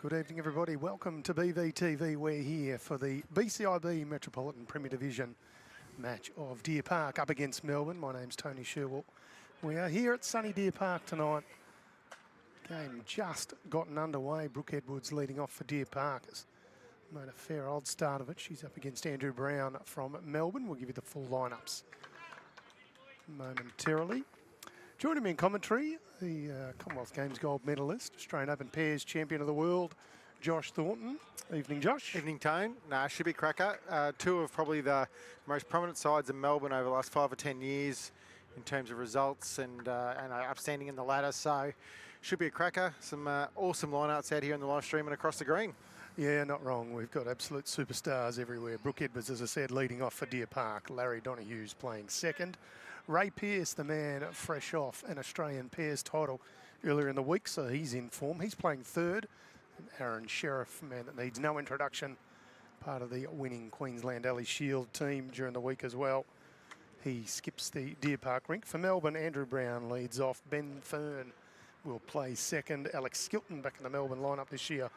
Good evening, everybody. Welcome to BVTV. We're here for the BCiB Metropolitan Premier Division match of Deer Park up against Melbourne. My name's Tony Sherwell. We are here at sunny Deer Park tonight. Game just gotten underway. Brooke Edwards leading off for Deer Park. Has made a fair old start of it. She's up against Andrew Brown from Melbourne. We'll give you the full lineups momentarily. Joining me in commentary, the Commonwealth Games gold medalist, Australian Open Pairs champion of the world, Josh Thornton. Evening, Josh. Evening, Tone. Should be cracker. Two of probably the most prominent sides in Melbourne over the last 5 or 10 years in terms of results and upstanding in the ladder. So should be a cracker. Some awesome lineouts out here in the live stream and across the green. Yeah, not wrong. We've got absolute superstars everywhere. Brooke Edwards, as I said, leading off for Deer Park. Larry Donohue's playing second. Ray Pearce, the man fresh off an Australian Pairs title earlier in the week, so he's in form. He's playing third. And Aaron SHERRIFF, man that needs no introduction, part of the winning Queensland Alley Shield team during the week as well. He skips the Deer Park rink. For Melbourne, Andrew Brown leads off. Ben Fern will play second. Alex Skilton back in the Melbourne lineup this year,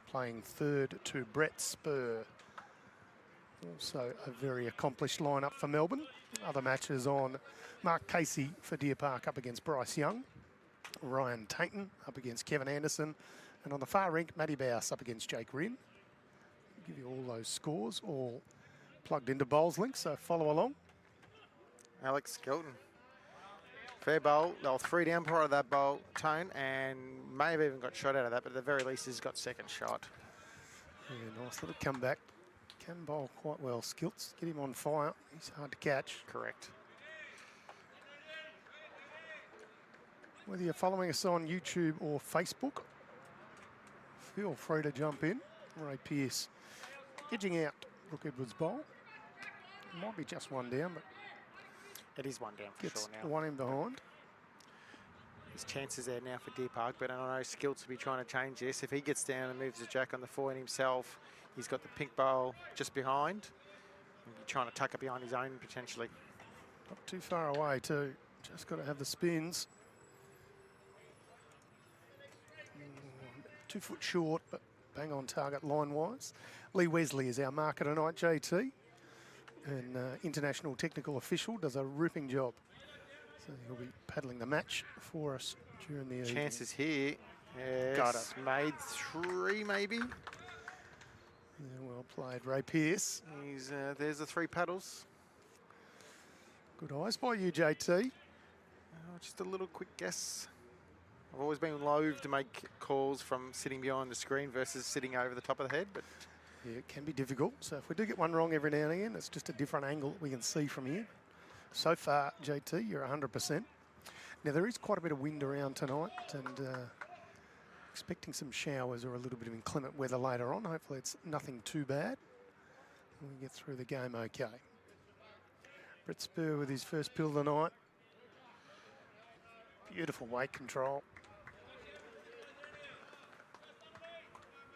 playing third to Brett SPURR. Also a very accomplished lineup for Melbourne. Other matches on: Mark Casey for Deer Park up against Bryce Young. Ryan Tainton up against Kevin Anderson. And on the far rink, Matty Bowse up against Jake Rinn. I'll give you all those scores, all plugged into Bowls Link, so follow along. Alex Skilton. Fair bowl. They were 3 down prior to that bowl, Tone, and may have even got shot out of that, but at the very least he's got second shot. Yeah, nice little comeback. Can bowl quite well. Skilts, get him on fire. He's hard to catch. Correct. Whether you're following us on YouTube or Facebook, feel free to jump in. Ray Pearce edging out Brooke Edwards' bowl. Might be just one down, but it is one down for gets sure now. one in behind. His chances there now for Deer Park, but I know Skilts will be trying to change this. If he gets down and moves the jack on the forehand himself, he's got the pink bowl just behind. He'll be trying to tuck it behind his own potentially. Not too far away too. Just got to have the spins. 2 foot short, but bang on target line-wise. Lee Wesley is our marker tonight, JT. And international technical official, does a ripping job. So he'll be paddling the match for us during the chances here. Yes, got it. Made 3 maybe. Yeah, well played, Ray Pearce. He's there's the 3 paddles. Good eyes by you, JT. Just a little quick guess. I've always been loath to make calls from sitting behind the screen versus sitting over the top of the head, but yeah, it can be difficult. So if we do get one wrong every now and again, it's just a different angle we can see from here. So far, JT, you're 100%. Now, there is quite a bit of wind around tonight, and expecting some showers or a little bit of inclement weather later on. Hopefully it's nothing too bad. We get through the game okay. Brett SPURR with his first pill of the night. Beautiful weight control.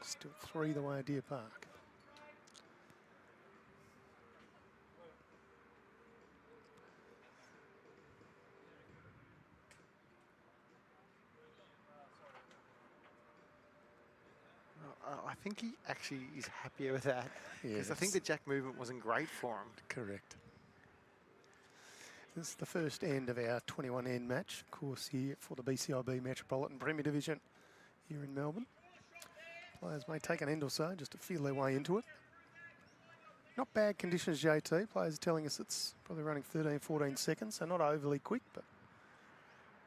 Still 3 the way of Deer Park. I think he actually is happier with that. Because I think the jack movement wasn't great for him. Correct. This is the first end of our 21-end match, of course, here for the BCiB Metropolitan Premier Division here in Melbourne. Players may take an end or so just to feel their way into it. Not bad conditions, JT. Players are telling us it's probably running 13, 14 seconds, so not overly quick, but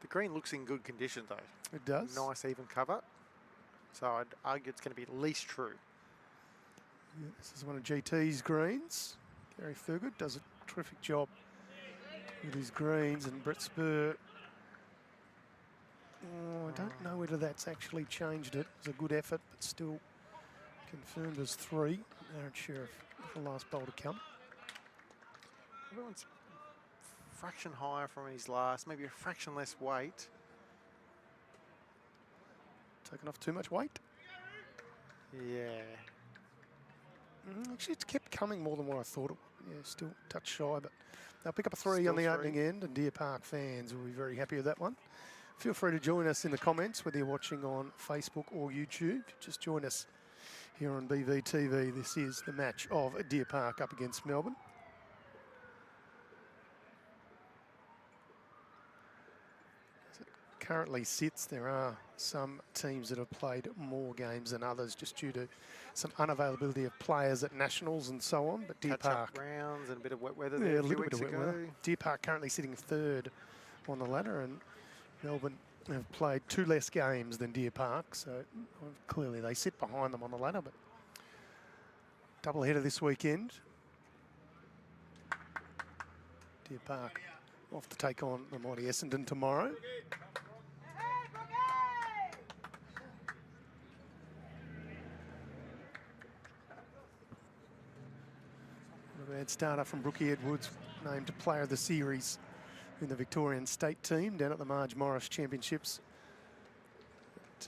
the green looks in good condition, though. It does. Nice even cover. So I'd argue it's going to be at least true. Yeah, this is one of GT's greens. Gary Thurgood does a terrific job with his greens, and Brett SPURR. Oh, I don't know whether that's actually changed it. It was a good effort, but still confirmed as 3. Aaron SHERRIFF with the last bowl to come. Everyone's fraction higher from his last, maybe a fraction less weight. Taken off too much weight? Yeah. Actually, it's kept coming more than what I thought it would. Yeah, still a touch shy, but they'll pick up a 3 on the opening end, and Deer Park fans will be very happy with that one. Feel free to join us in the comments, whether you're watching on Facebook or YouTube. Just join us here on BVTV. This is the match of Deer Park up against Melbourne. As it currently sits, there are some teams that have played more games than others just due to some unavailability of players at nationals and so on. But Deer Park rounds and a bit of wet weather yeah, there a little bit of wet ago. weather. Deer Park currently sitting third on the ladder, and Melbourne have played 2 less games than Deer Park, so clearly they sit behind them on the ladder. But doubleheader this weekend. Deer Park off to take on the mighty Essendon tomorrow. A bad starter from Brooke Edwards, named Player of the Series in the Victorian State team down at the Marge Morris Championships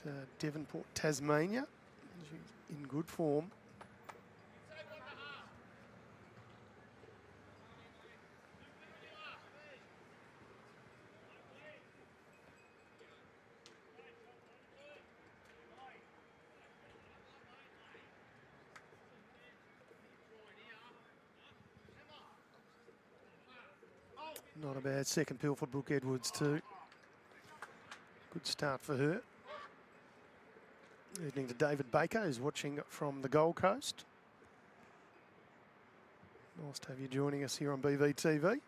at Devonport, Tasmania. She's in good form. Not a bad second pill for Brooke Edwards too. Good start for her. Evening to David Baker, who's watching from the Gold Coast. Nice to have you joining us here on BVTV.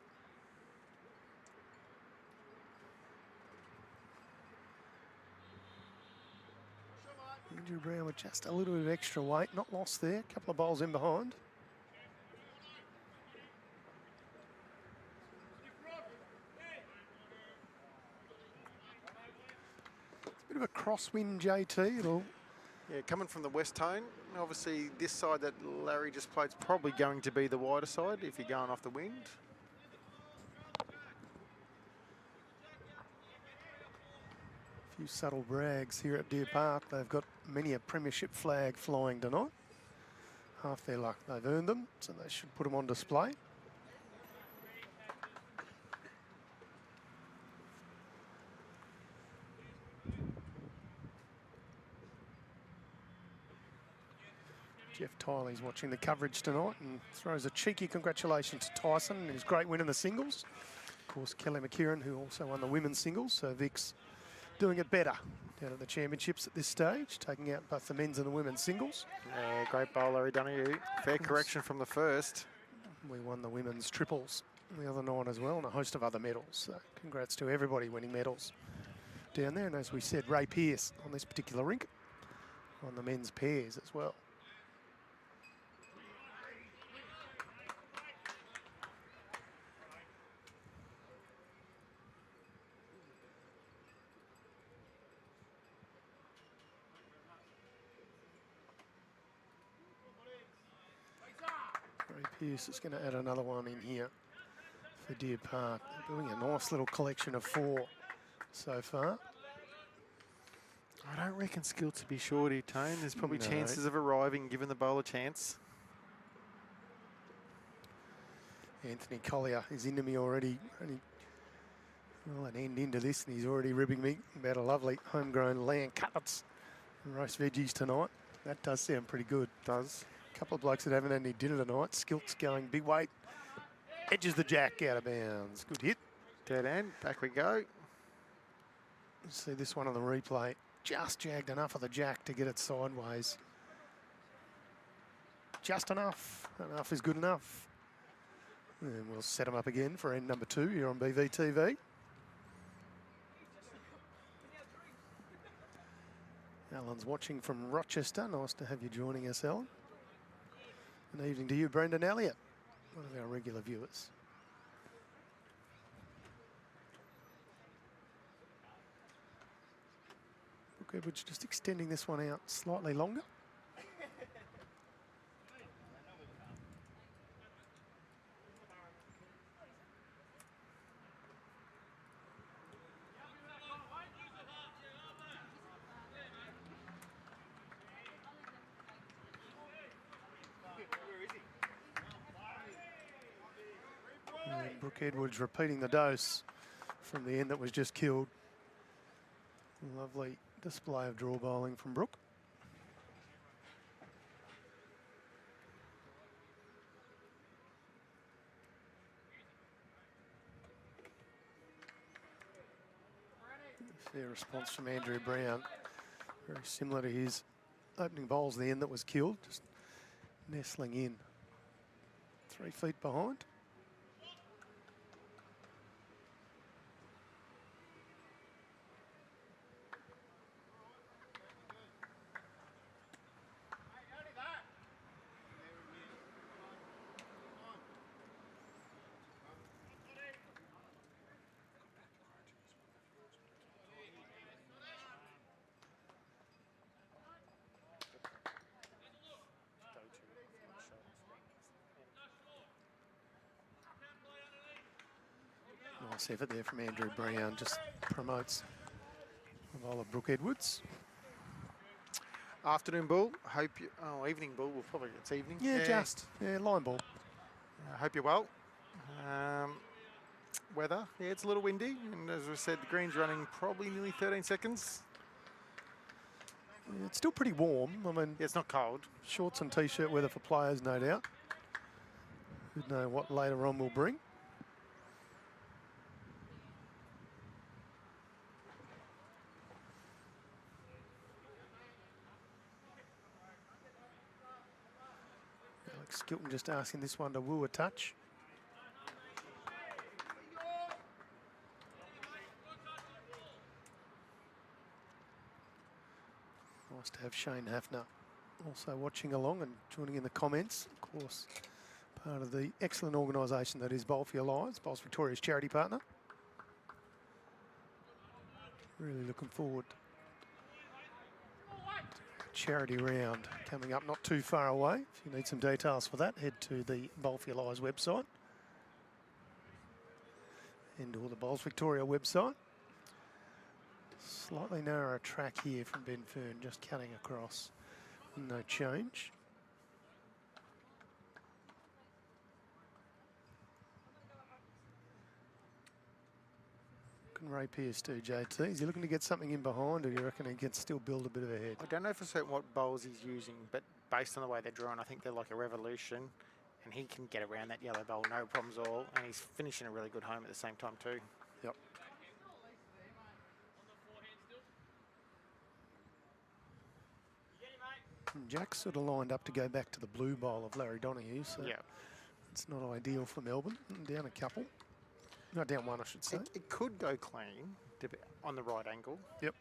Andrew Brown with just a little bit of extra weight, not lost there. A couple of bowls in behind. Bit of a crosswind, JT. It'll Yeah, coming from the west tone. Obviously, this side that Larry just played is probably going to be the wider side if you're going off the wind. A few subtle brags here at Deer Park. They've got many a premiership flag flying tonight. Half their luck, they've earned them, so they should put them on display. Jeff Tiley's watching the coverage tonight and throws a cheeky congratulations to Tyson and his great win in the singles. Of course, Kelly McKieran, who also won the women's singles, so Vic's doing it better down at the championships at this stage, taking out both the men's and the women's singles. Yeah, great bowl, Larry Donoghue. Fair correction from the first. We won the women's triples the other night as well, and a host of other medals. So congrats to everybody winning medals down there. And as we said, Ray Pearce on this particular rink on the men's pairs as well. Pearce is going to add another one in here for Deer Park. They're doing a nice little collection of 4 so far. I don't reckon skill to be shorty, Tone. There's probably No. chances of arriving, giving the bowler a chance. Anthony Collier is into me already. Well, an end into this, and he's already ribbing me about a lovely homegrown lamb cutlets and roast veggies tonight. That does sound pretty good. Does. Couple of blokes that haven't had any dinner tonight. Skilt's going big weight. Edges the jack out of bounds. Good hit. Dead end. Back we go. Let's see this one on the replay. Just jagged enough of the jack to get it sideways. Just enough. Enough is good enough. And we'll set them up again for end number 2 here on BVTV. Alan's watching from Rochester. Nice to have you joining us, Alan. Good evening to you, Brendan Elliott, one of our regular viewers. Brooke Edwards just extending this one out slightly longer. And Brooke Edwards repeating the dose from the end that was just killed. Lovely display of draw bowling from Brooke. Fair response from Andrew Brown. Very similar to his opening bowls then that was killed. Just nestling in 3 feet behind. Nice effort there from Andrew Brown, just promotes the bowl of Brooke Edwards. Afternoon ball. Hope you. Oh, evening ball. Well, probably it's evening. Yeah, line ball. I hope you're well. Weather. Yeah, it's a little windy, and as I said, the green's running probably nearly 13 seconds. Yeah, it's still pretty warm. I mean, Yeah, it's not cold. shorts and t-shirt weather for players, no doubt. Who'd know what later on will bring. Alex Skilton just asking this one to woo a touch. Nice to have Shane Hafner also watching along and joining in the comments. Of course, part of the excellent organisation that is Bowl for Your Lives, Bowls Victoria's charity partner. Really looking forward to a charity round coming up not too far away. If you need some details for that, head to the Bowl for Your Lives website and or the Bowls Victoria website. Slightly narrower track here from Ben Fern, just cutting across. No change. What can Ray Pearce do, JT? Is he looking to get something in behind, or do you reckon he can still build a bit of a head? I don't know for certain what bowls he's using, but based on the way they're drawn, I think they're like a revolution, and he can get around that yellow bowl, no problems at all, and he's finishing a really good home at the same time too. Yep. Jack's sort of lined up to go back to the blue bowl of Larry Donoghue, so Yeah. it's not ideal for Melbourne. Down a couple. No, down one, I should say. It could go clean on the right angle. Yep.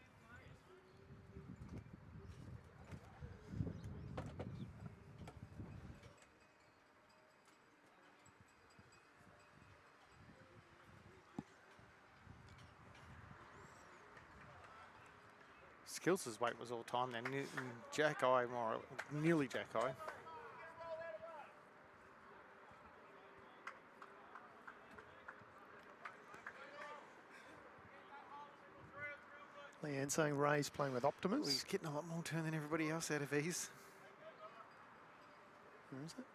Skills' weight was all time then. Jack Eye, nearly Jack Eye. Leanne saying Ray's playing with Optimus. Well, he's getting a lot more turn than everybody else out of these. Where is it?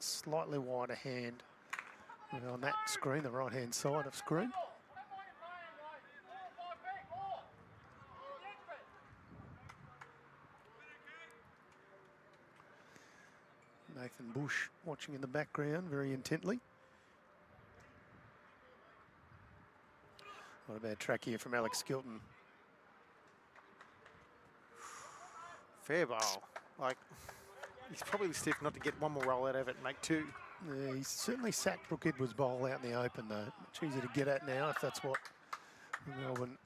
Slightly wider hand on that screen, the right-hand side of screen. Nathan Bush watching in the background very intently. Not a bad track here from Alex Skilton. Fair bowl. Like, he's probably stiff not to get one more roll out of it and make two. Yeah, he's certainly sacked Brooke Edwards' bowl out in the open though. Much easier to get at now if that's what Melbourne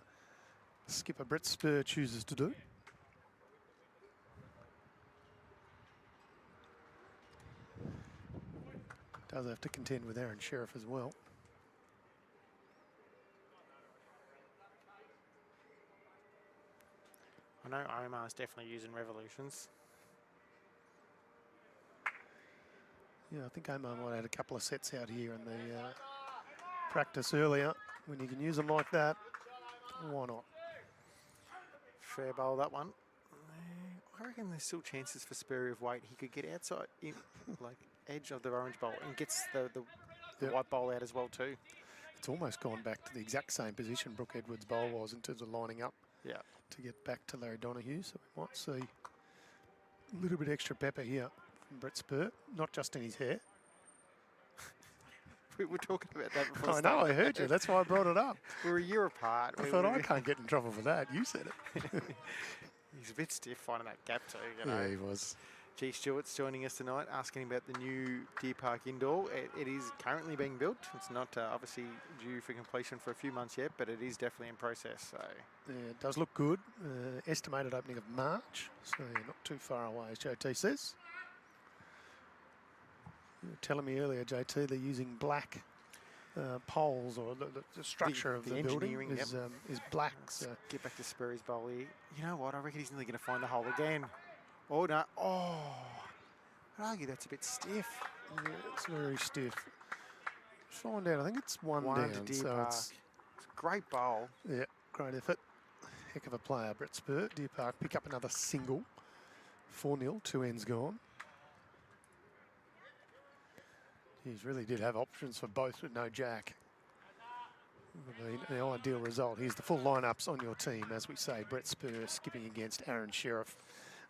skipper Brett SPURR chooses to do. Does have to contend with Aaron SHERRIFF as well. I know Omar's definitely using revolutions. Yeah, I think Omar might have had a couple of sets out here in the practice earlier. When you can use them like that, why not? Fair bowl, that one. I reckon there's still chances for SPURR of weight. He could get outside, like edge of the orange bowl, and gets the Yep. white bowl out as well too. It's almost gone back to the exact same position Brooke Edwards' bowl was in terms of lining up Yeah. to get back to Larry Donahue. So we might see a little bit extra pepper here from Brett SPURR, not just in his hair. We were talking about that before. I know, I heard you. That's why I brought it up. We're a year apart. I thought I can't get in trouble for that. You said it. He's a bit stiff finding that gap too, you know. Yeah, he was. G. Stewart's joining us tonight, asking about the new Deer Park indoor. It is currently being built. It's not obviously due for completion for a few months yet, but it is definitely in process. So Yeah, it does look good. Estimated opening of March, so yeah, not too far away, as JT says. You were telling me earlier, JT, they're using black poles, or the structure of the building is black. So. Get back to Spurry's bowl here. You know what? I reckon he's nearly going to find the hole again. Oh, no. Oh, I'd argue that's a bit stiff. Yeah, it's very stiff. Find out. I think it's one down. To Deer so Park. it's a great bowl. Yeah, great effort. Heck of a player, Brett SPURR. Deer Park pick up another single. 4-0, 2 ends gone. He's really did have options for both with no jack. I mean, the ideal result. Here's the full lineups on your team, as we say. Brett SPURR skipping against Aaron Sheriff.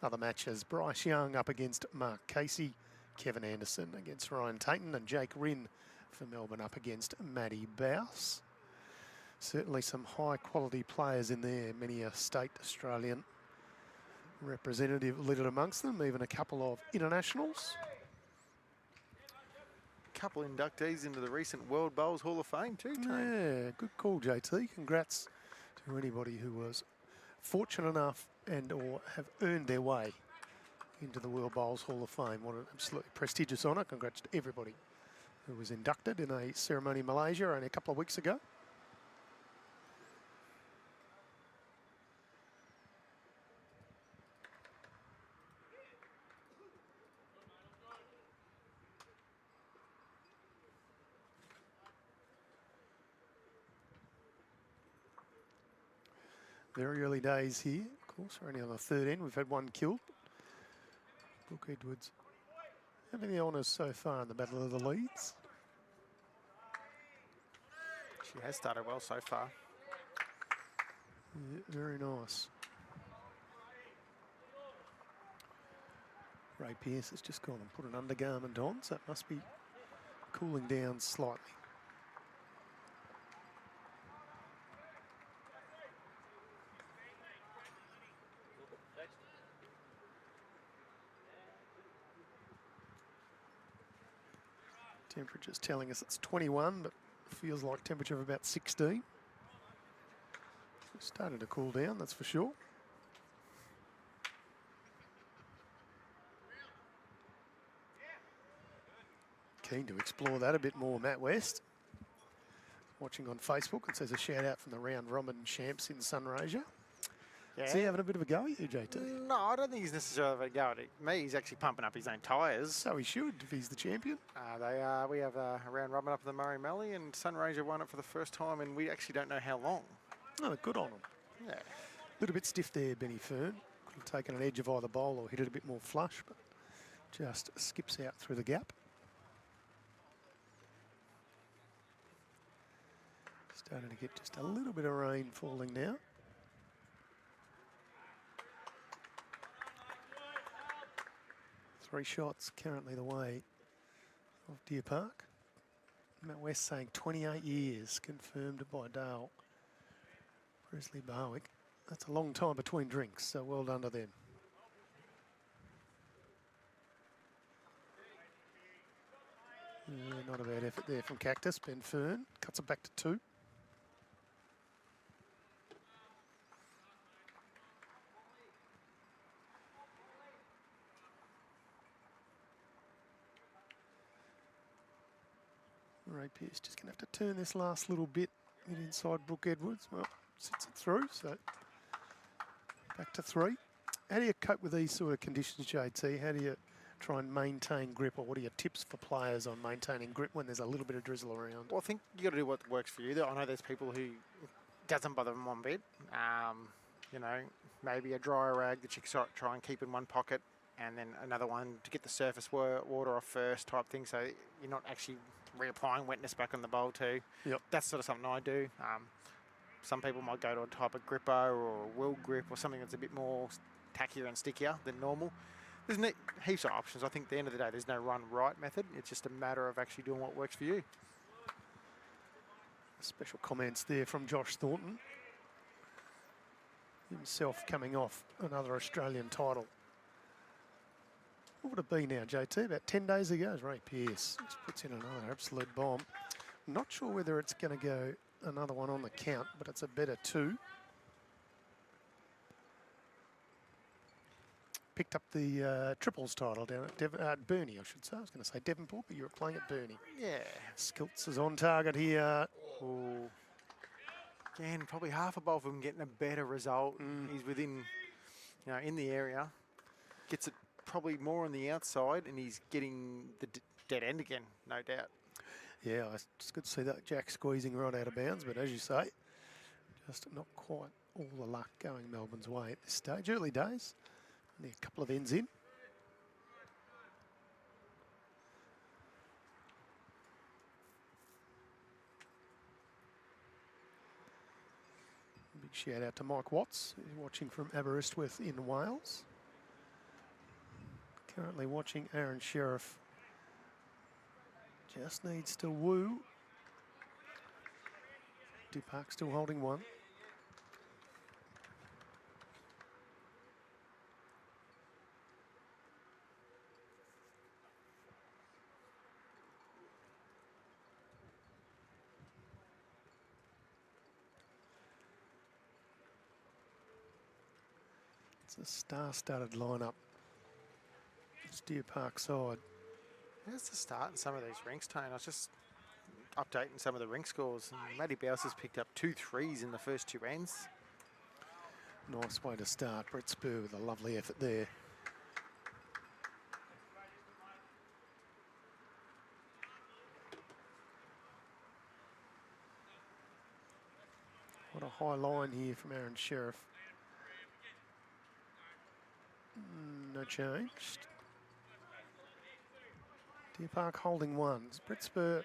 Other matches, Bryce Young up against Mark Casey, Kevin Anderson against Ryan Tayton, and Jake Rinn for Melbourne up against Matty Bouse. Certainly some high quality players in there, many a state Australian representative littered amongst them, even a couple of internationals. Couple inductees into the recent World Bowls Hall of Fame too, Tane. Yeah, good call, JT. Congrats to anybody who was fortunate enough and or have earned their way into the World Bowls Hall of Fame. What an absolutely prestigious honour. Congrats to everybody who was inducted in a ceremony in Malaysia only a couple of weeks ago. Very early days here. Of course, we're only on the third end. We've had one killed. Brooke Edwards having the honours so far in the Battle of the Leads. She has started well so far. Yeah, very nice. Ray Pearce has just gone and put an undergarment on, so it must be cooling down slightly. Temperature's telling us it's 21, but feels like temperature of about 16. It's starting to cool down, that's for sure. Keen to explore that a bit more, Matt West. Watching on Facebook, it says a shout out from the round robin champs in Sunraysia. Yeah. Is he having a bit of a go at you, JT? No, I don't think he's necessarily having a go at me. He's actually pumping up his own tyres. So he should, if he's the champion. We have a round robin up in the Murray Mallee, and Sunraysia won it for the first time, and we actually don't know how long. Oh, good on him. Yeah. A little bit stiff there, Benny Fern. Could have taken an edge of either bowl or hit it a bit more flush, but just skips out through the gap. Starting to get just a little bit of rain falling now. Three shots currently the way of Deer Park. Matt West saying 28 years confirmed by Dale Presley Barwick. That's a long time between drinks, so well done to them. Not a bad effort there from Cactus. Ben Fern cuts it back to 2. Ray Pearce just going to have to turn this last little bit, get inside Brooke Edwards. Well, sits it through, so back to 3. How do you cope with these sort of conditions, JT? How do you try and maintain grip, or what are your tips for players on maintaining grip when there's a little bit of drizzle around? Well, I think you got to do what works for you. I know there's people who doesn't bother them one bit. You know, maybe a dryer rag that you can try and keep in one pocket, and then another one to get the surface water off first type thing, so you're not actually reapplying wetness back on the bowl too. Yep. That's sort of something I do. Some people might go to a type of gripper or a wheel grip or something that's a bit more tackier and stickier than normal. There's heaps of options. I think at the end of the day, there's no one right method. It's just a matter of actually doing what works for you. Special comments there from Josh Thornton. Himself coming off another Australian title. What would it be now, JT? About 10 days ago, Ray Pearce just puts in another absolute bomb. Not sure whether it's going to go another one on the count, but it's a better 2. Picked up the triples title down at Burnie, I should say. I was going to say Devonport, but you were playing at Burnie. Yeah. Skilts is on target here. Ooh. Again, probably half a bowl of him getting a better result. He's within, in the area. Gets it probably more on the outside, and he's getting the dead end again, no doubt. Yeah, it's good to see that Jack squeezing right out of bounds, but as you say, just not quite all the luck going Melbourne's way at this stage. Early days, only a couple of ends in. Big shout out to Mike Watts, who's watching from Aberystwyth in Wales. Currently watching Aaron Sherriff. Just needs to woo. Dupark still holding one. It's a star-studded lineup. It's Deer Park side. How's the start in some of these rinks, Tone? I was just updating some of the rink scores. And Matty Bowes has picked up 2 threes in the first 2 ends. Nice way to start. Brett SPURR with a lovely effort there. What a high line here from Aaron Sherriff. No change. Deer Park holding ones. Brett SPURR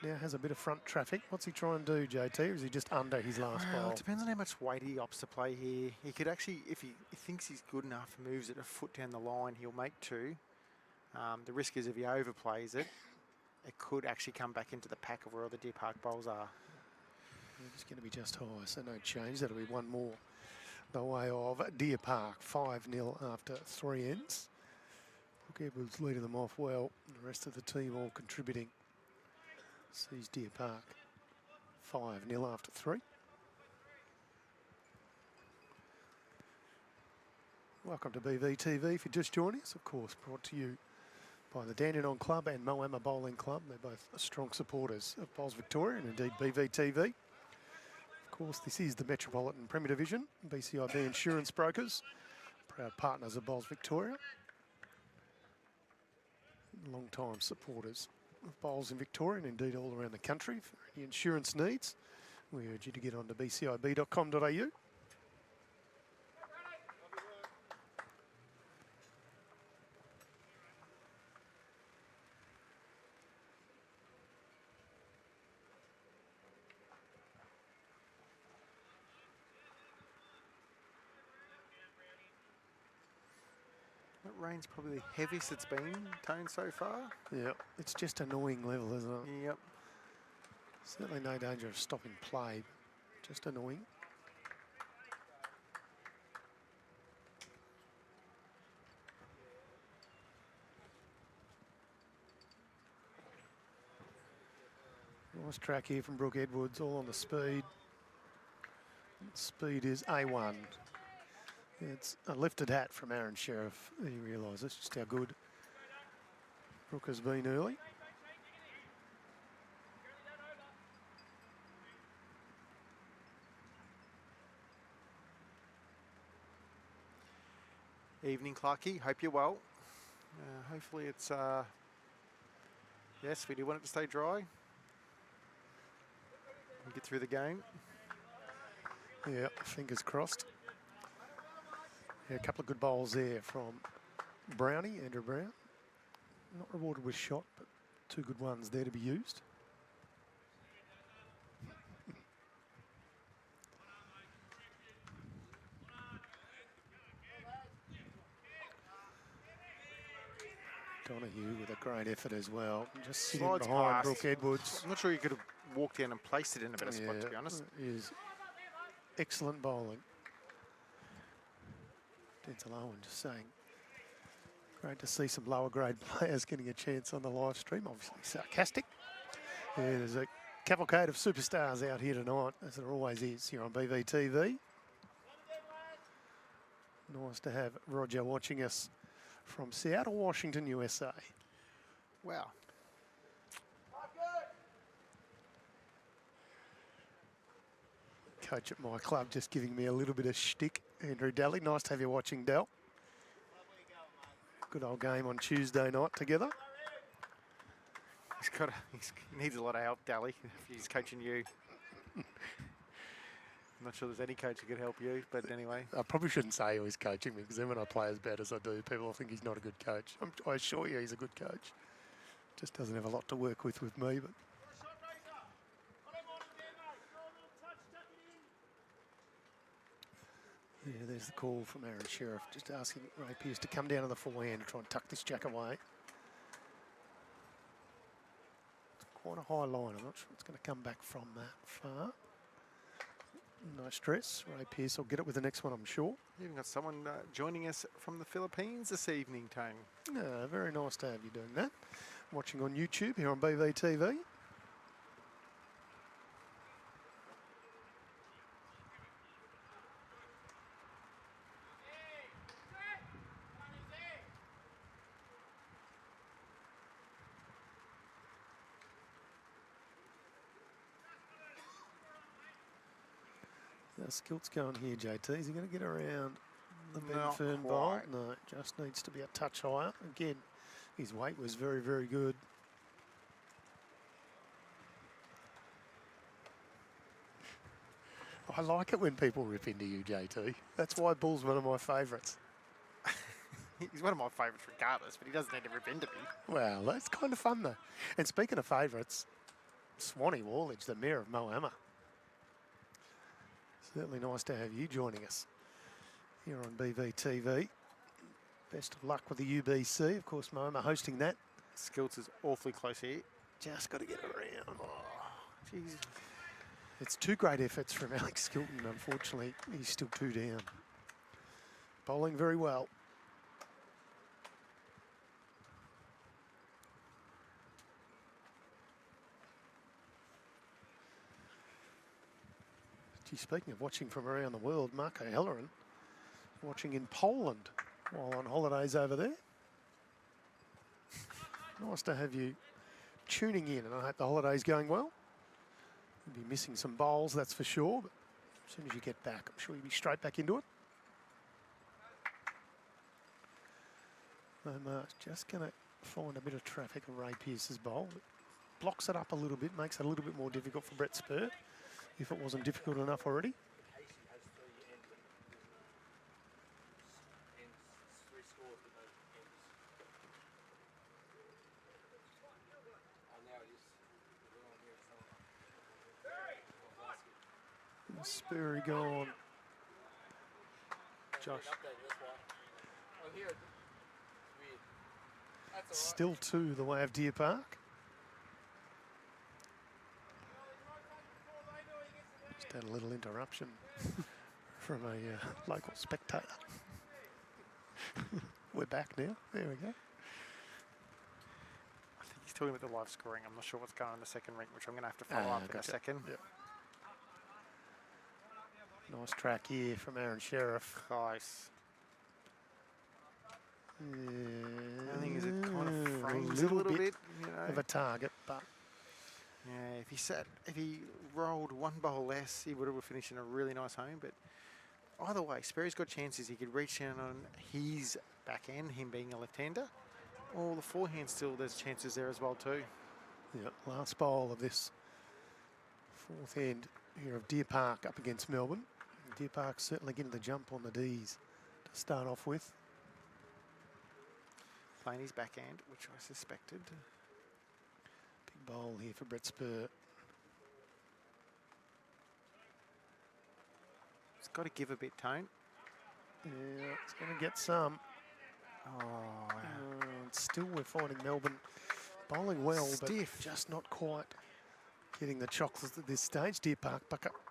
now has a bit of front traffic. What's he trying to do, JT? Or is he just under his last bowl? It depends on how much weight he opts to play here. He could actually, if he thinks he's good enough, moves it a foot down the line, he'll make 2. The risk is if he overplays it, it could actually come back into the pack of where all the Deer Park bowls are. It's going to be just high, so no change. That'll be one more. The way of Deer Park, 5-0 after 3 ends. Brooke Edwards leading them off well, and the rest of the team all contributing. Sees Deer Park 5-0 after 3. Welcome to BVTV. If you're just joining us, of course, brought to you by the Dandenong Club and Moama Bowling Club. They're both strong supporters of Bowls Victoria and indeed BVTV. Of course, this is the Metropolitan Premier Division, BCiB Insurance Brokers, proud partners of Bowls Victoria. Long-time supporters of bowls in Victoria and indeed all around the country. For any insurance needs, we urge you to get on to bcib.com.au. That rain's probably the heaviest it's been, Tone, so far. Yeah, it's just annoying level, isn't it? Yep. Certainly no danger of stopping play, just annoying. Nice track here from Brooke Edwards, all on the speed. Speed is A1. It's a lifted hat from Aaron Sherriff. He realises just how good Brooke has been early. Evening, Clarkie. Hope you're well. Hopefully it's, yes, we do want it to stay dry. And get through the game. Yeah, fingers crossed. Yeah, a couple of good bowls there from Brownie, Andrew Brown. Not rewarded with shot, but 2 good ones there to be used. Donahue with a great effort as well. Just sitting Slides behind past. Brooke Edwards. I'm not sure you could have walked down and placed it in a better spot, to be honest. Is excellent bowling. Denzel Owen just saying, great to see some lower grade players getting a chance on the live stream. Obviously sarcastic. Yeah, there's a cavalcade of superstars out here tonight, as there always is here on BVTV. Nice to have Roger watching us from Seattle, Washington, USA. Wow. Coach at my club just giving me a little bit of shtick. Andrew Daly, nice to have you watching, Del. Good old game on Tuesday night together. He needs a lot of help, Daly, if he's coaching you. I'm not sure there's any coach who could help you, but anyway. I probably shouldn't say who he's coaching me, because then when I play as bad as I do, people will think he's not a good coach. I assure you he's a good coach. Just doesn't have a lot to work with me, but... Yeah, there's the call from Aaron Sheriff, just asking Ray Pearce to come down to the forehand and try and tuck this jack away. It's quite a high line. I'm not sure it's going to come back from that far. No stress. Ray Pearce will get it with the next one, I'm sure. You've even got someone joining us from the Philippines this evening, Tone. Yeah, very nice to have you doing that. Watching on YouTube here on BVTV. Skilt's going here, JT. Is he going to get around the Ben Fern bowl? No, just needs to be a touch higher. Again, his weight was very, very good. I like it when people rip into you, JT. That's why Bull's one of my favourites. He's one of my favourites regardless, but he doesn't need to rip into me. Well, that's kind of fun, though. And speaking of favourites, Swanee Wallage, the mayor of Moama. Certainly nice to have you joining us here on BVTV. Best of luck with the UBC. Of course, Moama hosting that. Skilts is awfully close here. Just got to get around. Oh, jeez. It's two great efforts from Alex Skilton. Unfortunately, he's still 2 down. Bowling very well. Speaking of watching from around the world, Marco Helleran watching in Poland while on holidays over there. Nice to have you tuning in, and I hope the holiday's going well. You'll be missing some bowls, that's for sure, but as soon as you get back, I'm sure you'll be straight back into it. Mark's just going to find a bit of traffic on Ray Pearce's bowl. It blocks it up a little bit, makes it a little bit more difficult for Brett SPURR, if it wasn't difficult enough already. SPURR gone. Josh. Still 2 the way of Deer Park. Just had a little interruption from a local spectator. We're back now. There we go. I think he's talking about the live scoring. I'm not sure what's going on in the second rink, which I'm going to have to follow up in a second. Yep. Nice track here from Aaron Sheriff. Close. Yeah, I think it kind of frames a little bit, you know, of a target, but yeah, if he rolled 1 bowl less, he would have finished in a really nice home. But either way, SPURR's got chances. He could reach down on his back end, him being a left-hander, or the forehand still. There's chances there as well too. Yeah, last bowl of this 4th end here of Deer Park up against Melbourne. Deer Park certainly getting the jump on the D's to start off with. Playing his backhand, which I suspected. Big bowl here for Brett SPURR. It's got to give a bit, Tone. Yeah, it's going to get some. Still, we're finding Melbourne bowling well, Stiff. but just not quite getting the chocolates at this stage. Deer Park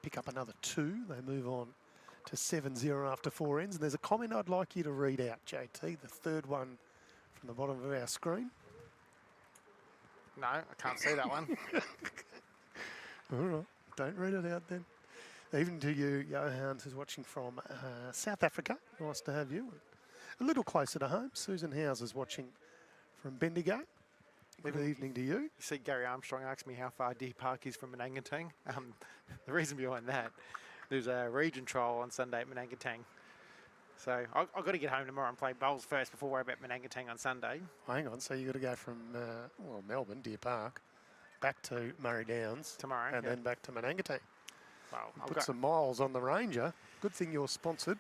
pick up another 2. They move on to 7-0 after 4 ends. And there's a comment I'd like you to read out, JT, the third one from the bottom of our screen. No, I can't see that one. All right, don't read it out then. Even to you, Johan, who's watching from South Africa. Nice to have you. A little closer to home, Susan Howes is watching from Bendigo. Good evening to you. You see Gary Armstrong asked me how far Deer Park is from Menangatang. The reason behind that, there's a region trial on Sunday at Menangatang. So I've got to get home tomorrow and play bowls first before worry about Menangatang on Sunday. Hang on, so you've got to go from Melbourne, Deer Park, back to Murray Downs Tomorrow. and then back to Menangatang. Well, Put some miles on the Ranger. Good thing you're sponsored.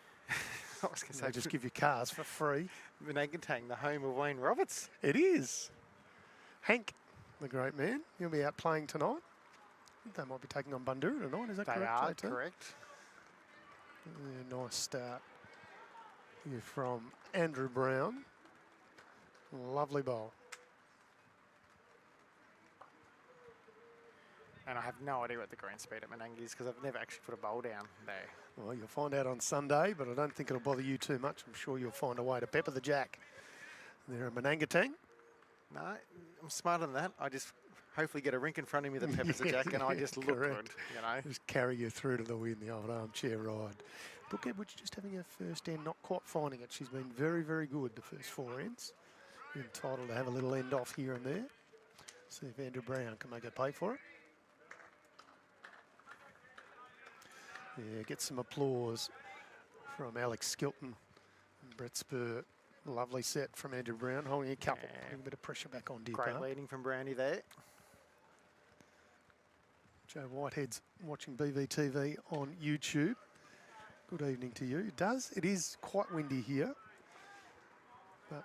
I was going to say, They just give you cars for free. Menangatang, the home of Wayne Roberts. It is. Hank, the great man, you'll be out playing tonight. They might be taking on Bundoora tonight, is that correct? They are, JT? correct. Yeah, nice start here from Andrew Brown. Lovely bowl. And I have no idea what the green speed at Menangi is because I've never actually put a bowl down there. Well, you'll find out on Sunday, but I don't think it'll bother you too much. I'm sure you'll find a way to pepper the jack. There at Menangatang. No, I'm smarter than that. I just hopefully get a rink in front of me that peppers the jack and I just look correct. good, you know. Just carry you through to the win, the old armchair ride. Brooke Edwards just having her first end, not quite finding it. She's been very, very good the first 4 ends. Entitled to have a little end off here and there. See if Andrew Brown can make her pay for it. Yeah, get some applause from Alex Skilton and Brett SPURR. Lovely set from Andrew Brown, holding a couple, putting a bit of pressure back on Deer Great Park. leading from Brownie there. Joe Whitehead's watching BVTV on YouTube. Good evening to you. It is quite windy here, but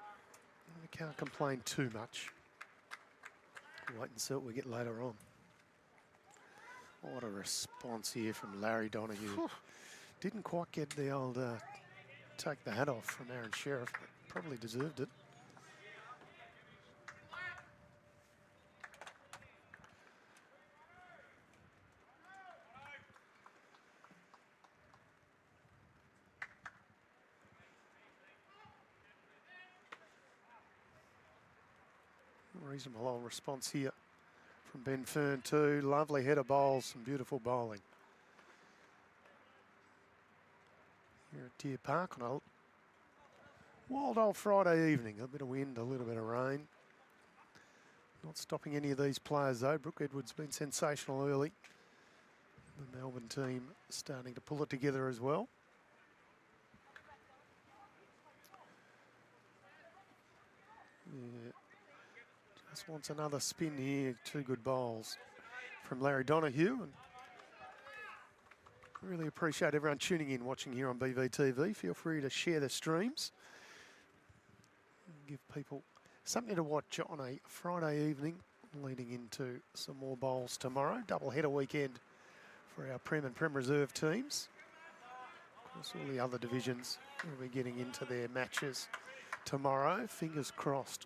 we can't complain too much. Wait and see what we get later on. What a response here from Larry Donahue. Didn't quite get the old take the hat off from Aaron Sheriff, but probably deserved it. Reasonable old response here from Ben Fern too. Lovely header bowls, some beautiful bowling. Here at Deer Park on a wild old Friday evening. A bit of wind, a little bit of rain. Not stopping any of these players though. Brooke Edwards been sensational early. The Melbourne team starting to pull it together as well. Yeah. Just wants another spin here. 2 good bowls from Larry Donahue. And really appreciate everyone tuning in, watching here on BVTV. Feel free to share the streams. Give people something to watch on a Friday evening, leading into some more bowls tomorrow. Double header weekend for our Prem and Prem Reserve teams. Of course, all the other divisions will be getting into their matches tomorrow. Fingers crossed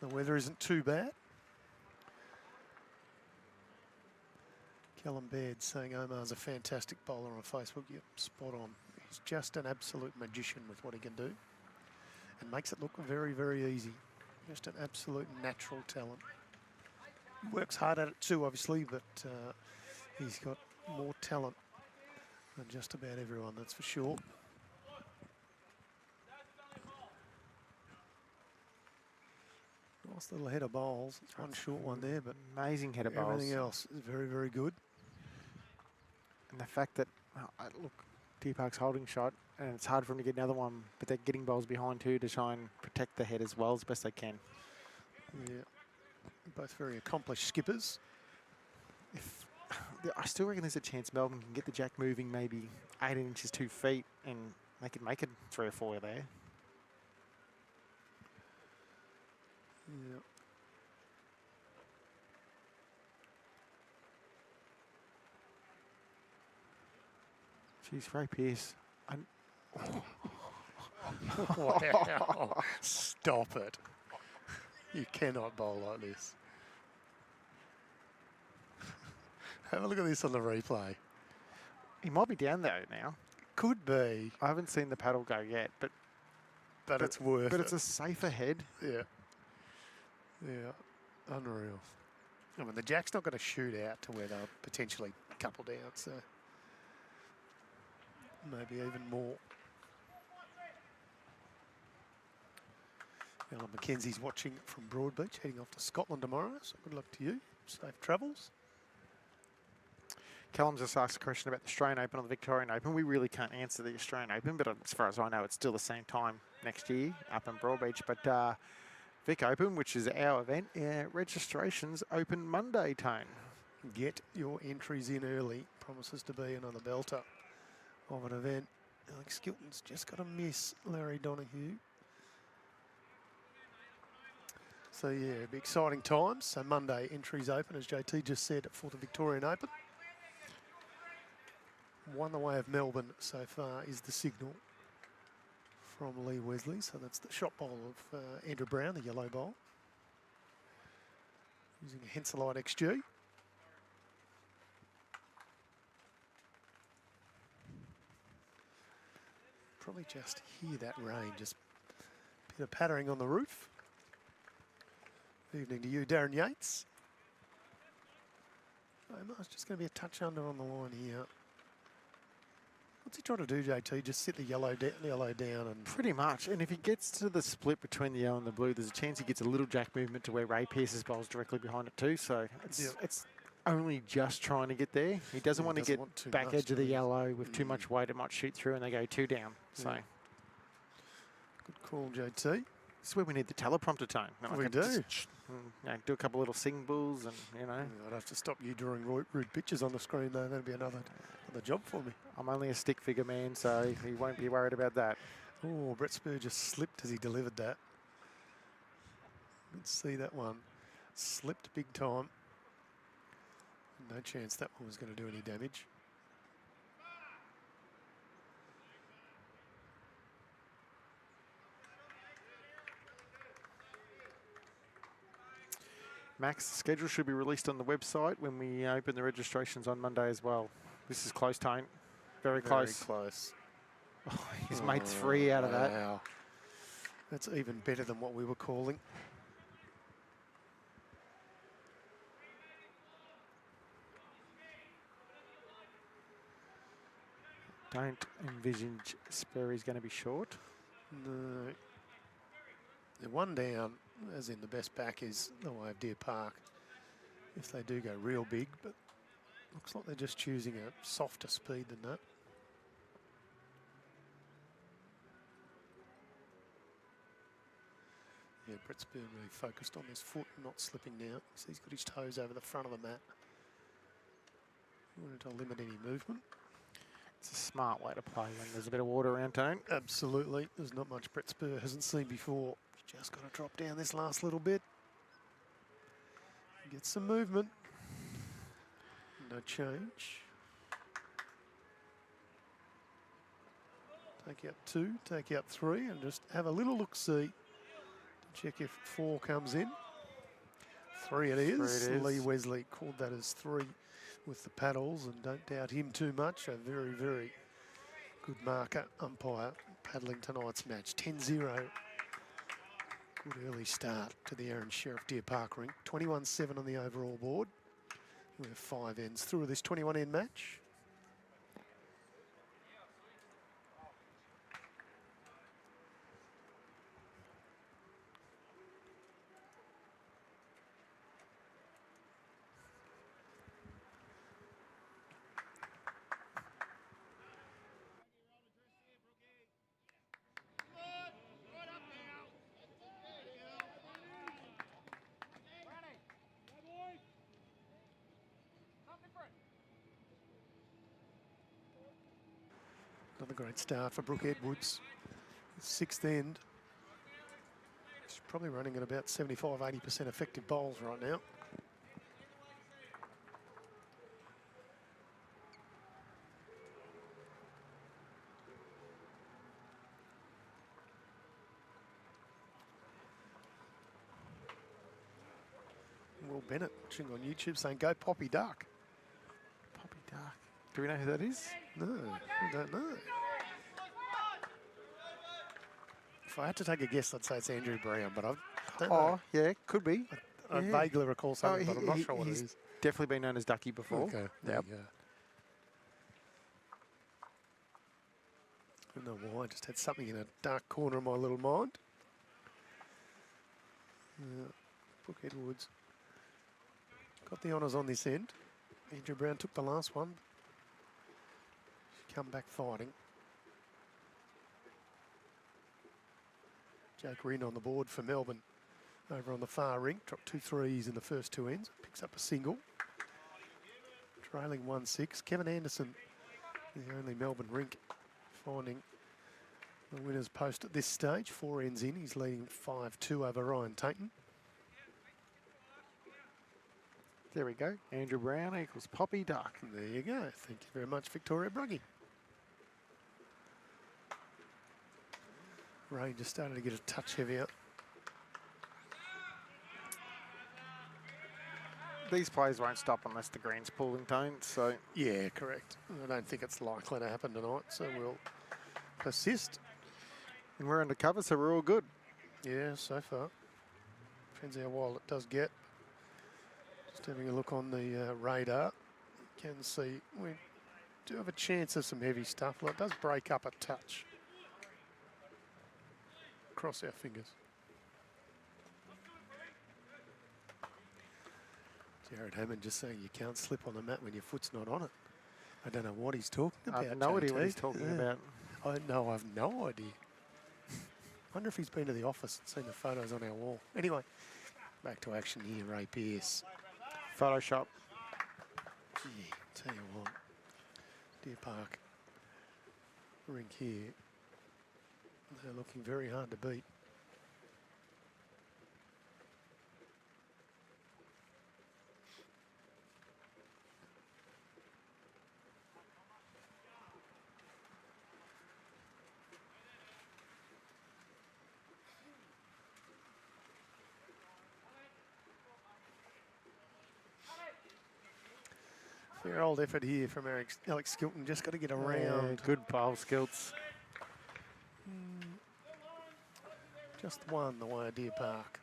the weather isn't too bad. Callum Baird saying Omar's a fantastic bowler on Facebook. Yep, spot on. He's just an absolute magician with what he can do and makes it look very, very easy. Just an absolute natural talent. Works hard at it too, obviously, but he's got more talent than just about everyone, that's for sure. Nice little header bowls. It's one short one there, but amazing header bowls. Everything else is very, very good. And the fact that, look, Deer Park's holding shot, and it's hard for them to get another one, but they're getting bowls behind too to try and protect the head as well as best they can. Yeah, both very accomplished skippers. I still reckon there's a chance Melbourne can get the jack moving maybe 18 inches 2 feet and they could make it 3 or 4 there. Yeah. Jeez, Ray Pearce. Wow. Stop it. You cannot bowl like this. Have a look at this on the replay. He might be down there now. Could be. I haven't seen the paddle go yet, but it's worth it. But it's a safer head. Yeah. Yeah. Unreal. I mean, the jack's not going to shoot out to where they'll potentially couple down, so maybe even more. Alan McKenzie's watching from Broadbeach, heading off to Scotland tomorrow, so good luck to you. Safe travels. Callum just asked a question about the Australian Open or the Victorian Open. We really can't answer the Australian Open, but as far as I know, it's still the same time next year up in Broadbeach. But Vic Open, which is our event, registrations open Monday, Tone. Get your entries in early. Promises to be another belter of an event. Alex Skilton's just got a miss, Larry Donahue. So yeah, it'll be exciting times. So Monday, entries open, as JT just said, for the Victorian Open. Won the way of Melbourne so far is the signal from Lee Wesley. So that's the shot bowl of Andrew Brown, the yellow bowl. Using a Henselite XG. Probably just hear that rain, just a bit of pattering on the roof. Evening to you, Darren Yates. It's just going to be a touch under on the line here. What's he trying to do, JT? Just sit the yellow down and... Pretty much. And if he gets to the split between the yellow and the blue, there's a chance he gets a little jack movement to where Ray Pearce's bowl's directly behind it too. So it's only just trying to get there. He doesn't want to get back edge of the yellow with too much weight. It might shoot through and they go 2 down. So good call, JT. This is where we need the teleprompter, Tone. We do. Do a couple little singles and, you know. I'd have to stop you drawing rude pictures on the screen, though. That'd be another job for me. I'm only a stick figure man, so he won't be worried about that. Oh, Brett SPURR just slipped as he delivered that. Let's see that one. Slipped big time. No chance that one was going to do any damage. Max, the schedule should be released on the website when we open the registrations on Monday as well. This is close, Tone. Very close. Very close. Oh, he's made 3 out of that. Wow. That's even better than what we were calling. Don't envision SPURR is going to be short. No. The one down, as in the best back, is the way of Deer Park. If they do go real big, but looks like they're just choosing a softer speed than that. Yeah, Brett SPURR really focused on his foot, not slipping now. So he's got his toes over the front of the mat. He wanted to limit any movement. It's a smart way to play when there's a bit of water around, Tone. Absolutely. There's not much Brett SPURR hasn't seen before. Just got to drop down this last little bit. Get some movement. No change. Take out 2, take out 3, and just have a little look-see to check if 4 comes in. 3 it is. Lee Wesley called that as 3 with the paddles, and don't doubt him too much. A very, very good marker umpire paddling tonight's match. 10-0. Good early start to the Aaron Sheriff Deer Park Rink. 21-7 on the overall board. We have 5 ends through this 21-end match. Another great start for Brooke Edwards. 6th end. She's probably running at about 75–80% effective bowls right now. Bennett watching on YouTube saying, go Poppy Duck. Poppy Duck. Do we know who that is? No, I don't know. If I had to take a guess, I'd say it's Andrew Brown, but I don't know. Oh, yeah, could be. I vaguely recall something, but I'm not sure what it he's is. definitely been known as Ducky before. Okay, there you go. I don't know why, I just had something in a dark corner of my little mind. Brooke Edwards got the honours on this end. Andrew Brown took the last one. She come back fighting. Jake Rinn on the board for Melbourne. Over on the far rink, dropped 2 threes in the first 2 ends. Picks up a single. Trailing 1-6. Kevin Anderson, the only Melbourne rink, finding the winner's post at this stage. 4 ends in, he's leading 5-2 over Ryan Tainton. There we go. Andrew Brown equals Poppy Duck. There you go. Thank you very much, Victoria Bruggy. Rain just started to get a touch heavier. These players won't stop unless the green's pulling tones, so... Yeah, correct. I don't think it's likely to happen tonight, so we'll persist. And we're undercover, so we're all good. Yeah, so far. Depends how wild it does get. Just having a look on the radar. You can see we do have a chance of some heavy stuff. Well, it does break up a touch. Cross our fingers. Jared Hammond just saying you can't slip on the mat when your foot's not on it. I don't know what he's talking about. I have no idea what JT. he's talking about. I have no idea. Wonder if he's been to the office and seen the photos on our wall. Anyway, back to action here, Ray Pearce. Photoshop. Gee, tell you what, Deer Park rink here, they're looking very hard to beat. Fair old effort here from Alex Skilton. Just got to get around. Good bowl skills. Just one the way of Deer Park.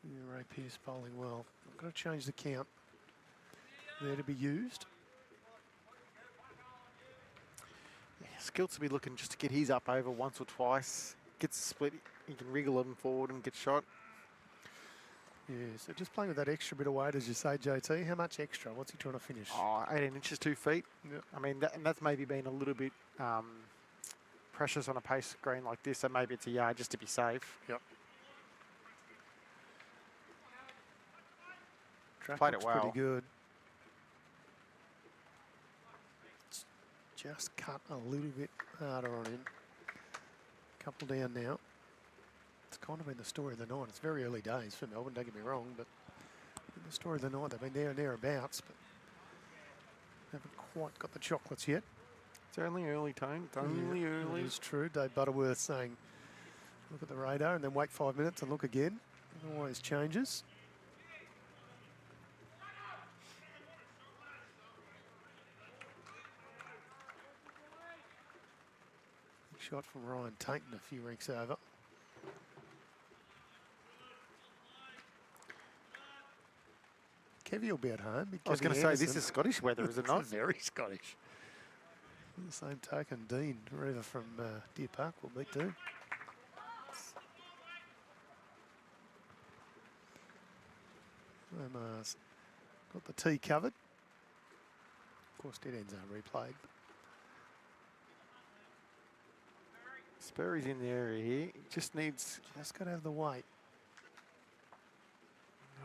Yeah, Ray Pearce bowling well. I've got to change the count. There to be used. Yeah, Skilts will be looking just to get his up over once or twice. Gets a split, he can wriggle him forward and get shot. Yeah, so just playing with that extra bit of weight, as you say, JT. How much extra? What's he trying to finish? Oh, 18 inches, 2 feet. Yep. I mean, and that's maybe been a little bit precious on a pace green like this, so maybe it's a yard just to be safe. Yep. Track Played it looks well. pretty good. Just cut a little bit harder on him. Couple down now. It's kind of been the story of the night. It's very early days for Melbourne, don't get me wrong, but the story of the night, they've been there and thereabouts, but haven't quite got the chocolates yet. It's only early, Tone. It's only early. It is true. Dave Butterworth saying, look at the radar and then wait 5 minutes and look again. It always changes. Shot from Ryan Tainton a few rinks over. Kevy will be at home. I was going to say, this is Scottish weather, is it not? Very Scottish. On the same token, Dean River from Deer Park will beat too. Omar's got the tee covered. Of course, dead ends are replayed. Spurry's in the area here. He just needs... Just got to have the weight.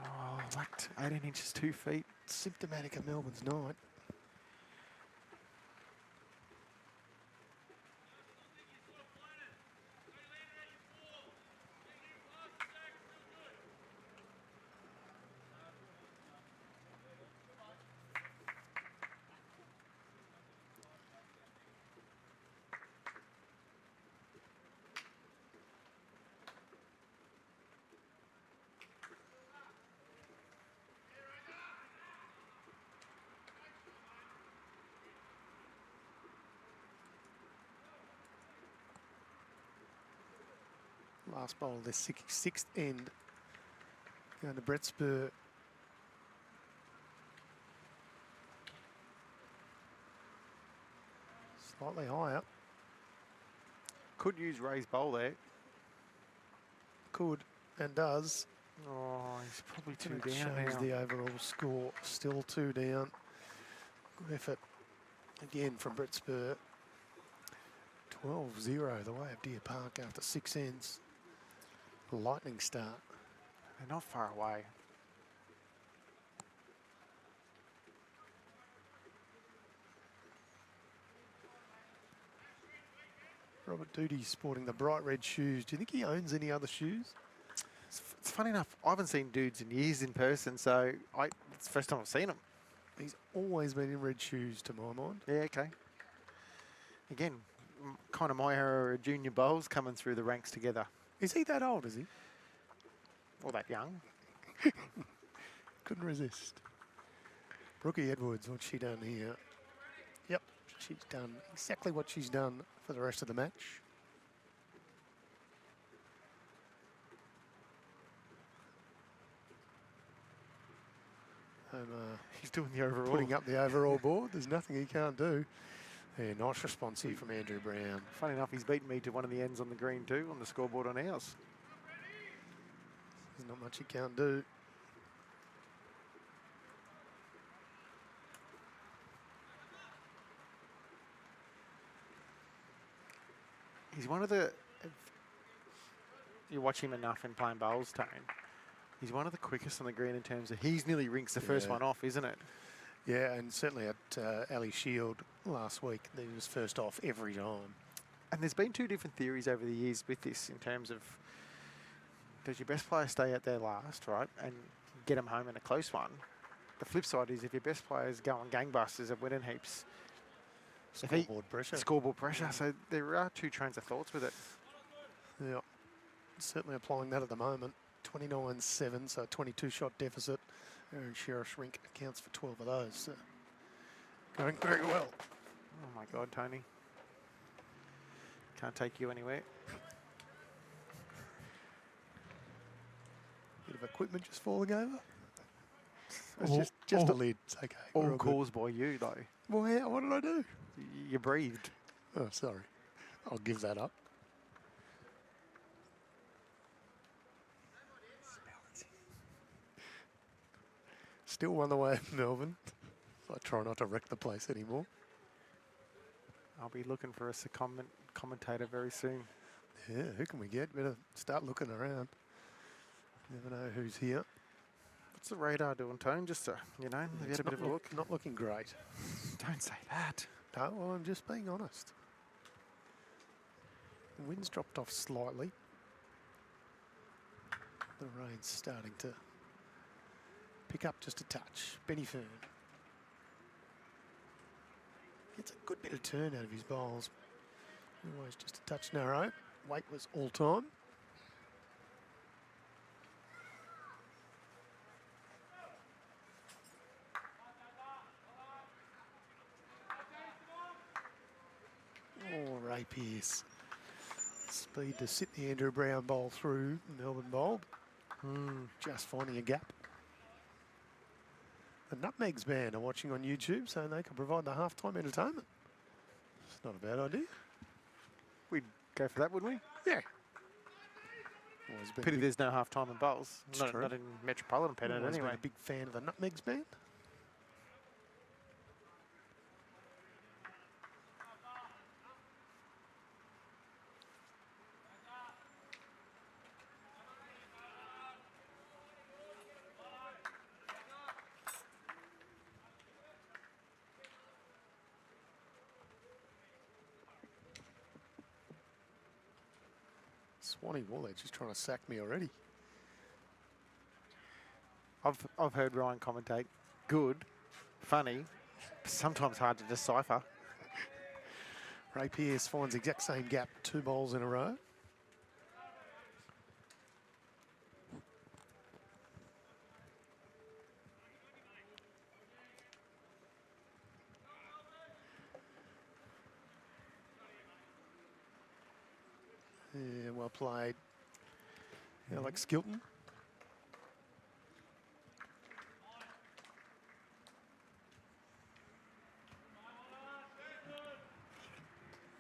Oh, what? 18 inches, 2 feet. Symptomatic of Melbourne's night. Last bowl of their sixth end. Going to Brett SPURR. Slightly higher. Could use Ray's bowl there. Could and does. Oh, he's probably two Gonna down change now. the overall score. Still 2 down. Good effort again from Brett SPURR. 12-0 the way of Deer Park after 6 ends. Lightning start. They're not far away. Robert Doody sporting the bright red shoes. Do you think he owns any other shoes? It's funny enough, I haven't seen Dudes in years in person, so it's the first time I've seen him. He's always been in red shoes to my mind. Yeah, okay. Again, kind of my era of junior bowls coming through the ranks together. Is he that old, is he? Or that young. Couldn't resist. Brooke Edwards, what's she done here? Yep, she's done exactly what she's done for the rest of the match. He's doing the overall. Putting up the overall board. There's nothing he can't do. Yeah, nice response here from Andrew Brown. Funny enough, he's beaten me to one of the ends on the green too, on the scoreboard on ours. There's not much he can't do. He's one of the... You watch him enough in playing bowls, Tone. He's one of the quickest on the green in terms of he's nearly rinks the first one off, isn't it? Yeah, and certainly at Ali Shield last week, he was first off every time. And there's been 2 different theories over the years with this in terms of does your best player stay out there last, right, and get him home in a close one? The flip side is if your best players go on gangbusters at winning heaps, Scoreboard pressure. Scoreboard pressure. So there are 2 trains of thoughts with it. Yeah, certainly applying that at the moment. 29-7, so 22-shot deficit. And SHERRIFF's Rink accounts for 12 of those. So going very well. Oh my God, Tony. Can't take you anywhere. Bit of equipment just falling over. It's just a lid. It's okay. All caused by you, though. Well, yeah, what did I do? You breathed. Oh, sorry. I'll give that up. Still on the way of Melbourne. I try not to wreck the place anymore. I'll be looking for a commentator very soon. Yeah, who can we get? Better start looking around. Never know who's here. What's the radar doing, Tone? Just to, you know, have you had a bit of a look? Not looking great. Don't say that. No, well, I'm just being honest. The wind's dropped off slightly. The rain's starting to pick up just a touch. Benny Fern gets a good bit of turn out of his bowls. Always just a touch narrow. Weight was all time. Oh, Ray Pearce. Speed to sit the Andrew Brown bowl through. Melbourne bowled. Just finding a gap. The Nutmegs band are watching on YouTube, so they can provide the halftime entertainment. It's not a bad idea. We'd go for that, wouldn't we? Yeah. Always been Pity there's no half-time in bowls. It's Not, true. not in Metropolitan Pennant Always been anyway. a big fan of the Nutmegs band. Swanee Woolledge is trying to sack me already. I've heard Ryan commentate. Good, funny, sometimes hard to decipher. Ray Pearce finds the exact same gap, 2 bowls in a row. Yeah, well played. Alex Gilton.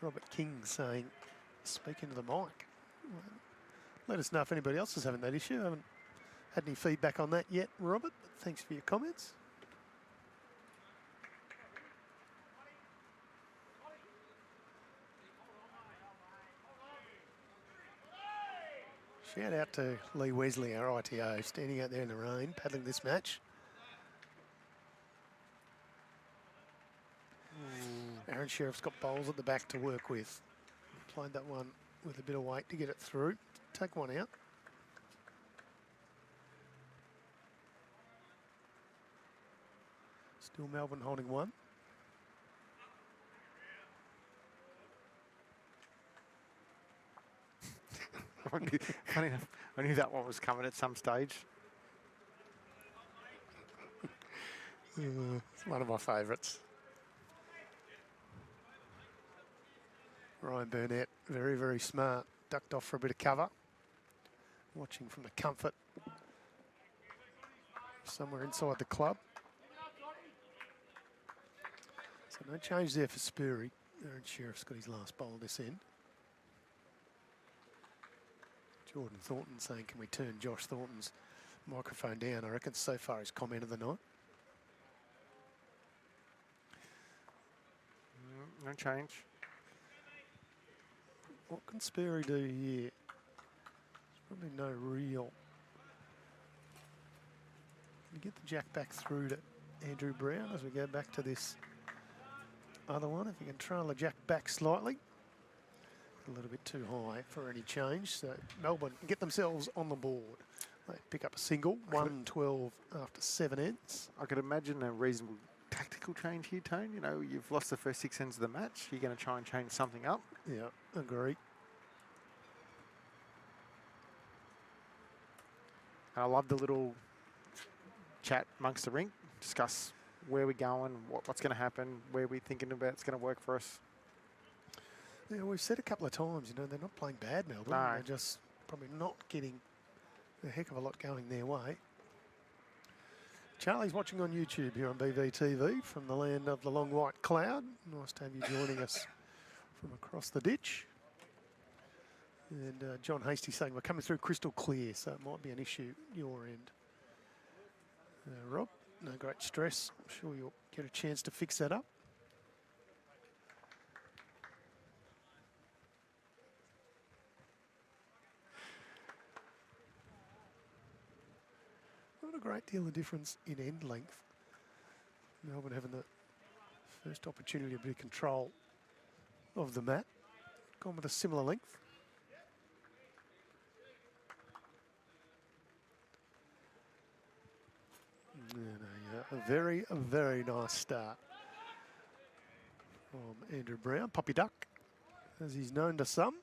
Robert King saying, speaking to the mic. Let us know if anybody else is having that issue. I haven't had any feedback on that yet, Robert. But thanks for your comments. Shout out to Lee Wesley, our ITO, standing out there in the rain, paddling this match. Aaron Sheriff's got bowls at the back to work with. Played that one with a bit of weight to get it through. Take one out. Still Melbourne holding one. Funny enough, I knew that one was coming at some stage. It's one of my favourites. Ryan Burnett, very, very smart. Ducked off for a bit of cover. Watching from the comfort. Somewhere inside the club. So no change there for SPURR. Aaron Sheriff's got his last bowl this end. Jordan Thornton saying, can we turn Josh Thornton's microphone down? I reckon so far his comment of the night. No change. What can SPURR do here? There's probably no real. Can you get the jack back through to Andrew Brown as we go back to this other one? If you can trail the jack back slightly. A little bit too high for any change. So Melbourne get themselves on the board. They pick up a single, 1-12 after 7 ends. I could imagine a reasonable tactical change here, Tone. You know, you've lost the first 6 ends of the match. You're going to try and change something up. Yeah, agree. And I love the little chat amongst the rink. Discuss where we're going, what's going to happen, where we're thinking about it's going to work for us. Yeah, we've said a couple of times, you know, they're not playing bad, Melbourne. No. They're just probably not getting a heck of a lot going their way. Charlie's watching on YouTube here on BVTV from the land of the long white cloud. Nice to have you joining us from across the ditch. And John Hasty saying we're coming through crystal clear, so it might be an issue your end. Rob, no great stress. I'm sure you'll get a chance to fix that up. Not a great deal of difference in end length. Melbourne having the first opportunity, a bit of control of the mat. Gone with a similar length. And a very, very nice start from Andrew Brown, Puppy Duck, as he's known to some.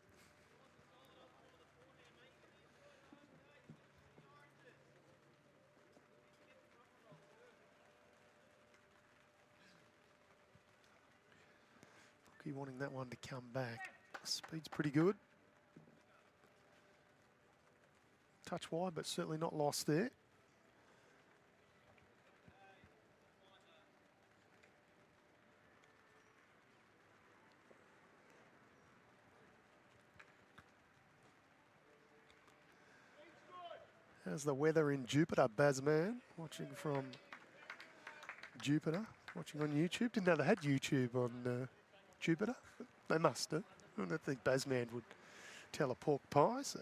Wanting that one to come back. Speed's pretty good. Touch wide, but certainly not lost there. How's the weather in Jupiter, Bazman? Watching from Jupiter, watching on YouTube. Didn't know they had YouTube on Jupiter. They must have. I don't think Bazman would tell a pork pie. So.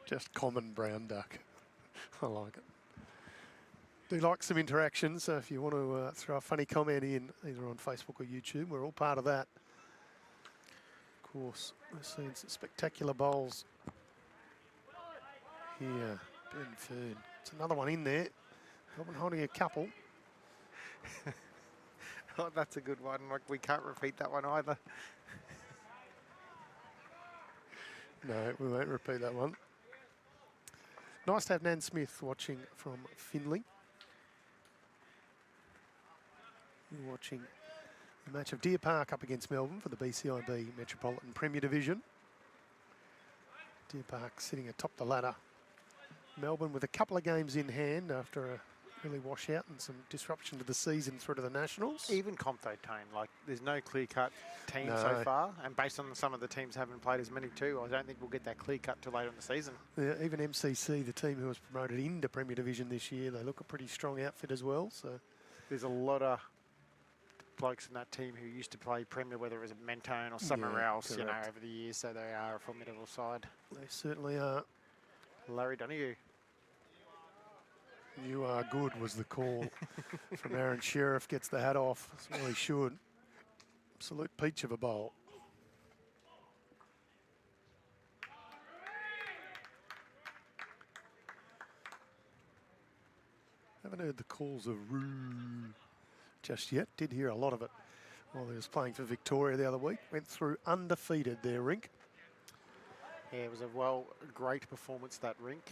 Just common brown duck. I like it. Do like some interaction, so if you want to throw a funny comment in, either on Facebook or YouTube, we're all part of that. Of course, we've seen some spectacular bowls here. Ben Fern. It's another one in there. Melbourne holding a couple. Oh, that's a good one. Like, we can't repeat that one either. No, we won't repeat that one. Nice to have Nan Smith watching from Finley. You're watching the match of Deer Park up against Melbourne for the BCiB Metropolitan Premier Division. Deer Park sitting atop the ladder. Melbourne with a couple of games in hand after a early washout and some disruption to the season through to the Nationals. Even comp though, Tane, like there's no clear-cut team so far, and based on some of the teams haven't played as many too, I don't think we'll get that clear-cut till later in the season. Yeah, even MCC, the team who was promoted into Premier Division this year, they look a pretty strong outfit as well. So there's a lot of blokes in that team who used to play Premier, whether it was at Mentone or somewhere else, correct. you know, over the years, so they are a formidable side. They certainly are. Larry Donoghue. You are good was the call from Aaron SHERRIFF. Gets the hat off. That's well he should. Absolute peach of a bowl. Haven't heard the calls of "roo" just yet. Did hear a lot of it while he was playing for Victoria the other week. Went through undefeated there, Rink. Yeah, it was a great performance, that Rink.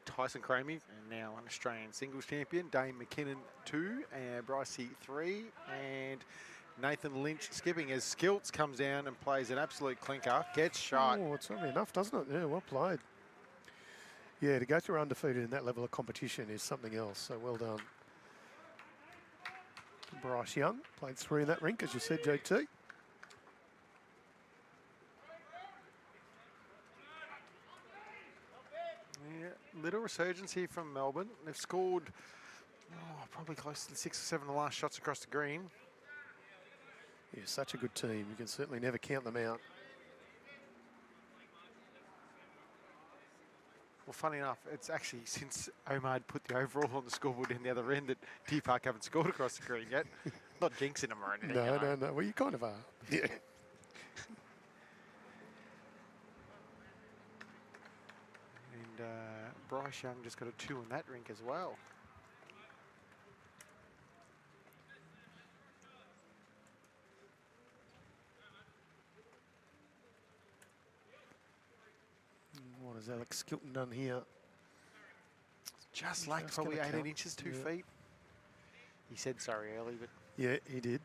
Tyson Cramey, now an Australian singles champion. Dane McKinnon 2, and Brycey 3, and Nathan Lynch skipping as Skilts comes down and plays an absolute clinker. Gets shot. Oh, it's only enough, doesn't it? Yeah, well played. Yeah, to go through undefeated in that level of competition is something else, so well done. Bryce Young played 3 in that Rink, as you said, JT. Little resurgence here from Melbourne. They've scored probably close to 6 or 7 of the last shots across the green. Yeah, such a good team. You can certainly never count them out. Well, funny enough, it's actually since Omar had put the overall on the scoreboard in the other end that Deer Park haven't scored across the green yet. Not jinxing them or anything. No. Well, you kind of are. Yeah. And Bryce Young just got a 2 in that Rink as well. What has Alex Skilton done here? Just like probably 18 inches, 2 feet. He said sorry early, but... Yeah, he did.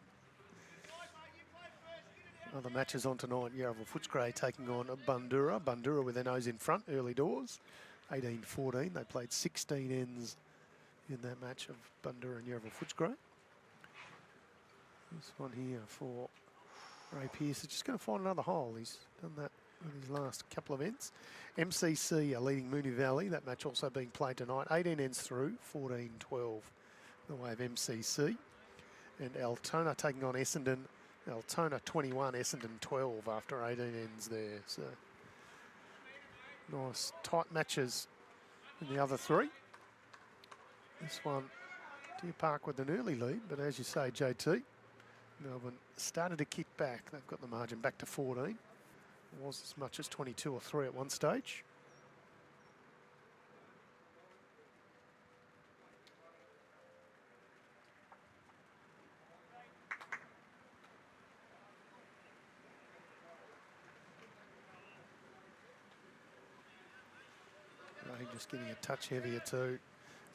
Other matches on tonight. Yarraville Footscray taking on Bundura. Bundura with their nose in front early doors. 18-14. They played 16 ends in that match of Bundura and Yarraville Footscray. This one here for Ray Pearce is just going to find another hole. He's done that in his last couple of ends. MCC are leading Moonee Valley. That match also being played tonight. 18 ends through, 14-12 the way of MCC. And Altona taking on Essendon. Altona 21, Essendon 12 after 18 ends there. So nice tight matches in the other 3. This one, Deer Park with an early lead, but as you say, JT, Melbourne started to kick back. They've got the margin back to 14. It was as much as 22 or 3 at one stage. Just getting a touch heavier too.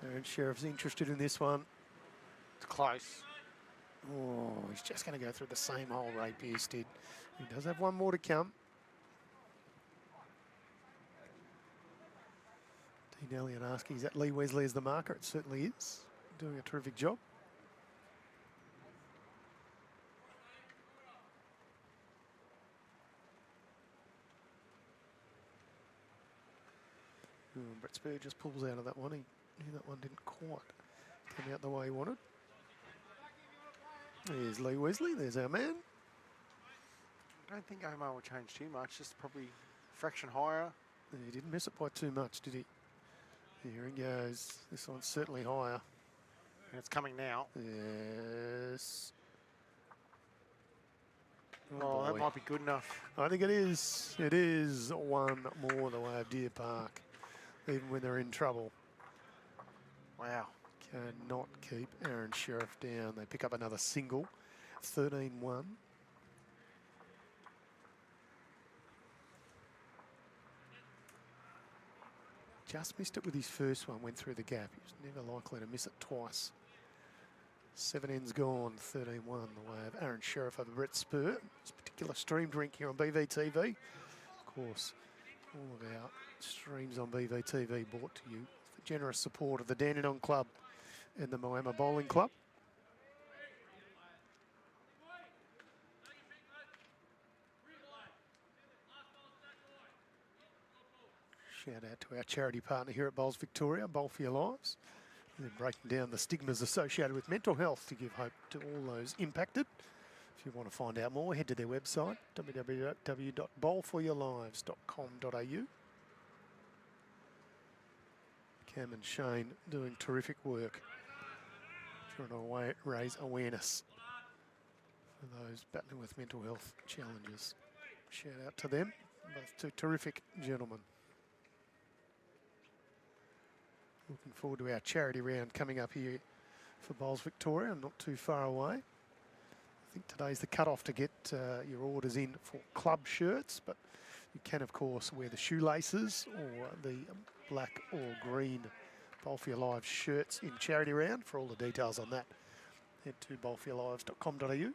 Aaron SHERRIFF's interested in this one. It's close. Oh, he's just going to go through the same hole Ray Pearce did. He does have one more to come. Dean Elliott asking, is that Lee Wesley as the marker? It certainly is. Doing a terrific job. Brett SPURR just pulls out of that one. He knew that one didn't quite come out the way he wanted. There's Lee Wesley. There's our man. I don't think Omar will change too much. Just probably a fraction higher. He didn't miss it by too much, did he? Here he goes. This one's certainly higher. And it's coming now. Yes. Oh, that might be good enough. I think it is. It is one more the way of Deer Park, even when they're in trouble. Wow. Cannot keep Aaron SHERRIFF down. They pick up another single, 13-1. Just missed it with his first one, went through the gap. He was never likely to miss it twice. 7 ends gone, 13-1 the way of Aaron Sheriff over Brett SPURR. This particular streamed Rink here on BVTV. Of course, all of our streams on BVTV brought to you with the generous support of the Dandenong Club and the Moama Bowling Club. Shout out to our charity partner here at Bowls Victoria, Bowl for Your Lives. And then breaking down the stigmas associated with mental health to give hope to all those impacted. If you want to find out more, head to their website, www.bowlforyourlives.com.au. Cam and Shane doing terrific work, trying to raise awareness for those battling with mental health challenges. Shout out to them, both two terrific gentlemen. Looking forward to our charity round coming up here for Bowls Victoria, not too far away. I think today's the cut-off to get your orders in for club shirts, but you can, of course, wear the shoelaces or the black or green Bowl for Your Lives shirts in charity round. For all the details on that, head to bowlforyourlives.com.au.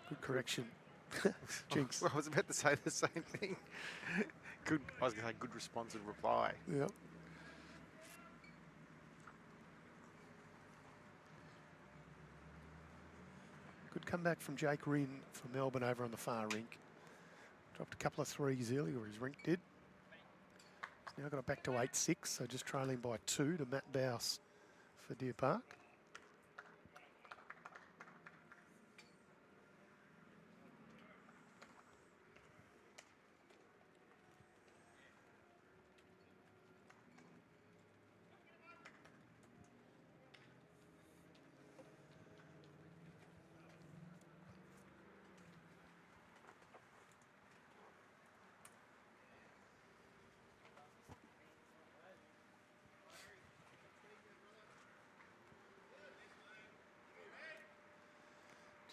Good correction. Jinx. Well, I was about to say the same thing. Good. I was going to say good response and reply. Yep. Good comeback from Jake Rinn for Melbourne over on the far rink. Dropped a couple of threes early, or his rink did. He's now got it back to 8-6, so just trailing by 2 to Matt Bouse for Deer Park.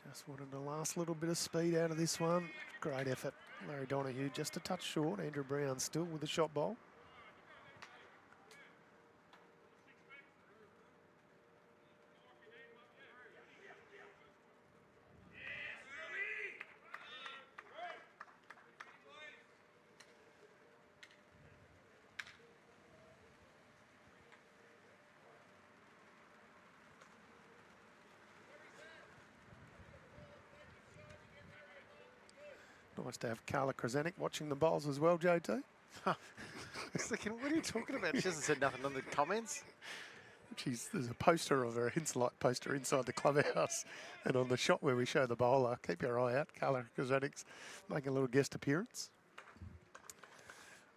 Just wanted the last little bit of speed out of this one. Great effort. Larry Donahue just a touch short. Andrew Brown still with the shot bowl. Nice to have Carla Krasanik watching the bowls as well, JT. I was thinking, what are you talking about? She hasn't said nothing on the comments. There's a poster of her, Insulite poster inside the clubhouse. And on the shot where we show the bowler, keep your eye out. Carla Krasanik's making a little guest appearance.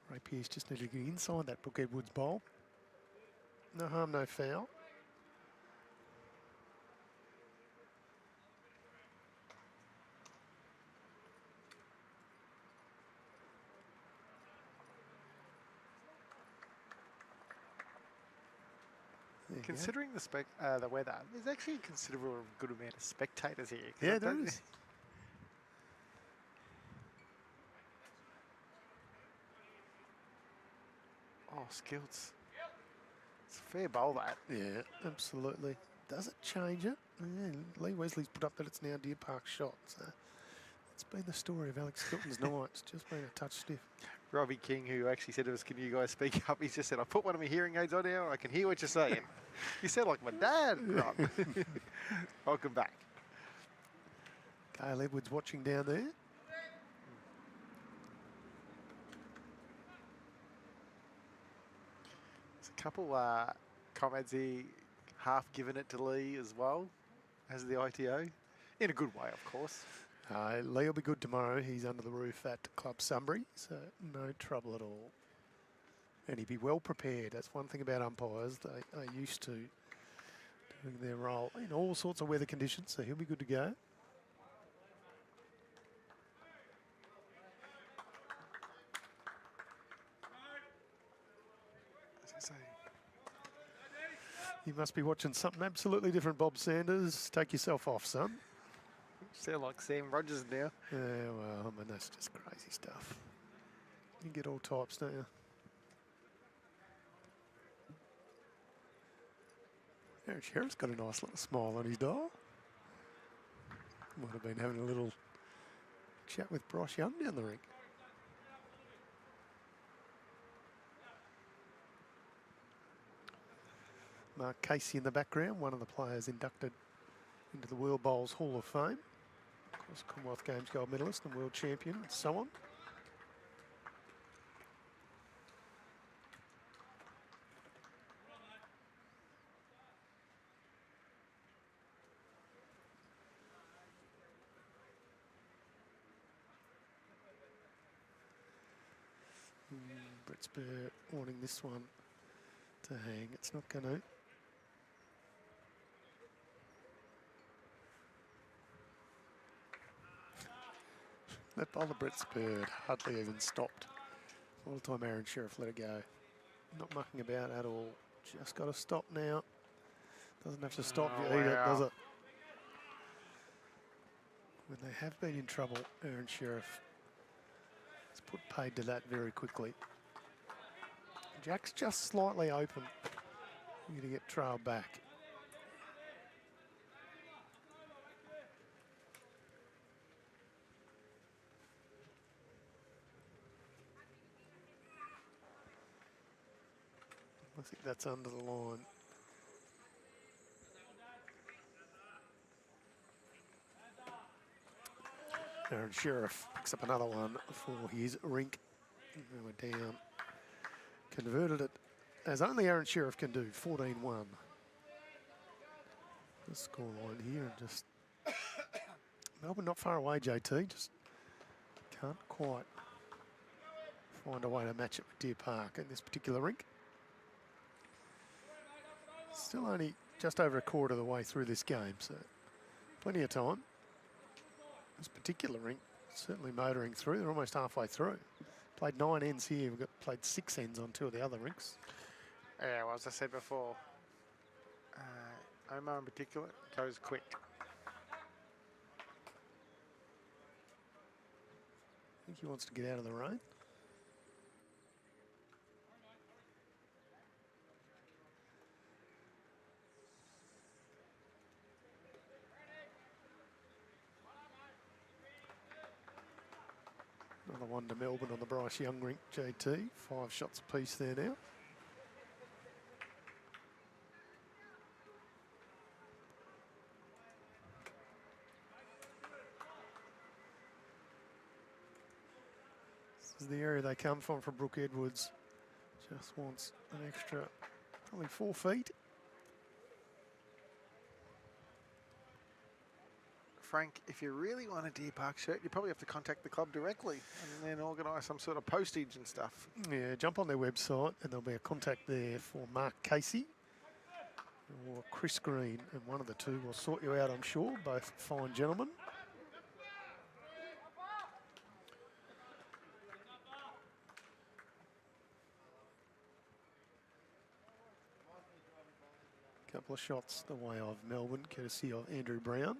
Ray Pearce just needed to get inside that Brooke Edwards bowl. No harm, no foul. Considering the weather, there's actually a considerable good amount of spectators here. Yeah, there is. Oh, Skills. It's a fair bowl, that. Yeah, absolutely. Does it change it? Yeah, Lee Wesley's put up that it's now Deer Park shot. So it's been the story of Alex Skilton's night. It's just been a touch stiff. Robbie King, who actually said to us, can you guys speak up? He just said, I put one of my hearing aids on now. I can hear what you're saying. You sound like my dad, Rob. Welcome back. Kyle Edwards watching down there. There's a couple comments here, half giving it to Lee as well as the ITO. In a good way, of course. Lee will be good tomorrow. He's under the roof at Club Sunbury, so no trouble at all. And he'd be well prepared. That's one thing about umpires. They are used to doing their role in all sorts of weather conditions, so he'll be good to go. You must be watching something absolutely different, Bob Sanders. Take yourself off, son. Sound like Sam Rogers now. Yeah, well, I mean, that's just crazy stuff. You get all types, don't you? Aaron Sheriff's got a nice little smile on his dial. Might have been having a little chat with Bryce Young down the rink. Mark Casey in the background, one of the players inducted into the World Bowls Hall of Fame. Of course, Commonwealth Games gold medalist and world champion and so on. Brett SPURR wanting this one to hang. It's not going to. That bowler, Brett SPURR, hardly even stopped. All the time Aaron Sheriff let it go. Not mucking about at all. Just got to stop now. Doesn't have to stop, you eat it, does it? When they have been in trouble, Aaron Sheriff has put paid to that very quickly. Jack's just slightly open. You're going to get trailed back. I think that's under the line. Aaron Sheriff picks up another one for his Rink. We're down. Converted it as only Aaron Sheriff can do, 14-1. The scoreline here, and just Melbourne not far away, JT. Just can't quite find a way to match it with Deer Park in this particular rink. Still only just over a quarter of the way through this game, so plenty of time. This particular rink, certainly motoring through. They're almost halfway through. Played 9 ends here. We've played 6 ends on 2 of the other rinks. Yeah, well, as I said before, Moama in particular goes quick. I think he wants to get out of the rain. Another one to Melbourne on the Bryce Young rink, JT. 5 shots apiece there now. This is the area they come from for Brooke Edwards. Just wants an extra, probably 4 feet. Frank, if you really want a Deer Park shirt, you probably have to contact the club directly and then organise some sort of postage and stuff. Yeah, jump on their website and there'll be a contact there for Mark Casey or Chris Green, and one of the two will sort you out, I'm sure. Both fine gentlemen. Couple of shots the way of Melbourne, courtesy of Andrew Brown.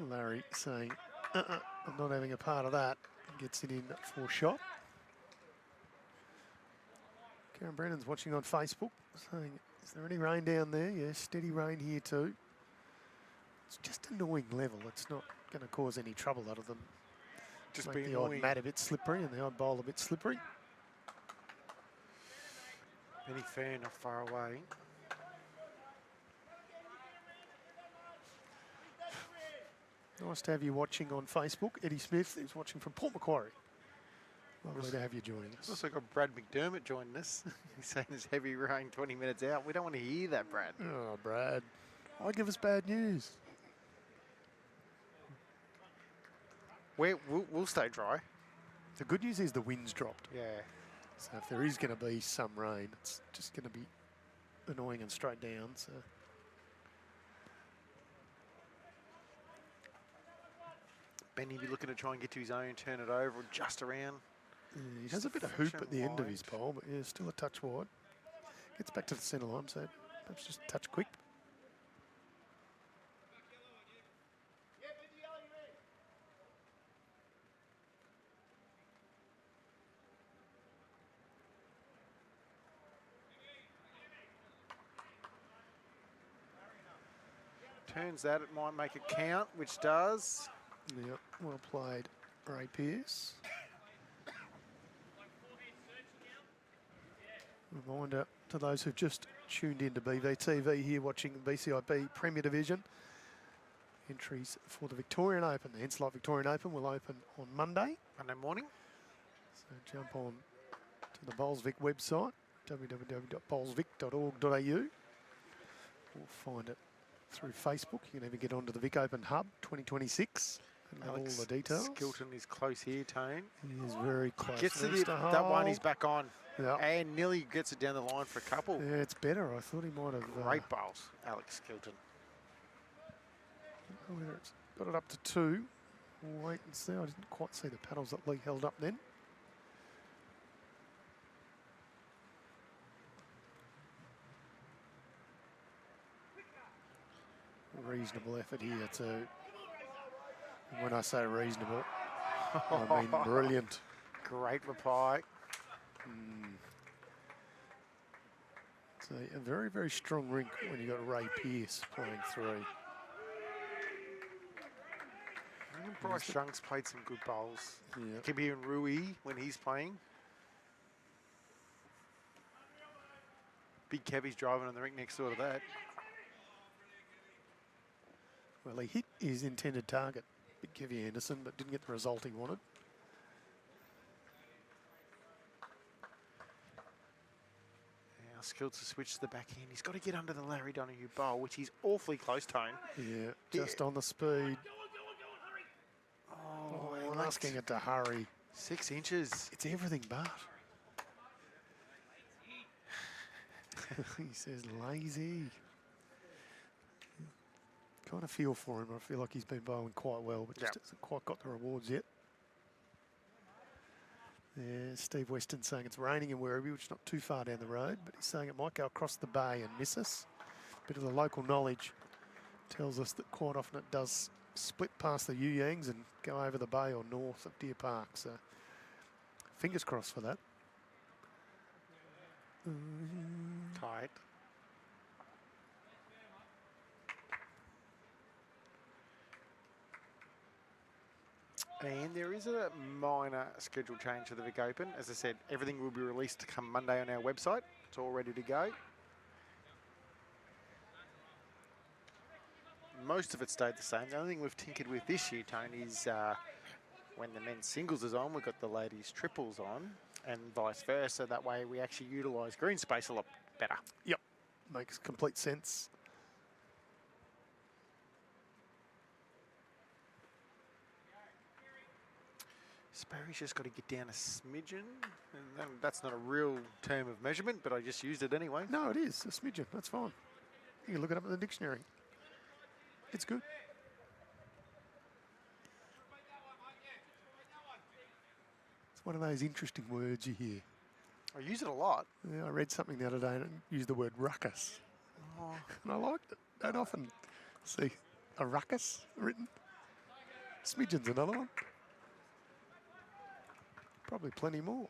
Larry saying, I'm not having a part of that. Gets it in for shot. Karen Brennan's watching on Facebook saying, is there any rain down there? Yes, steady rain here too. It's just annoying level. It's not going to cause any trouble other than just make the odd mat a bit slippery and the odd bowl a bit slippery. Any fair not far away. Nice to have you watching on Facebook. Eddie Smith is watching from Port Macquarie. Lovely to have you joining us. Also got Brad McDermott joining us. He's saying there's heavy rain 20 minutes out. We don't want to hear that, Brad. Oh, Brad. Why give us bad news? We'll stay dry. The good news is the wind's dropped. Yeah. So if there is going to be some rain, it's just going to be annoying and straight down. So. Benny be looking to try and get to his own, turn it over, or just around. Yeah, he has a bit of hoop at the end of his pole, but yeah, still a touch wide. Gets back to the centre line, so Perhaps just a touch quick. Turns that, it might make it count, which does. Yep, well played, Ray Pearce. Reminder to those who've just tuned into BVTV here watching the BCiB Premier Division. Entries for the Victorian Open, the Henslight Victorian Open, will open on Monday. Monday morning. So jump on to the Bowlsvic website, www.bowlsvic.org.au. We'll find it through Facebook. You can even get onto the Vic Open Hub 2026 and have all the details. Skilton is close here, Tone. He is very close. Gets to that one, he's back on. Yep. And nearly gets it down the line for a couple. Yeah, it's better. I thought he might have... Great bowls, Alex Skilton. It's got it up to 2. We'll wait and see. I didn't quite see the paddles that Lee held up then. Reasonable effort here too. And when I say reasonable, I mean brilliant. Great reply. So a very, very strong rink when you've got Ray Pearce playing 3. Bryce Young's played some good bowls. Yeah. Kibby and Rui when he's playing. Big Kevy's driving on the rink next door to that. Well, he hit his intended target, Big Kevy Anderson, but didn't get the result he wanted. Now Skills to switch to the backhand. He's got to get under the Larry Donoghue bowl, which he's awfully close, Tone. Yeah, just on the speed. Oh, I'm asking it to hurry. 6 inches. It's everything but. He says lazy. Kind of feel for him. I feel like he's been bowling quite well, but just hasn't quite got the rewards yet. Yeah, Steve Weston saying it's raining in Werribee, which is not too far down the road, but he's saying it might go across the bay and miss us. Bit of the local knowledge tells us that quite often it does split past the You Yangs and go over the bay or north of Deer Park. So fingers crossed for that. Tight. And there is a minor schedule change to the Vic Open. As I said, everything will be released to come Monday on our website. It's all ready to go. Most of it stayed the same. The only thing we've tinkered with this year, Tony, is when the men's singles is on, we've got the ladies' triples on, and vice versa. That way we actually utilise green space a lot better. Yep, makes complete sense. Sparry's just got to get down a smidgen. And that's not a real term of measurement, but I just used it anyway. No, it is a smidgen. That's fine. You can look it up in the dictionary. It's good. It's one of those interesting words you hear. I use it a lot. Yeah, I read something the other day and it used the word ruckus. Oh. And I liked it. Don't often see a ruckus written. Smidgen's another one. Probably plenty more.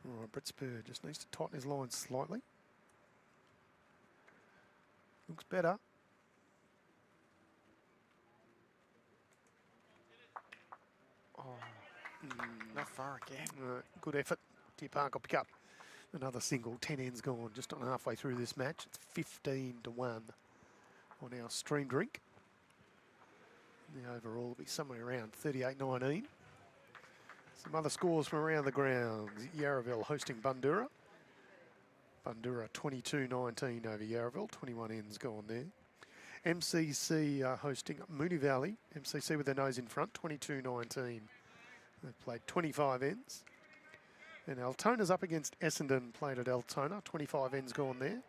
All right, Brett SPURR just needs to tighten his line slightly. Looks better. Oh, not far again. Good effort. Deer Park will pick up another single. 10 ends gone just on halfway through this match. It's 15-1 on our streamed rink. The overall will be somewhere around 38-19. Some other scores from around the grounds. Yarraville hosting Bundoora. Bundoora 22-19 over Yarraville. 21 ends gone there. MCC hosting Moonee Valley. MCC with their nose in front, 22-19. They've played 25 ends. And Altona's up against Essendon, played at Altona. 25 ends gone there.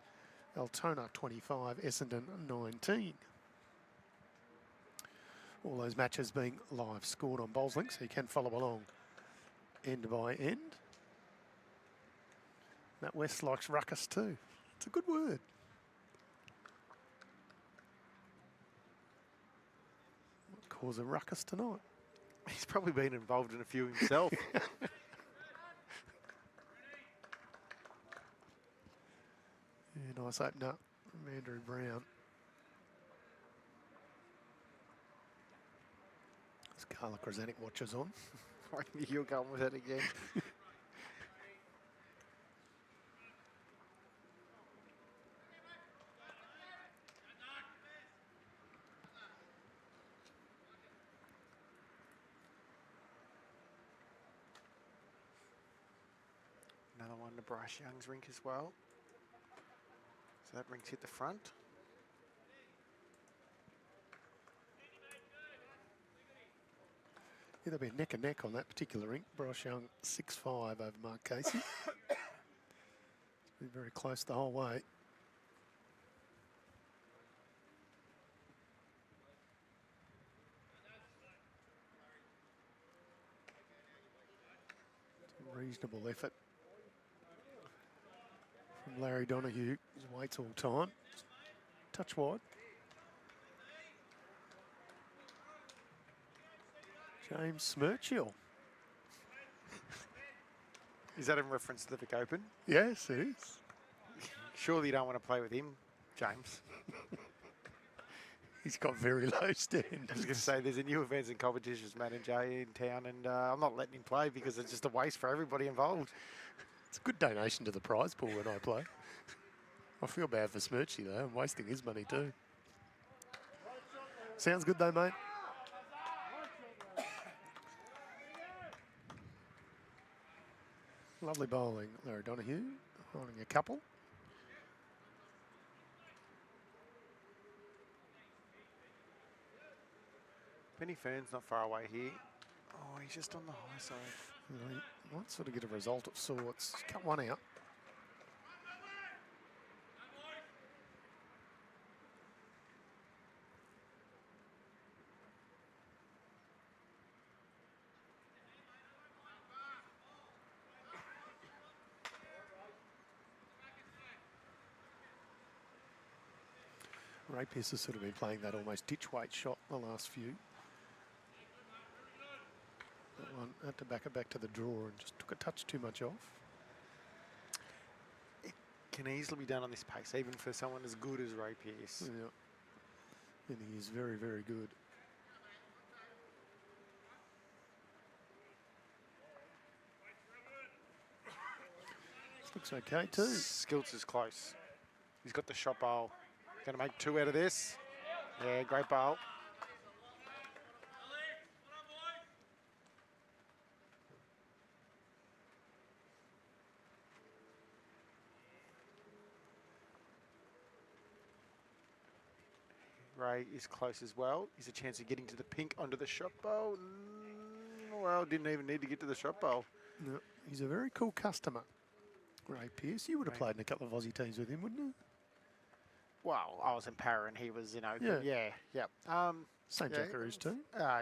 Altona 25, Essendon 19. All those matches being live scored on BowlsLink, so you can follow along end by end. That West likes ruckus too. It's a good word. Might cause a ruckus tonight. He's probably been involved in a few himself. Yeah, nice opener from Andrew Brown. As Carla Krasanik watches on. I knew you were going with it again. Another one to Bryce Young's rink as well. So that rink's hit the front. Yeah, there'll be a neck and neck on that particular rink. Bryce Young 6'5" over Mark Casey. It's been very close the whole way. It's a reasonable effort from Larry Donoghue. He waits all time. Touch wide. James Smirchill. Is that in reference to the Vic Open? Yes, it is. Surely you don't want to play with him, James. He's got very low I was going standards. to say there's a new events and competitions manager in town, and I'm not letting him play because it's just a waste for everybody involved. It's a good donation to the prize pool when I play. I feel bad for Smirchy though. I'm wasting his money too. Sounds good though, mate. Lovely bowling, Larry Donoghue, holding a couple. Benny Fern's not far away here. Oh, he's just on the high side. You know, he might sort of get a result of sorts. Cut one out. Ray Pearce has sort of been playing that almost ditch weight shot the last few. That one had to back it back to the draw and just took a touch too much off. It can easily be done on this pace, even for someone as good as Ray Pearce. Yeah. And he is very, very good. This looks okay too. Skills is close. He's got the shot bowl. Going to make two out of this. Yeah, great bowl. Ray is close as well. He's a chance of getting to the pink onto the shot bowl. Well, didn't even need to get to the shot bowl. No, he's a very cool customer, Ray Pearce. You would have played in a couple of Aussie teams with him, wouldn't you? Well, I was in Para and he was in Open. Yeah. Yeah. Same Yeah. Jackaroos too.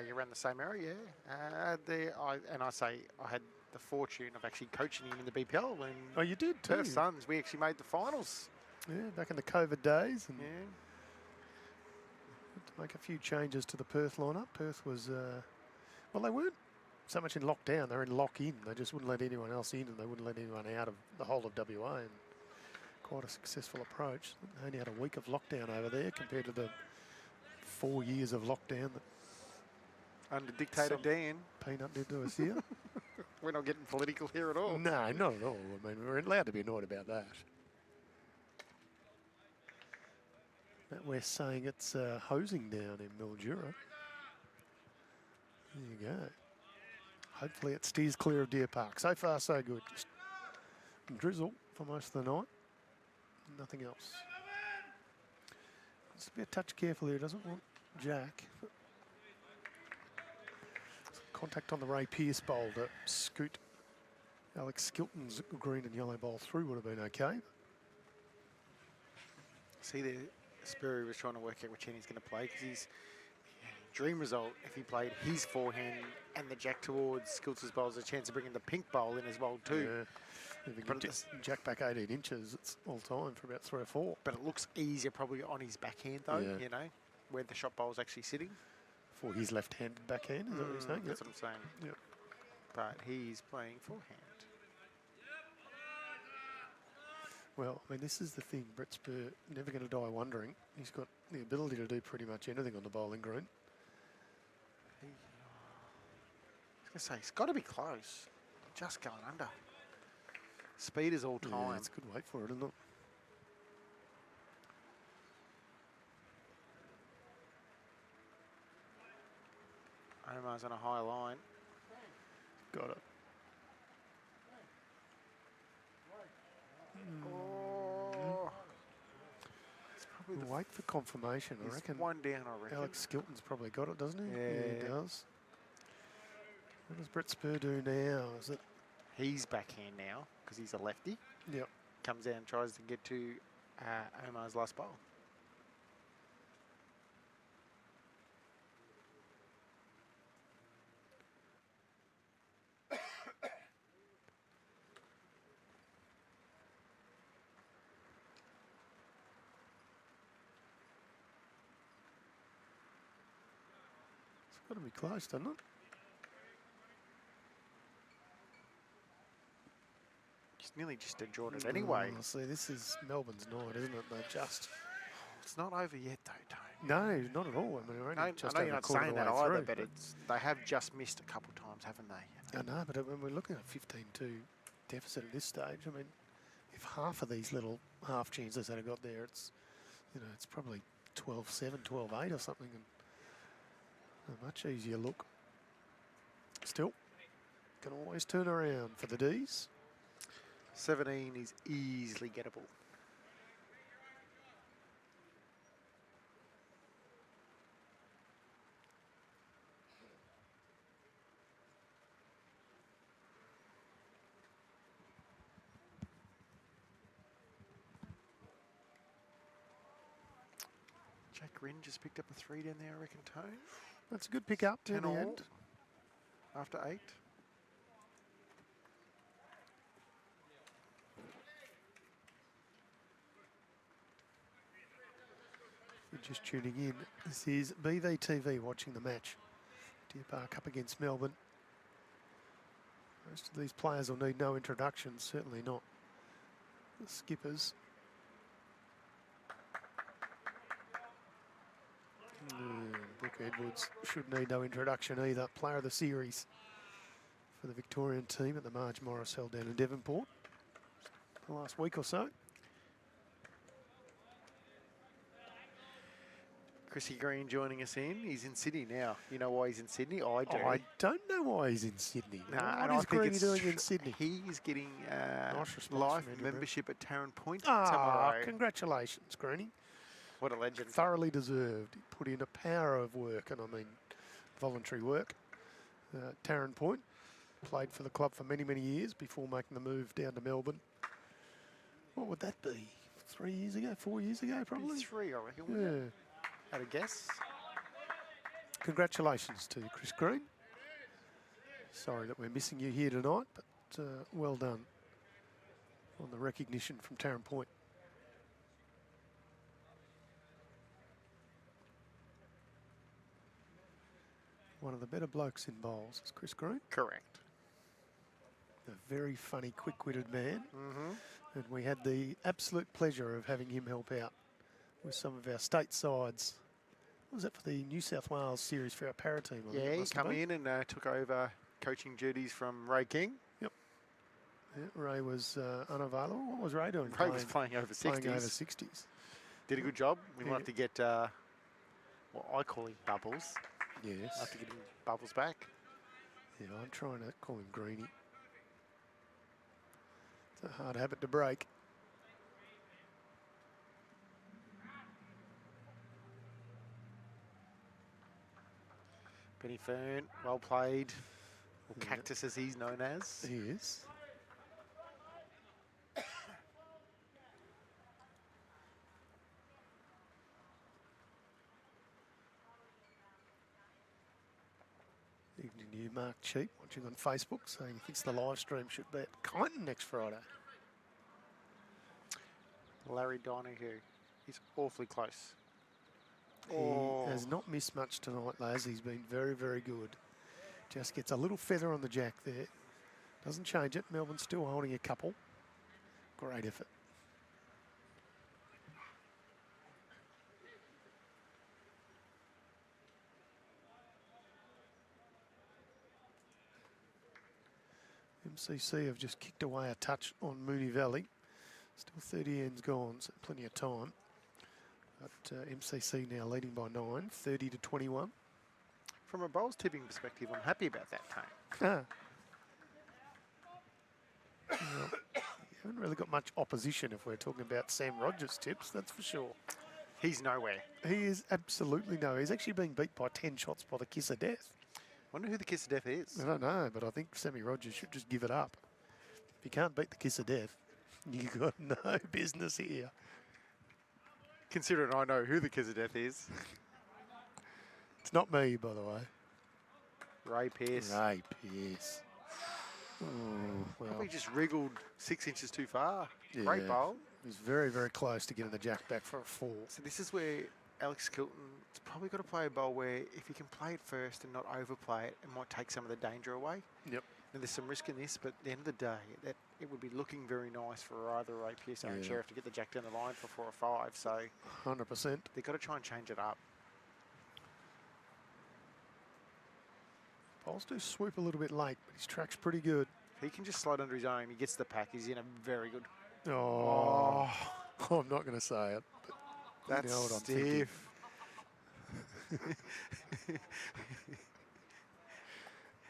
You ran the same area, yeah. I had the fortune of actually coaching him in the BPL when Oh, you did too. Perth Suns, we actually made the finals. Yeah, back in the COVID days. And Yeah. had to make a few changes to the Perth lineup. Perth was, well, they weren't so much in lockdown. They were in lock-in. They just wouldn't let anyone else in and they wouldn't let anyone out of the whole of WA. And quite a successful approach. They only had a week of lockdown over there compared to the 4 years of lockdown that Under dictator Some- Dan. Peanut did to us here. We're not getting political here at all. No, not at all. I mean, we're allowed to be annoyed about that. That we're saying it's hosing down in Mildura. There you go. Hopefully it steers clear of Deer Park. So far, so good. Just drizzle for most of the night. Nothing else. Just be a touch careful here. Doesn't want Jack. Contact on the Ray Pearce bowl to scoot Alex Skilton's green and yellow bowl through would have been okay. See there, SPURR was trying to work out which hand he's going to play because he's dream result if he played his forehand and the jack towards Skilton's bowl, there's a chance of bringing the pink bowl in as well too. If he But can jack back 18 inches, it's all time for about 3 or 4. But it looks easier probably on his backhand though, Yeah. you know, where the shot bowl's actually sitting. For his left-handed backhand, is that what you're saying? That's what I'm saying. Yep. But he's playing forehand. Well, I mean, this is the thing. Brett Spurr, never going to die wondering. He's got the ability to do pretty much anything on the bowling green. I was going to say, it's got to be close. Just going under. Speed is all time. Yeah, it's a good wait for it, isn't it? Omar's on a high line. Got it. Oh. It's probably We'll the wait for confirmation. I he's reckon one down, I reckon. Alex Skilton's probably got it, doesn't he? Yeah. He does. What does Brett Spurr do now? Is it? He's backhand now because he's a lefty. Yep. Comes down and tries to get to Omar's last bowl. It's got to be close, doesn't it? He's nearly just enjoyed it anyway. See, this is Melbourne's night, isn't it? They're just... It's not over yet though, Tony. No, not at all. I mean, we're only just I know over you're a not quarter saying of the that way either, through, but they have just missed a couple times, haven't they? I know, but when we're looking at a 15-2 deficit at this stage, I mean, if half of these little half chances that have got there, it's, you know, it's probably 12-7, 12-8 or something, and a much easier look. Still, can always turn around for the Ds. 17 is easily gettable. Jack Rinn just picked up a 3 down there, I reckon, Tone. That's a good pick up 10 in the all end. after 8. If you're just tuning in, this is BVTV watching the match. Deer Park up against Melbourne. Most of these players will need no introduction, certainly not the skippers. Brooke Edwards should need no introduction either. Player of the series for the Victorian team at the Marge Morris held down in Devonport the last week or so. Chrissy Green joining us in. He's in Sydney now. You know why he's in Sydney? I do. I don't know why he's in Sydney. Nah, What is Greeny doing in Sydney? He's getting Nice response life from Andy membership at Tarrant Point Ah, tomorrow. congratulations, Greeny. What a legend. Thoroughly deserved. He put in a power of work, and I mean voluntary work. Tarrant Point played for the club for many, many years before making the move down to Melbourne. What would that be? 3 years ago, 4 years ago, probably? 3, I reckon. wouldn't it? Yeah. Had a guess. Congratulations to Chris Green. Sorry that we're missing you here tonight, but well done on the recognition from Tarrant Point. One of the better blokes in bowls is Chris Green. Correct. A very funny, quick-witted man. Mm-hmm. And we had the absolute pleasure of having him help out with some of our state sides. What was that for the New South Wales series for our para team? I think Yeah, it he must have come been. in and took over coaching duties from Ray King. Yeah, Ray was unavailable. What was Ray doing? Ray was playing over 60s. Playing over 60s. Did a good job. We Yeah. might have to get what I call him Bubbles. Yes. I'll have to get him Bubbles back. Yeah, I'm trying to call him Greeny. It's a hard habit to break. Benny Fern, well played. Or Yeah. Cactus as he's known as. He is. Evening to you, Mark Cheap, watching on Facebook, saying he thinks the live stream should be at Kyneton next Friday. Larry Donahue. He's awfully close. He has not missed much tonight, Laz. He's been very, very good. Just gets a little feather on the jack there. Doesn't change it. Melbourne's still holding a couple. Great effort. MCC have just kicked away a touch on Moonee Valley. Still 30 ends gone, so plenty of time. But MCC now leading by 9, 30 to 21. From a bowls tipping perspective, I'm happy about that time. Well, you haven't really got much opposition if we're talking about Sam Rogers' tips, that's for sure. He's nowhere. He is absolutely no. He's actually being beat by 10 shots by the kiss of death. Wonder who the kiss of death is. I don't know, but I think Sammy Rogers should just give it up. If you can't beat the kiss of death, you've got no business here. Considering I know who the kiss of death is. It's not me, by the way. Ray Pearce. Ray Pearce. Oh, well. Probably just wriggled 6 inches too far. Yeah. Great bowl. He's very, very close to getting the jack back for a 4. So this is where Alex Kilton's probably got to play a bowl where if he can play it first and not overplay it, it might take some of the danger away. Yep. And there's some risk in this, but at the end of the day, that it would be looking very nice for either Ray Pearce or Sheriff to get the jack down the line for 4 or 5. So 100%. they've got to try and change it up. Bowls do swoop a little bit late, but his track's pretty good. If he can just slide under his arm, he gets the pack, he's in a very good... Oh, I'm not going to say it, but that's you know what I'm thinking. stiff.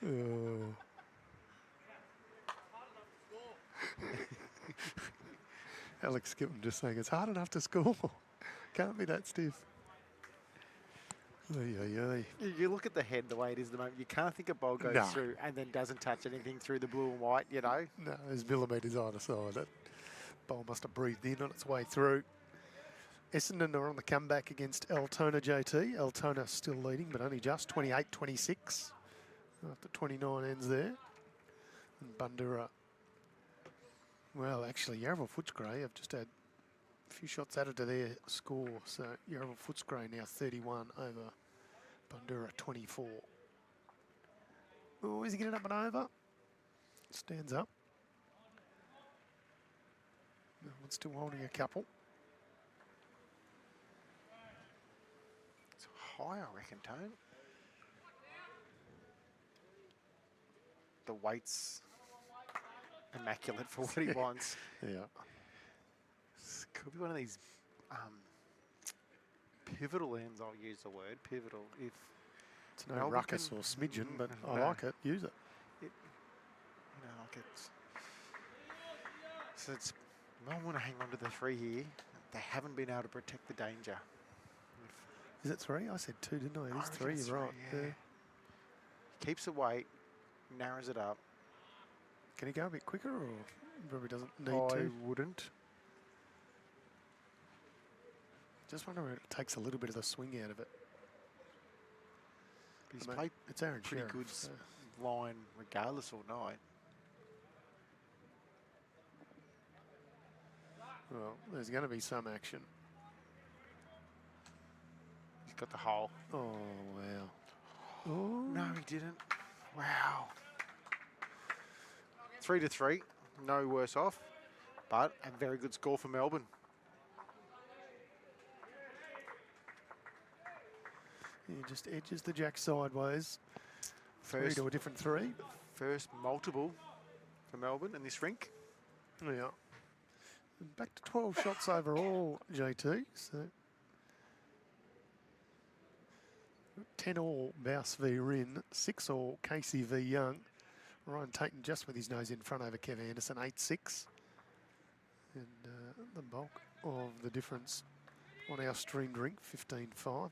Oh. Alex Skipton just saying it's hard enough to score. Can't be that stiff. You look at the head the way it is at the moment. You can't think a ball goes through and then doesn't touch anything through the blue and white, you know. No, there's millimetres either side. That ball must have breathed in on its way through. Essendon are on the comeback against Altona JT. Altona still leading, but only just 28-26 after 29 ends there. And Bundoora, well, actually, Yarraville Footscray have just had a few shots added to their score. So Yarraville Footscray now 31 over Bundoora 24. Oh, is he getting up and over? Stands up. No one's still holding a couple. It's high, I reckon, Tone. The weight's immaculate for what he wants. Yeah. This could be one of these pivotal ends, I'll use the word, pivotal. If it's no ruckus or smidgen, but I like it. Use it. You know, like it's... So it's... Melbourne want to hang on to the 3 here. They haven't been able to protect the danger. Is it 3? I said 2, didn't I? It is 3, you're right. Yeah. Keeps the weight, narrows it up. Can he go a bit quicker, or probably doesn't need I to? wouldn't. Just wonder if it takes a little bit of the swing out of it. He's played it's Aaron pretty Sheriff, good so. line regardless all night. Well, there's going to be some action. He's got the hole. Oh, wow. Oh. No, he didn't. Wow. 3-3. No worse off. But a very good score for Melbourne. He just edges the jack sideways. First to a different 3. First multiple for Melbourne in this rink. Yeah. And back to 12 shots overall, JT. So 10 all Bouse v Rin, 6 all Casey v Young. Ryan Tatum just with his nose in front over Kev Anderson, 8-6. And the bulk of the difference on our streamed rink, 15-5.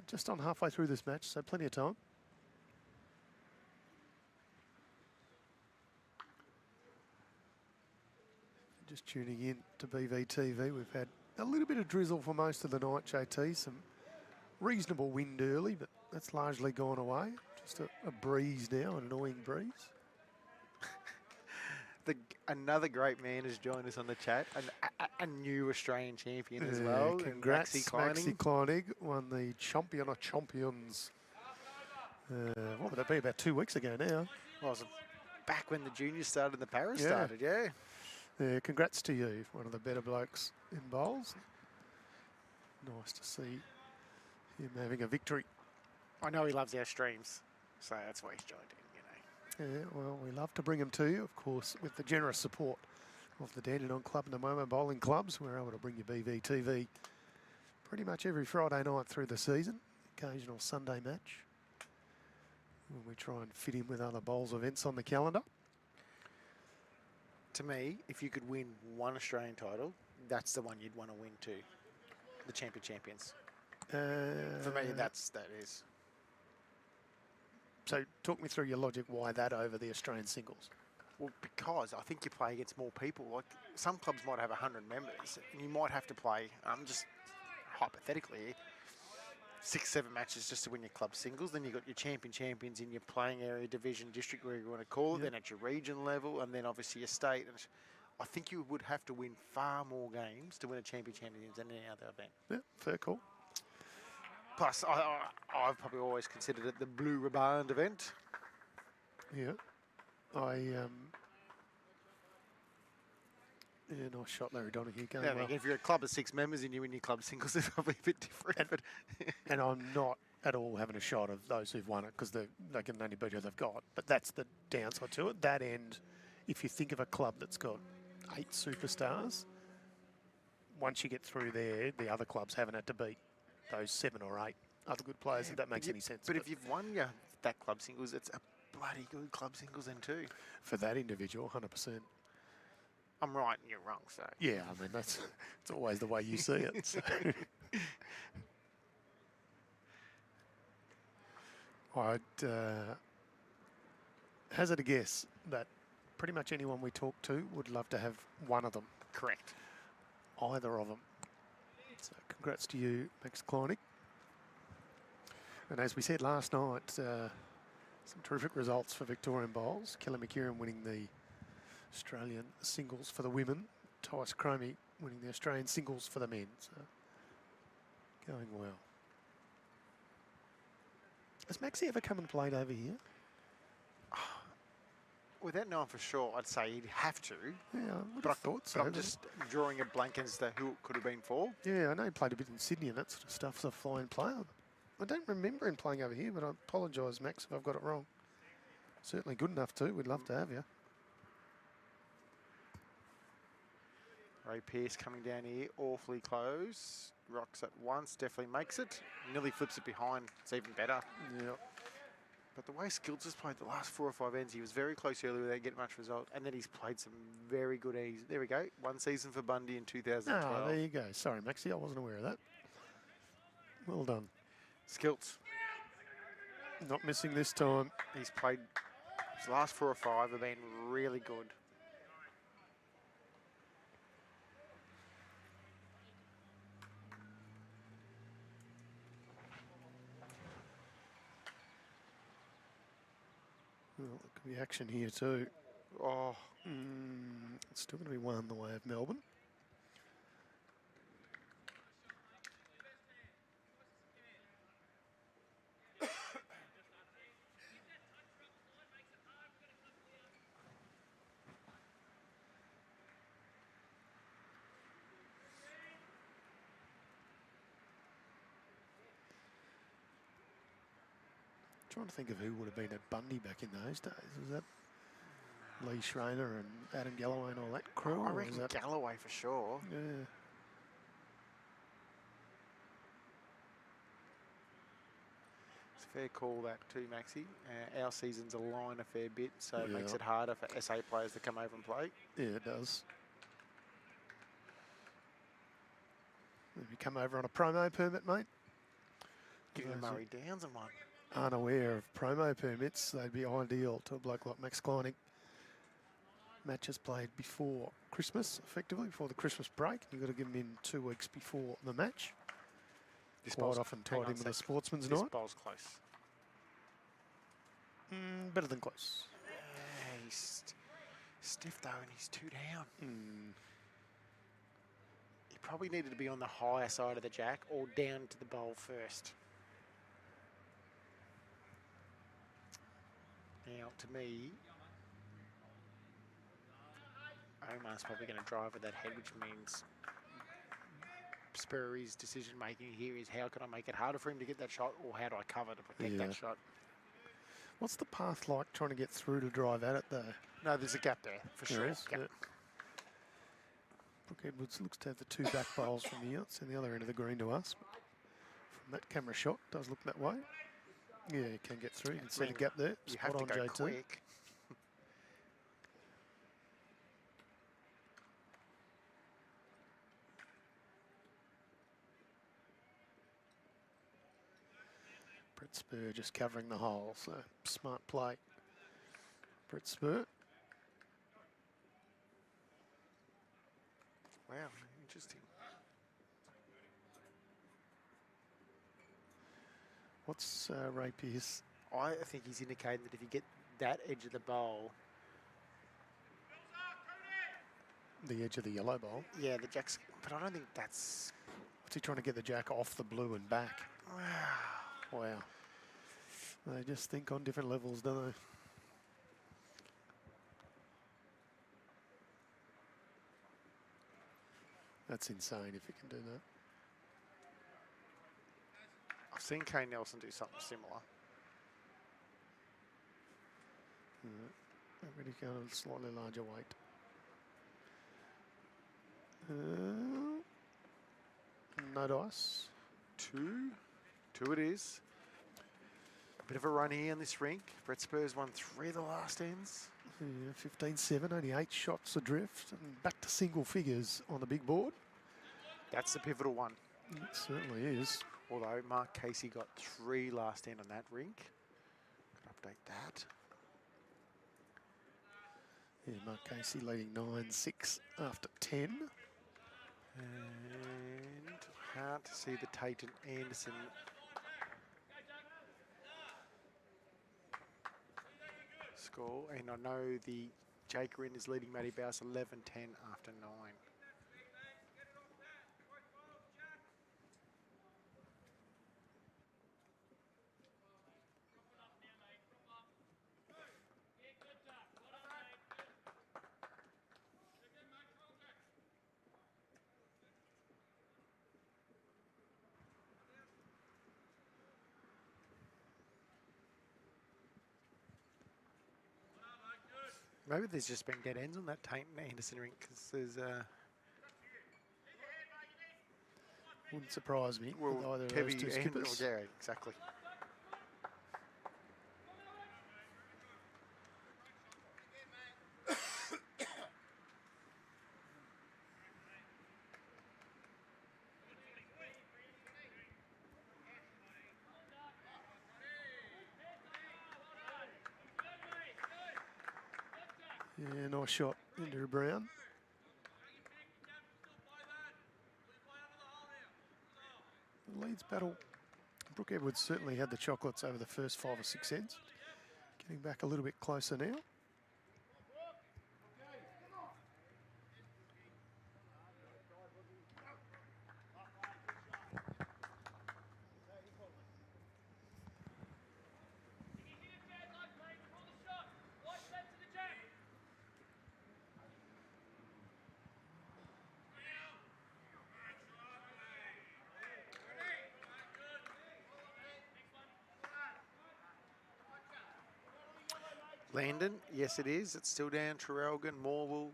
Just on halfway through this match, so plenty of time. Just tuning in to BVTV, we've had a little bit of drizzle for most of the night, JT. Some reasonable wind early, but that's largely gone away. Just a breeze now, an annoying breeze. Another great man has joined us on the chat. a new Australian champion as well. and Congrats, Maxi Kleinig won the Champion of Champions. What would that be, about 2 weeks ago now? Was it back when the juniors started and the Paris started, yeah. Yeah, congrats to you, one of the better blokes in bowls. Nice to see him having a victory. I know he loves our streams, so that's why he's joined in, you know. Yeah, well, we love to bring him to you, of course, with the generous support of the Dandenong Club and the Moama Bowling Clubs. We're able to bring you BVTV pretty much every Friday night through the season, occasional Sunday match. When we try and fit in with other bowls events on the calendar. To me, if you could win one Australian title, that's the one you'd want to win too. The Champions. For me, that is. So talk me through your logic why that over the Australian singles. Well, because I think you play against more people. Like some clubs might have 100 members, and you might have to play. Just hypothetically, 6-7 matches just to win your club singles. Then you've got your champions in your playing area, division, district, wherever you want to call it. Then at your region level, and then obviously your state. And I think you would have to win far more games to win a champions than any other event. Yeah, fair call. Plus, I've probably always considered it the blue riband event. Yeah, nice shot, Larry Donahue. Going well. If you're a club of 6 members and you win your club singles, it's probably a bit different. And I'm not at all having a shot of those who've won it because they can only beat who they've got. But that's the downside to it. That end, if you think of a club that's got 8 superstars, once you get through there, the other clubs haven't had to beat those 7 or 8 other good players, if that makes any sense. But if you've won that club singles, it's a bloody good club singles then too. For that individual, 100%. I'm right and you're wrong, so. Yeah, I mean, it's always the way you see it. So. I'd hazard a guess that pretty much anyone we talk to would love to have one of them. Correct. Either of them. So congrats to you, Max Kleinig. And as we said last night, some terrific results for Victorian bowls. Kelly McKieran winning the Australian singles for the women. Tyce Cromie winning the Australian singles for the men. So going well. Has Maxi ever come and played over here? Without knowing for sure, I'd say he'd have to. Yeah, I would have thought so. But I'm just drawing a blank as to who it could have been for. Yeah, I know he played a bit in Sydney and that sort of stuff. He's a flying player. I don't remember him playing over here, but I apologise, Max, if I've got it wrong. Certainly good enough too. We'd love to have you. Ray Pearce coming down here, awfully close. Rocks it once, definitely makes it. Nearly flips it behind. It's even better. Yeah. But the way Skills has played the last 4 or 5 ends, he was very close earlier without getting much result. And then he's played some very good ease. There we go. 1 season for Bundy in 2012. Oh, there you go. Sorry, Maxie, I wasn't aware of that. Well done. Skills. Not missing this time. He's played, his last 4 or 5 have been really good. Well, there could be action here too. Oh, It's still going to be one the way of Melbourne. Trying to think of who would have been at Bundy back in those days. Was that Lee Schreiner and Adam Galloway and all that crew? I reckon Galloway for sure. Yeah. It's a fair call that too, Maxi. Our seasons align a fair bit, so it makes it harder for SA players to come over and play. Yeah, it does. Maybe come over on a promo permit, mate. Give him Murray Downs and one. Unaware of promo permits, they'd be ideal to a bloke like Max Kleinig. Matches played before Christmas, effectively, before the Christmas break. You've got to give them in 2 weeks before the match. This Quite often tied in with a sportsman's night. This bowl's close. Better than close. He's stiff though, and he's 2 down. probably needed to be on the higher side of the jack or down to the bowl first. Now, to me, Omar's probably going to drive with that head, which means SPURR's decision making here is how can I make it harder for him to get that shot, or how do I cover to protect that shot? What's the path like trying to get through to drive at it though? No, there's a gap there for sure. Is, Yep. yeah. Brooke Edwards looks to have the two back bowls from the outs and the other end of the green to us. From that camera shot, does look that way. Yeah, you can get through. You can see the gap there. You have to go JT. quick. Brett SPURR just covering the hole, so smart play. Brett SPURR. Wow, interesting. What's Ray Pearce? I think he's indicating that if you get that edge of the bowl, The edge of the yellow bowl. yeah, the jack's. But I don't think that's. What's he trying to get the jack off the blue and back? Wow. Wow. They just think on different levels, don't they? That's insane if you can do that. I've seen Kane Nelson do something similar. Already going a slightly larger weight. No dice. Two it is. A bit of a run here in this rink. Brett SPURR's won 3 of the last ends. Yeah, 15-7, only 8 shots adrift, and back to single figures on the big board. That's the pivotal one. It certainly is. Although Mark Casey got 3 last end on that rink. Could update that. Yeah, Mark Casey leading 9-6 after 10. And hard to see the Tate and Anderson. Score, and I know the Jakerin is leading Matty Bowes 11-10 after 9. Maybe there's just been dead ends on that Tate and Anderson rink because there's Wouldn't surprise me with either of those Kevy two and skippers. yeah, exactly. Yeah, nice shot into Brown. The Leeds battle. Brooke Edwards certainly had the chocolates over the first 5 or 6 ends. Getting back a little bit closer now. Landon, yes it is. It's still down Traralgon, Morwell,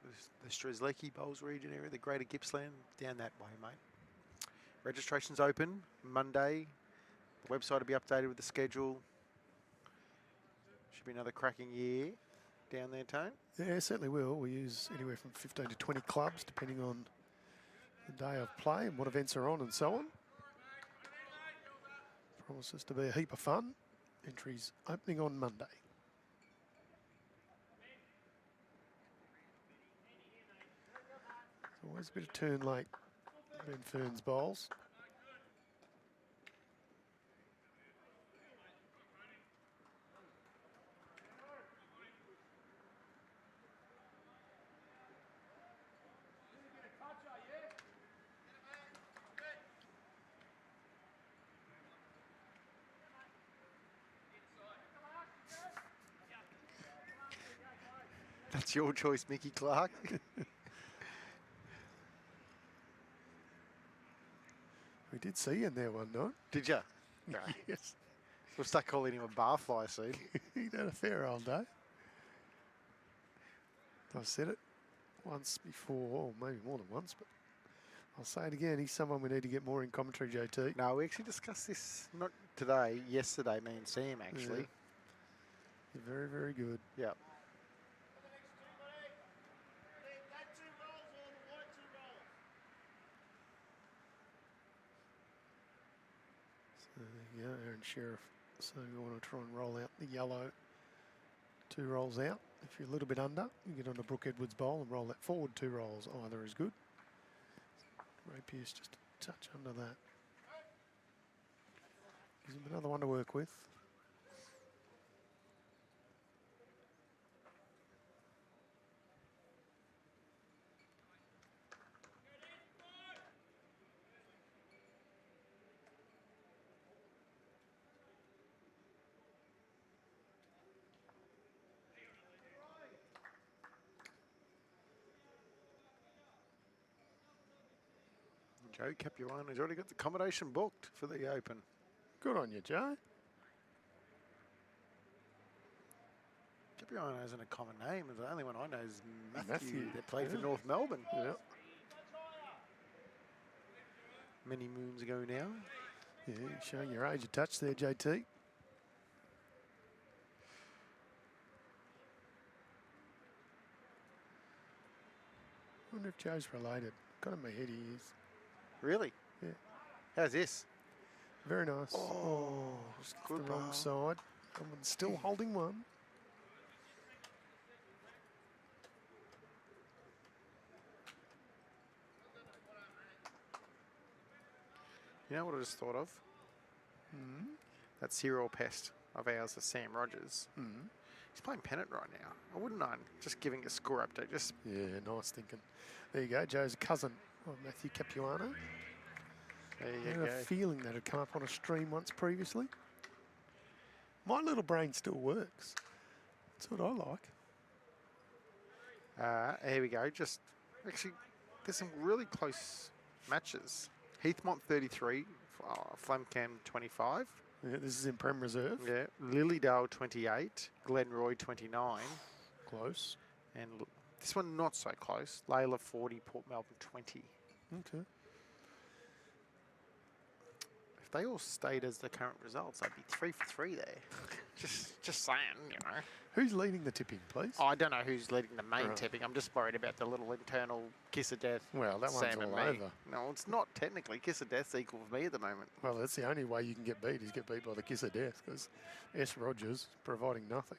the Strzelecki Bowls region area, the Greater Gippsland, down that way, mate. Registration's open Monday. The website will be updated with the schedule. Should be another cracking year down there, Tone. Yeah, certainly will. We use anywhere from 15 to 20 clubs, depending on the day of play and what events are on and so on. Promises to be a heap of fun. Entries opening on Monday. Always a bit of turn late, Ben Fern's bowls. It's your choice, Mickey Clark. We did see you in there one night. Did you? No. Yes. We'll start calling him a barfly soon. He'd had a fair old day. I've said it once before, or maybe more than once, but I'll say it again. He's someone we need to get more in commentary, JT. No, we actually discussed this, not today, yesterday, me and Sam, actually. Yeah. You're very, very good. Yeah. So there you go, Aaron Sheriff. So you want to try and roll out the yellow. 2 rolls out. If you're a little bit under, you get on the Brooke Edwards bowl and roll that forward 2 rolls. Either is good. Ray Pearce just a touch under that. Gives him another one to work with. Joe Capuano has already got the accommodation booked for the Open. Good on you, Joe. Capuano isn't a common name. The only one I know is Matthew. Matthew, That played for yeah. North Melbourne Yeah. many moons ago now. Yeah, you're showing your age a touch there, JT. I wonder if Joe's related. Got in my head he is. Really? Yeah. How's this? Very nice. Oh, just good the wrong ball. side. Someone's still holding one. You know what I just thought of? That serial pest of ours, the Sam Rogers. He's playing Pennant right now. I wouldn't mind just giving a score update. Just Yeah, nice thinking. There you go. Joe's a cousin of Matthew Capuano. there I you had go. a feeling that had come up on a stream once previously. My little brain still works. That's what I like. Here we go. Just actually, there's some really close matches. Heathmont 33, Flemcam 25. Yeah, this is in Prem Reserve. Yeah, Lilydale 28, Glenroy 29, Close. and this one not so close. Layla 40, Port Melbourne 20. Okay. If they all stayed as the current results, I'd be 3 for 3 there. just saying, you know. Who's leading the tipping, please? I don't know who's leading the main Right. tipping. I'm just worried about the little internal kiss of death. Well, that one's Sam and all me. over. No, it's not technically. Kiss of death's equal for me at the moment. Well, that's the only way you can get beat is get beat by the kiss of death because S. Rogers providing nothing.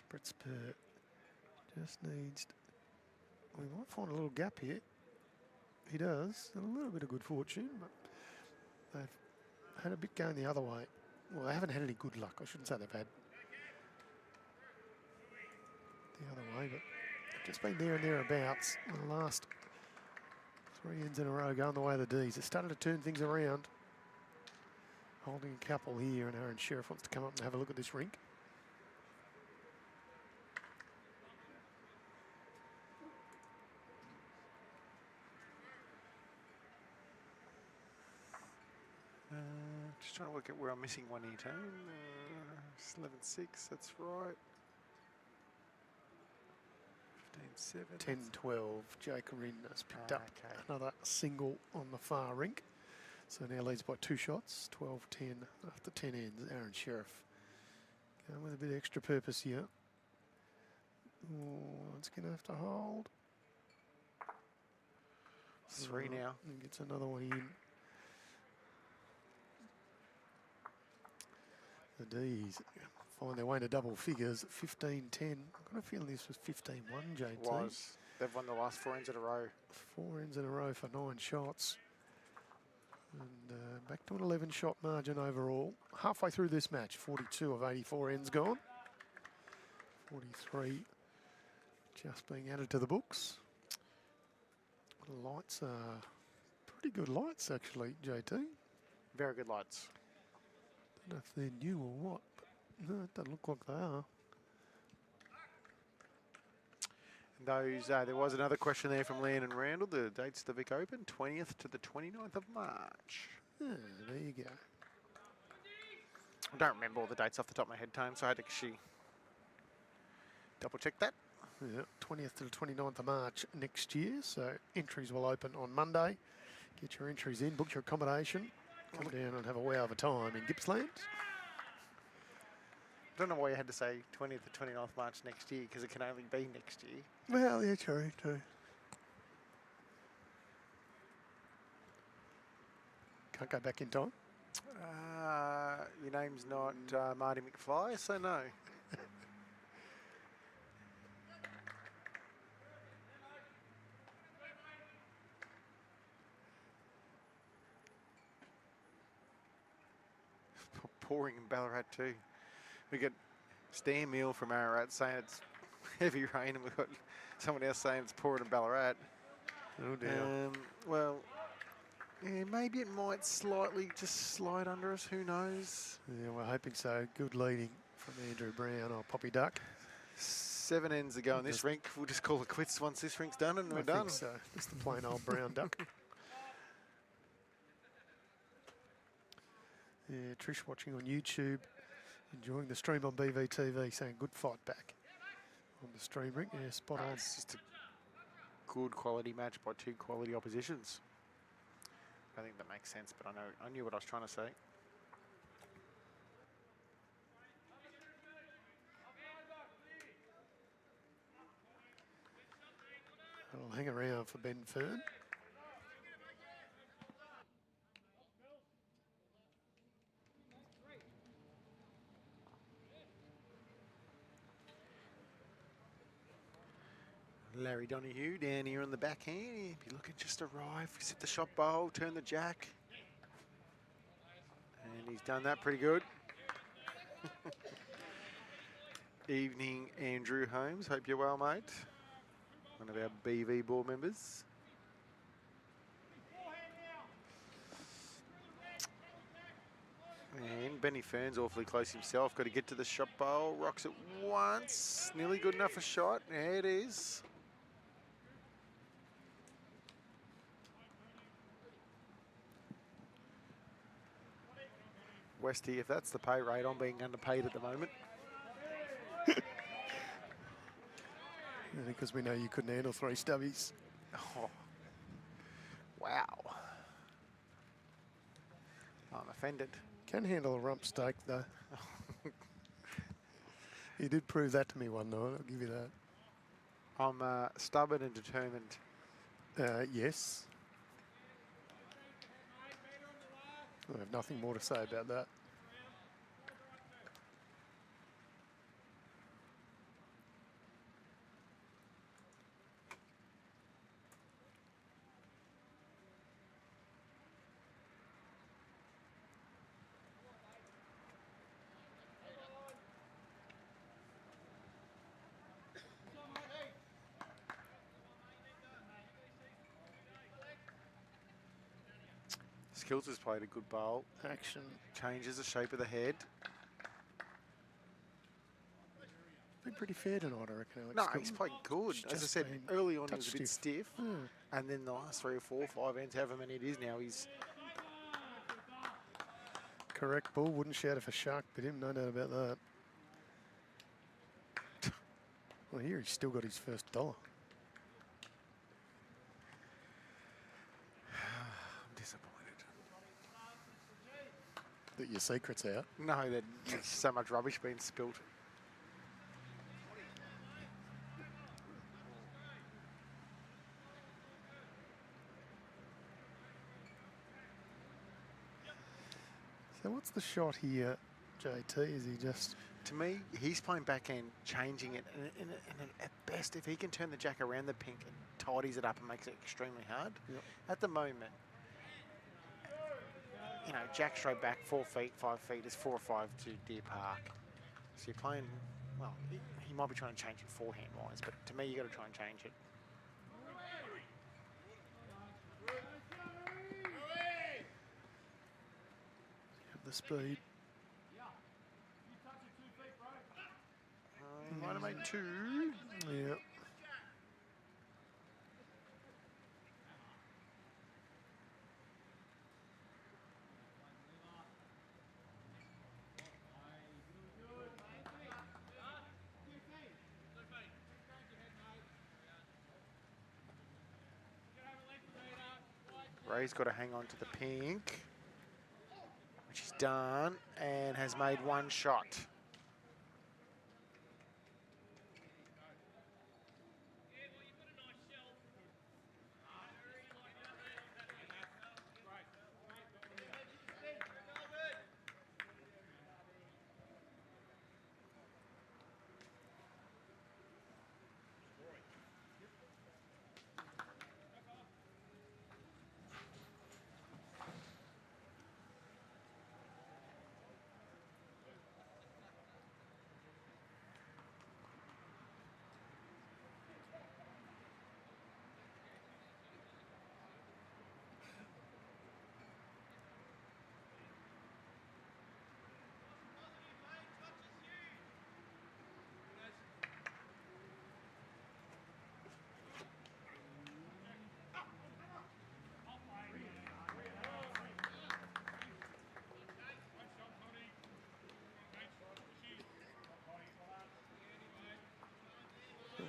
Brett Spurt just needs. We might find a little gap here. He does. A little bit of good fortune, but they've had a bit going the other way. Well, they haven't had any good luck. I shouldn't say they've had the other way, but they've just been there and thereabouts in the last 3 ends in a row going the way of the D's. It started to turn things around. Holding a couple here, and Aaron Sheriff wants to come up and have a look at this rink. Just trying to work out where I'm missing one here, Tone. 11-6, that's right. 15-7. 10-12. Jake Corinne has picked up another single on the far rink. So now leads by 2 shots. 12-10 after 10 ends. Aaron Sheriff going with a bit of extra purpose here. Oh, it's going to have to hold. 3 now. And gets another one in. The D's find their way into double figures. 15-10. I've got a feeling this was 15-1, JT. Was. They've won the last 4 ends in a row. 4 ends in a row for 9 shots. And back to an 11-shot margin overall. Halfway through this match, 42 of 84 ends gone. 43 just being added to the books. The lights are Pretty good lights, actually, JT. Very good lights. Don't know if they're new or what, but no, it doesn't look like they are. And those, there was another question there from Leon and Randall. The dates of the Vic Open, 20th to the 29th of March. Yeah, there you go. I don't remember all the dates off the top of my head, Tone, so I had to actually double check that. Yeah, 20th to the 29th of March next year. So entries will open on Monday. Get your entries in, book your accommodation, come down and have a wow of a time in Gippsland. I don't know why you had to say 20th to 29th March next year, because it can only be next year. Well, yeah, true. Can't go back in time. Your name's not Marty McFly, so no. Pouring in Ballarat too. We get Stan Meal from Ararat saying it's heavy rain, and we've got someone else saying it's pouring in Ballarat. Oh dear. Well, yeah, maybe it might slightly just slide under us, who knows? Yeah, we're hoping so. Good leading from Andrew Brown, or Poppy Duck. 7 ends ago in this rink. We'll just call it quits once this rink's done, and we're done. I think so. Just the plain old brown duck. Yeah, Trish watching on YouTube, enjoying the stream on BVTV, saying good fight back on the stream, Rink. Yeah, spot on. It's just a good quality match by two quality oppositions. I think that makes sense, but I knew what I was trying to say. I'll hang around for Ben Fern. Larry Donahue down here on the backhand. He'd be looking just to arrive, sit the shot bowl, turn the jack. And he's done that pretty good. Evening, Andrew Holmes. Hope you're well, mate. One of our BV board members. And Benny Fern's awfully close himself. Got to get to the shot bowl. Rocks it once. Nearly good enough a shot. There it is. Westy, if that's the pay rate, I'm being underpaid at the moment. Because we know you couldn't handle 3 stubbies. Oh. Wow. I'm offended. Can handle a rump steak, though. You did prove that to me one night, I'll give you that. I'm stubborn and determined. Yes. I have nothing more to say about that. Skills has played a good bowl. Action. Changes the shape of the head. Been pretty fair tonight, I reckon, Alex. No, he's played good. As I said, early on he was a bit stiff. And then the last 3 or 4 or 5 ends, however many it is now, he's... Correct, Bull. Wouldn't shout if a shark bit him, no doubt about that. Well, here he's still got his first $1. I'm disappointed. That your secret's out. No, that there's so much rubbish being spilt. So what's the shot here, JT? Is he just... To me, he's playing backhand, changing it, and at best, if he can turn the jack around the pink and tidies it up and makes it extremely hard. Yep. At the moment, you know, jack straight back 4 feet, 5 feet is 4 or 5 to Deer Park. So you're playing, well, he might be trying to change it forehand-wise, but to me, you got to try and change it. the speed. Might have made 2. Yeah. Ray's got to hang on to the pink, which he's done, and has made 1 shot.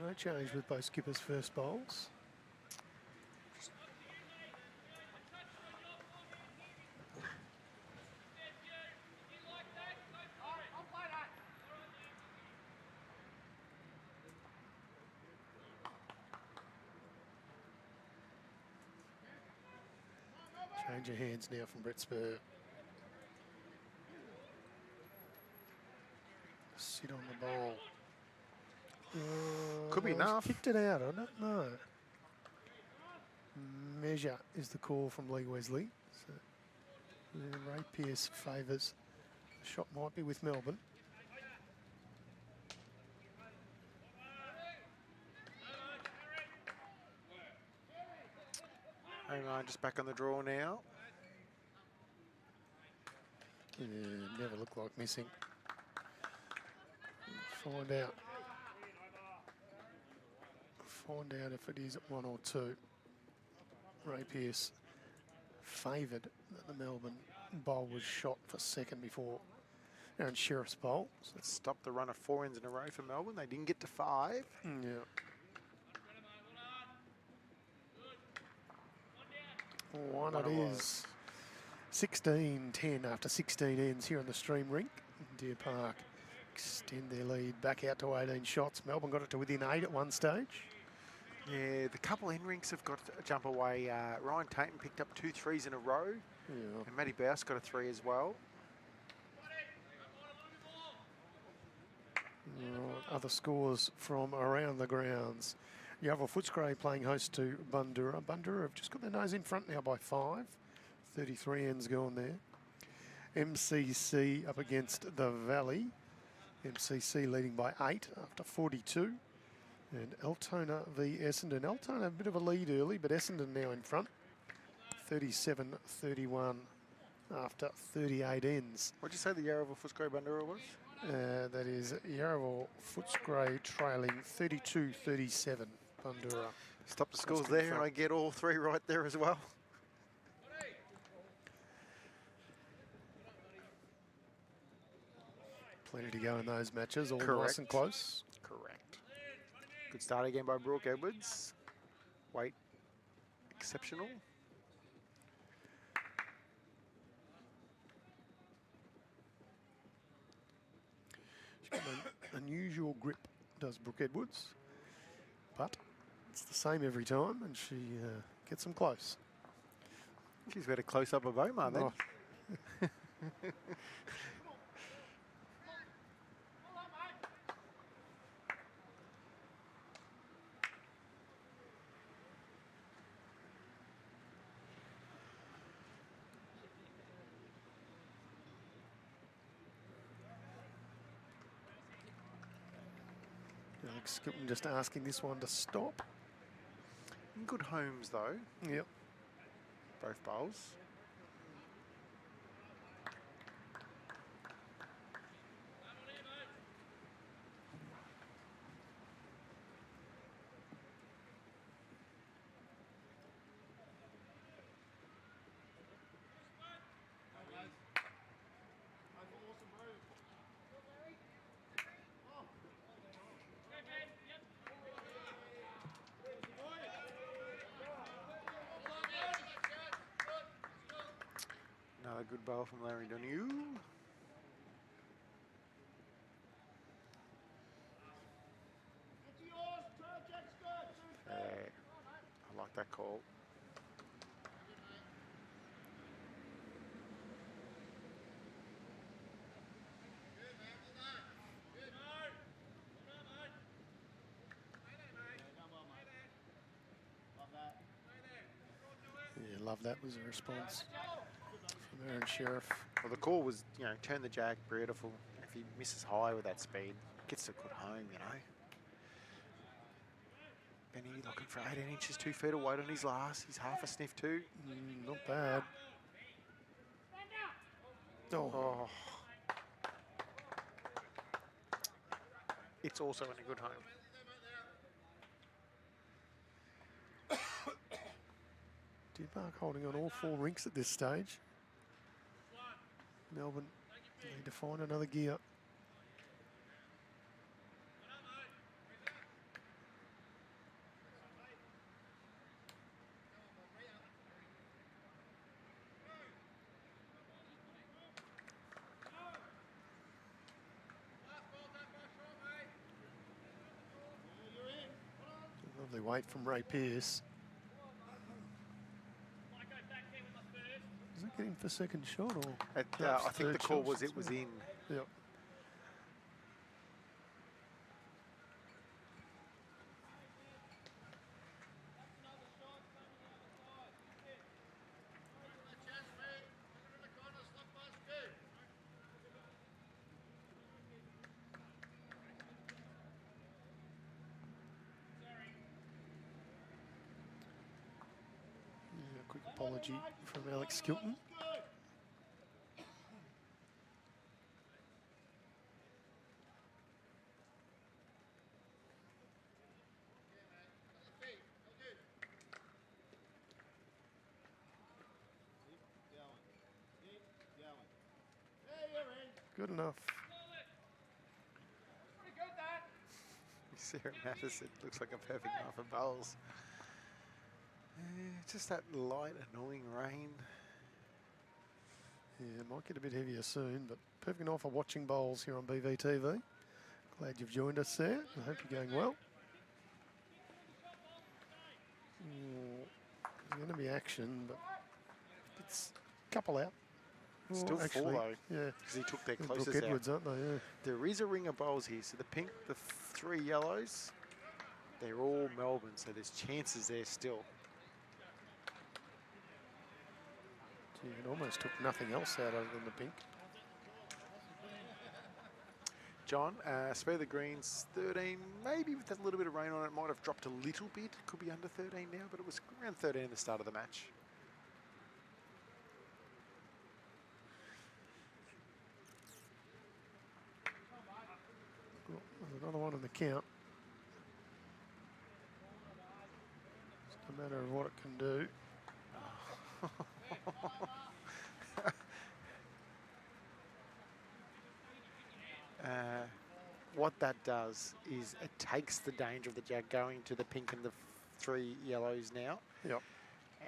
No change with both skippers' first bowls. Change of hands now from Brett SPURR. Sit on the ball. Could be He's enough. Kicked it out, I don't know. Measure is the call from Lee Wesley. So, Ray Pearce favours. The shot might be with Melbourne. Hang on, just back on the draw now. Yeah, never looked like missing. Find out. Find out if it is 1 or 2. Ray Pearce favoured that the Melbourne bowl was shot for second before Aaron SHERRIFF's bowl. So Let's stop the run of 4 ends in a row for Melbourne. They didn't get to 5. yeah. One it is. 16-10 after 16 ends here on the Stream Rink. Deer Park extend their lead back out to 18 shots. Melbourne got it to within 8 at one stage. Yeah, the couple end rinks have got a jump away. Ryan Tatum picked up 2 threes in a row, Yeah. and Matty Bouse got a 3 as well. Right, other scores from around the grounds. Yarraville Footscray playing host to Bundoora. Bundoora have just got their nose in front now by 5. 33 ends gone there. MCC up against the Valley. MCC leading by 8 after 42. And Altona v Essendon. Altona a bit of a lead early, but Essendon now in front. 37-31 after 38 ends. What'd you say the Yarraville Footscray Bundoora was? That is Yarraville Footscray trailing 32-37. Bundoora. Stop the scores there, and I get all 3 right there as well. Plenty to go in those matches, all Correct. nice and close. Correct. Good start again by Brooke Edwards. Weight exceptional. She's got an unusual grip, does Brooke Edwards, but it's the same every time, and she gets them close. She's got a close-up of Omar then. Oh. Alex Skipton just asking this one to stop. In good homes though, Yep. both bowls. good bowl from Larry Donahue. I like that call. Yeah, love that was a response from Aaron Sheriff. Well, the call was, you know, turn the jack, beautiful. If he misses high with that speed, gets a good home, you know. Benny looking for 18 inches, 2 feet away on his last. He's half a sniff too. Not bad. Oh. It's also in a good home. Deer Park holding on all 4 rinks at this stage. Melbourne need to find another gear. Lovely weight from Ray Pearce. Is it getting for second shot or? I think the call was it was in. Yep. Yeah, quick apology from Alex Skilton. Good enough. Sarah Matheson looks like a perfect half of bowls. Just that light, annoying rain. Yeah, it might get a bit heavier soon, but perfect night for watching bowls here on BVTV. Glad you've joined us there. I hope you're going well. There's going to be action, but it's a couple out. Still actually, 4 though. Yeah. Because he took their Brooke closest out. Edwards, aren't they? Yeah. There is a ring of bowls here. So the pink, the 3 yellows, they're all Melbourne. So there's chances there still. Gee, it almost took nothing else out other than the pink. John, spare the greens, 13. Maybe with a little bit of rain on it, might have dropped a little bit. Could be under 13 now, but it was around 13 at the start of the match. There's another one in the count. Just a matter of what it can do. What that does is it takes the danger of the jack going to the pink and the 3 yellows now. Yep.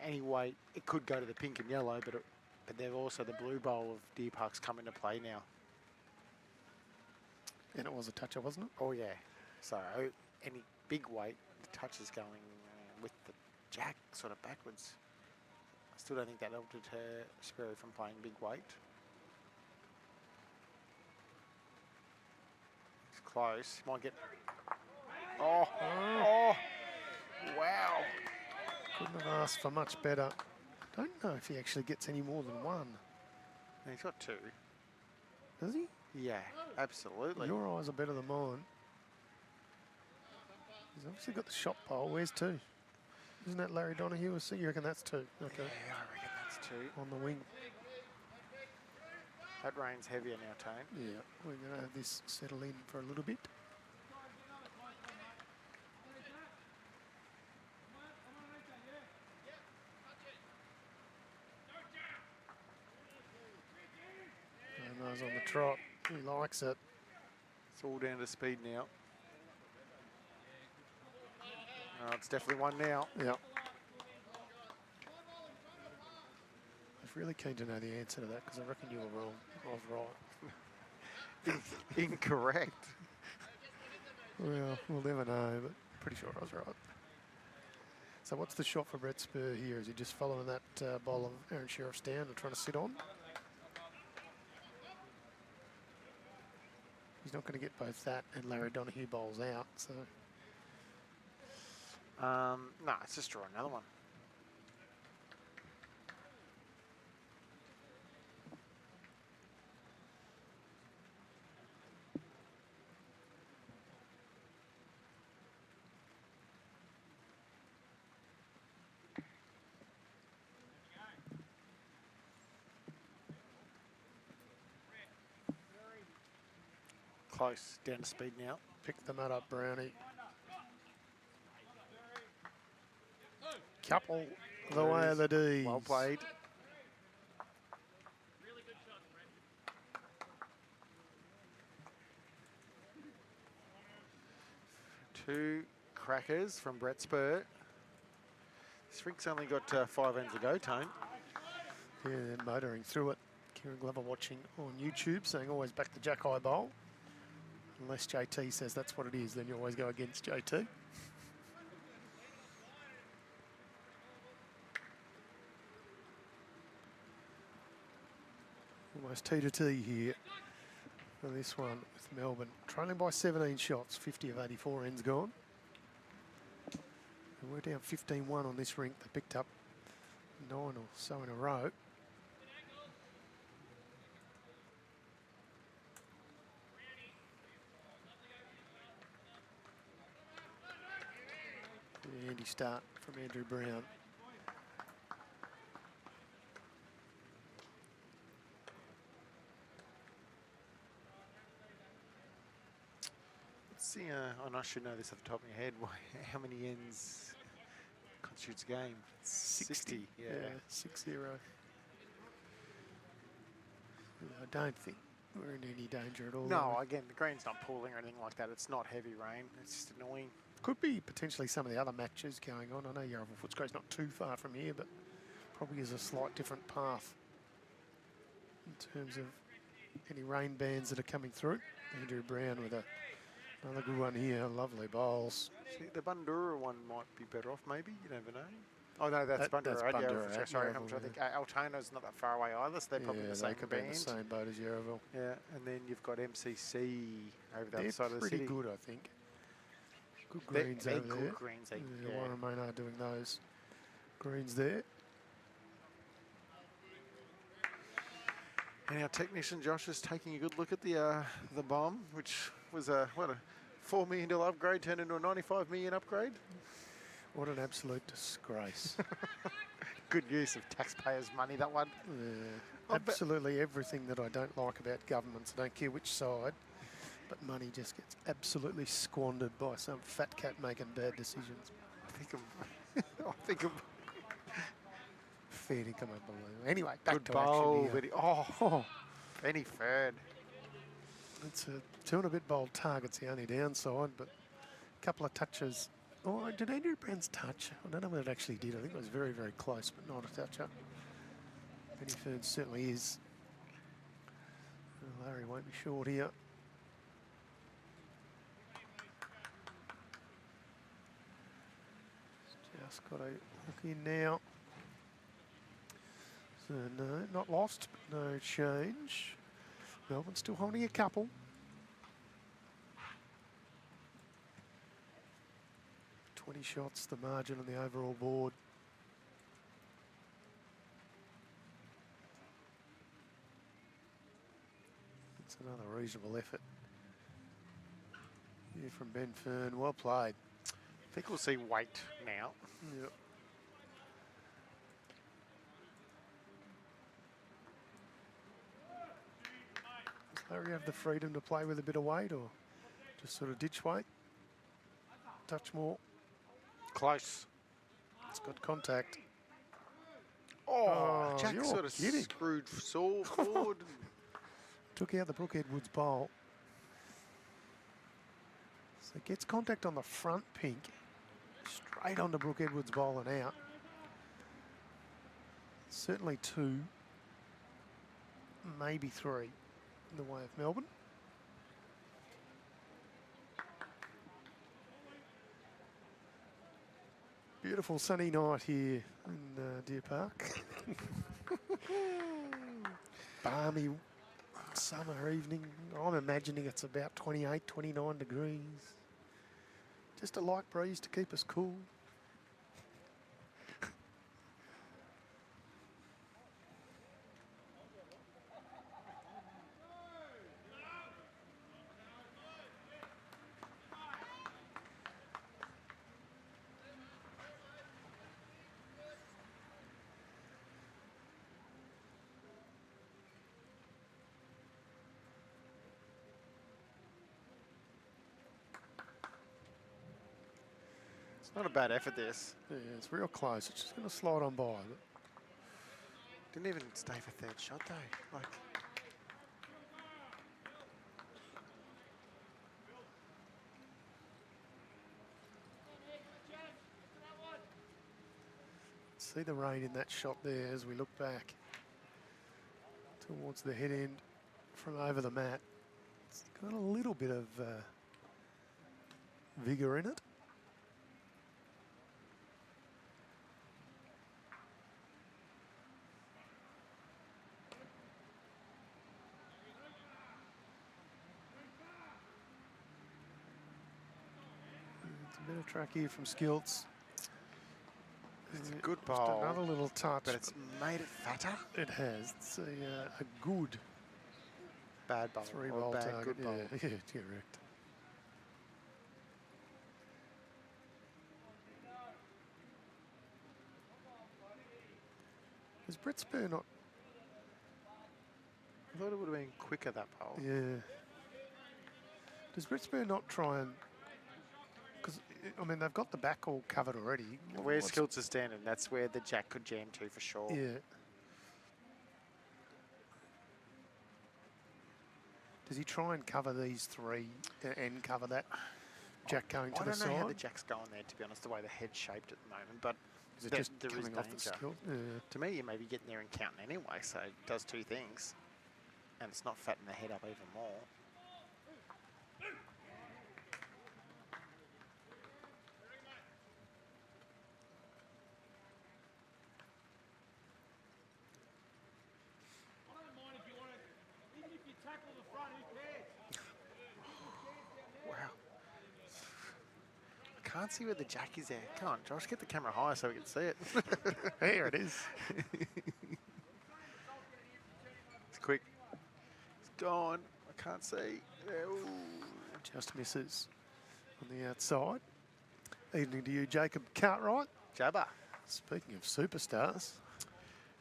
Anyway, it could go to the pink and yellow, but they've also the blue bowl of Deer Park's come into play now. And it was a toucher, wasn't it? Oh yeah. So any big weight, the touch is going with the jack sort of backwards. I still don't think that'll deter SPURR from playing big weight. It's close. Might get. Oh! Wow! Couldn't have asked for much better. Don't know if he actually gets any more than 1. And he's got 2. Does he? Yeah, absolutely. Your eyes are better than mine. He's obviously got the shot pole. Where's 2? Isn't that Larry Donahue? So you reckon that's 2? Okay. Yeah, I reckon that's 2. On the wing. That rain's heavier now, Tone. Yeah, we're going to have this settle in for a little bit. Moama's on the trot. He likes it. It's all down to speed now. Oh, it's definitely 1 now. Yeah. really keen to know the answer to that because I reckon you were wrong. I was right. Incorrect. Well, we'll never know, but pretty sure I was right. So what's the shot for Brett SPURR here? Is he just following that bowl of Aaron Sheriff's down and trying to sit on? He's not going to get both that and Larry Donahue bowls out, so... No, it's just draw another one. Close, down to speed now. Pick the nut up, Brownie. Couple the way of the D's. Well played. Two crackers from Brett SPURR. This Rink's only got 5 ends to go, Tone. Yeah, they're motoring through it. Kieran Glover watching on YouTube, saying always back the Jack High Bowl. Unless JT says that's what it is, then you always go against JT. Almost T to T here for this one with Melbourne. Trailing by 17 shots, 50 of 84 ends gone. And we're down 15-1 on this rink. They picked up 9 or so in a row. Handy start from Andrew Brown. Let's see, and I should know this off the top of my head, how many ends constitutes a game? 60. Yeah, 6-0. I don't think we're in any danger at all. No, again, the green's not pooling or anything like that. It's not heavy rain. It's just annoying. Could be potentially some of the other matches going on. I know Yarraville Footscray's not too far from here, but probably is a slight different path in terms of any rain bands that are coming through. Andrew Brown with another good one here. Lovely bowls. See, the Bundoora one might be better off, maybe. You never know. Oh, no, that's Bundoora. That's Bundoora, yeah, sorry, I'm trying to think. Altona's not that far away either, so they're probably in the same could be in band. the same boat as Yarraville. Yeah, and then you've got MCC over the other They're side of the city. pretty good, I think. Good greens they're over good there. greens. Yeah, Warren Maynard doing those greens there. And our technician Josh is taking a good look at the bomb, which was a $4 million upgrade turned into a $95 million upgrade. What an absolute disgrace. Good use of taxpayers' money, that one. Yeah, absolutely everything that I don't like about governments. I don't care which side, but money just gets absolutely squandered by some fat cat making bad decisions. I think I'm fair dinkum unbelievable. Anyway, back good to bowl, action here. Benny Ferd. It's a 2 and a bit bold target's the only downside, but a couple of touches. Oh, did Andrew Brown's touch? I don't know what it actually did. I think it was very, very close, but not a toucher. Benny Ferd certainly is. Larry won't be short here. Just got a hook in now. So no, not lost, but no change. Melbourne still holding a couple. $20 shots, the margin on the overall board. It's another reasonable effort here from Ben Fern. Well played. I think we'll see weight now. Yep. Does Larry have the freedom to play with a bit of weight or just sort of ditch weight? Touch more. Close. It's got contact. Oh, Jack you're sort of kidding. screwed forward. Took out the Brooke Edwards bowl. So gets contact on the front pink. Straight onto Brooke Edwards bowl and out. Certainly 2 maybe 3 in the way of Melbourne. Beautiful sunny night here in Deer Park. Balmy summer evening. I'm imagining it's about 28, 29 degrees. Just a light breeze to keep us cool. Not a bad effort, this. Yeah, it's real close. It's just going to slide on by. Didn't even stay for third shot, though. Like, see the rain in that shot there as we look back towards the head end from over the mat. It's got a little bit of vigour in it. Bit of track here from Skilts. it's a good Just bowl, another little touch. but it's made it fatter. It has. It's a good Bad bowl. 3-bowl bad, target. good bowl. Yeah, correct. Is Brett SPURR not? I thought it would have been quicker, that bowl. Yeah. Does Brett SPURR not try and? Because I mean they've got the back all covered already. Where What's- Skilts is standing, that's where the jack could jam to for sure. Yeah. Does he try and cover these 3 and cover that jack going to I the don't know how the side? jack's going there, to be honest, the way the head's shaped at the moment, but Is it there- just there is coming off the danger. skill? Yeah. To me, you may be getting there and counting anyway, so it does 2 things. And it's not fattening the head up even more. Wow. I can't see where the jack is there. Come on, Josh, get the camera higher so we can see it. There it is. It's quick. It's gone. I can't see. Ooh. Just misses on the outside. Evening to you, Jacob Cartwright. Jabba, Speaking of superstars,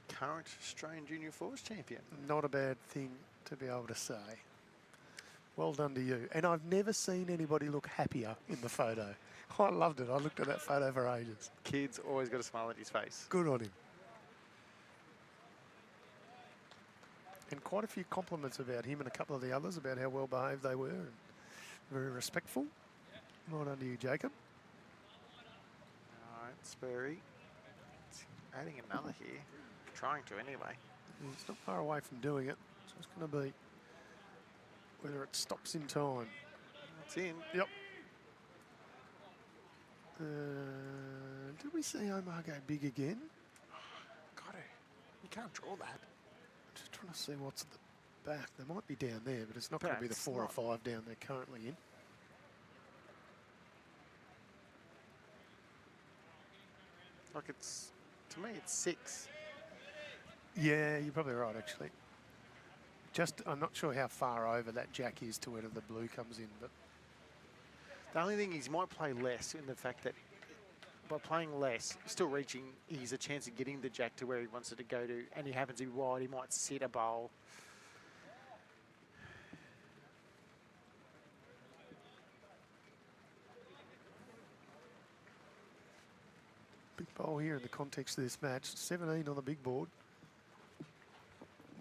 current Australian Junior Fours champion. not a bad thing to be able to say. Well done to you. And I've never seen anybody look happier in the photo. I loved it. I looked at that photo for ages. Kid's always got a smile on his face. Good on him. And quite a few compliments about him and a couple of the others about how well behaved they were and very respectful. Well done to you, Jacob. All right, Spurry. It's adding another here. Trying to anyway. It's not far away from doing it. So it's going to be whether it stops in time. It's in. Yep. Did we see Omar go big again? Got it. You can't draw that. Just trying to see what's at the back. They might be down there, but it's not going to be the It's 4 or not. 5 down there currently in. Like it's, to me, it's 6. Yeah, you're probably right, actually. Just, I'm not sure how far over that jack is to where the blue comes in, but The only thing is he might play less in the fact that by playing less, still reaching, he's a chance of getting the jack to where he wants it to go to, and he happens to be wide, he might sit a bowl. big bowl here in the context of this match. 17 on the big board.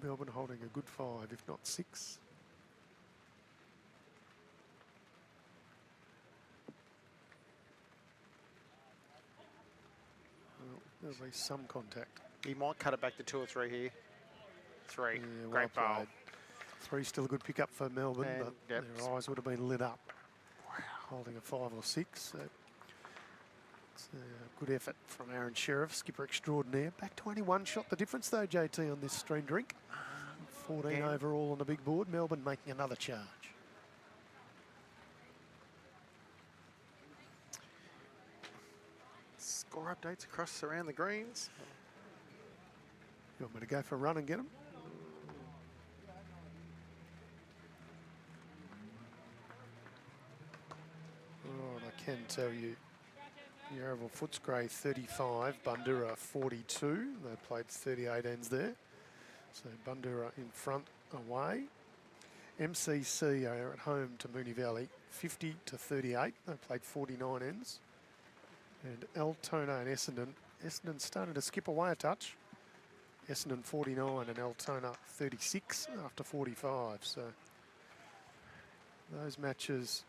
Melbourne holding a good 5, if not 6. Well, there'll be some contact. He might cut it back to 2 or 3 here. 3. Yeah, Great well ball. played. 3 still a good pickup for Melbourne, And, but yep. their eyes would have been lit up. Holding a 5 or 6. So it's a good effort from Aaron Sheriff, skipper extraordinaire. Back to only 1 shot the difference though, JT, on this streamed rink. 14 overall on the big board. Melbourne making another charge. Score updates across around the greens. You want me to go for a run and get them? Oh, I can tell you. Yarraville Footscray 35, Bundoora 42. They played 38 ends there. So Bundoora in front away. MCC are at home to Moonee Valley 50 to 38. They played 49 ends. And Altona and Essendon. Essendon started to skip away a touch. Essendon 49 and Altona 36 after 45. So those matches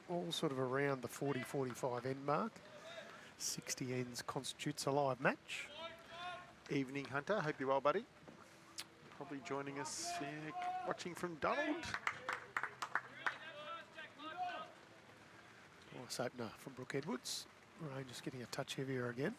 all sort of around the 40-45 end mark. 60 ends constitutes a live match. Evening, Hunter. Hope you're well, buddy. Probably joining us watching from Donald. Nice opener from Brooke Edwards. Rain just getting a touch heavier again.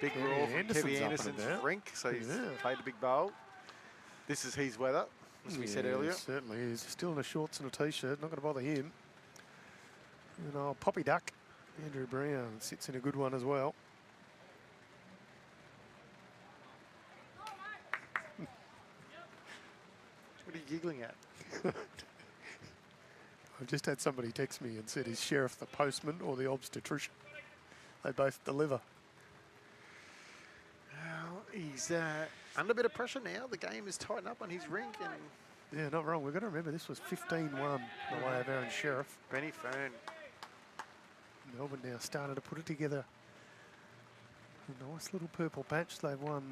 Big Yeah, roar from Anderson's Kevy up and Anderson's about. Rink, so he's Yeah. played a big bowl. This is his weather, as we said earlier. Certainly is. Still in the shorts and a t-shirt. Not going to bother him. And old Poppy Duck, Andrew Brown, sits in a good one as well. What are you giggling at? I've just had somebody text me and said, is Sheriff the postman or the obstetrician? They both deliver. Well, he's under a bit of pressure now. The game is tightened up on his Rink, and Yeah, not wrong. We've got to remember this was 15-1 the way of Aaron Sheriff. Benny Fern. Melbourne now started to put it together. A nice little purple patch. They've won,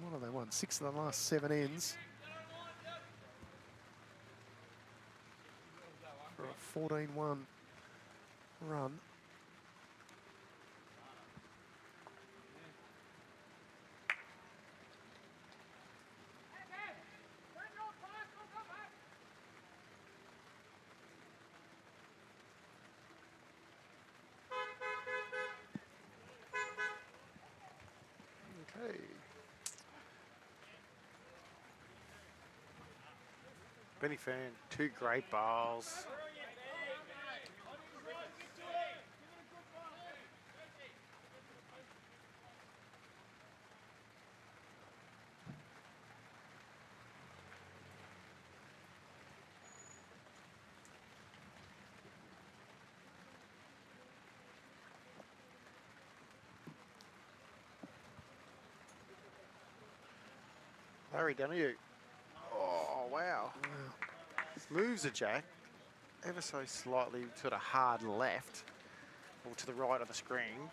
what have they won? 6 of the last 7 ends. For a 14-1 run. Okay. Benny Fern, 2 great bowls. Larry Donahue. Oh, wow. Moves a jack ever so slightly sort of hard left or to the right of the screen.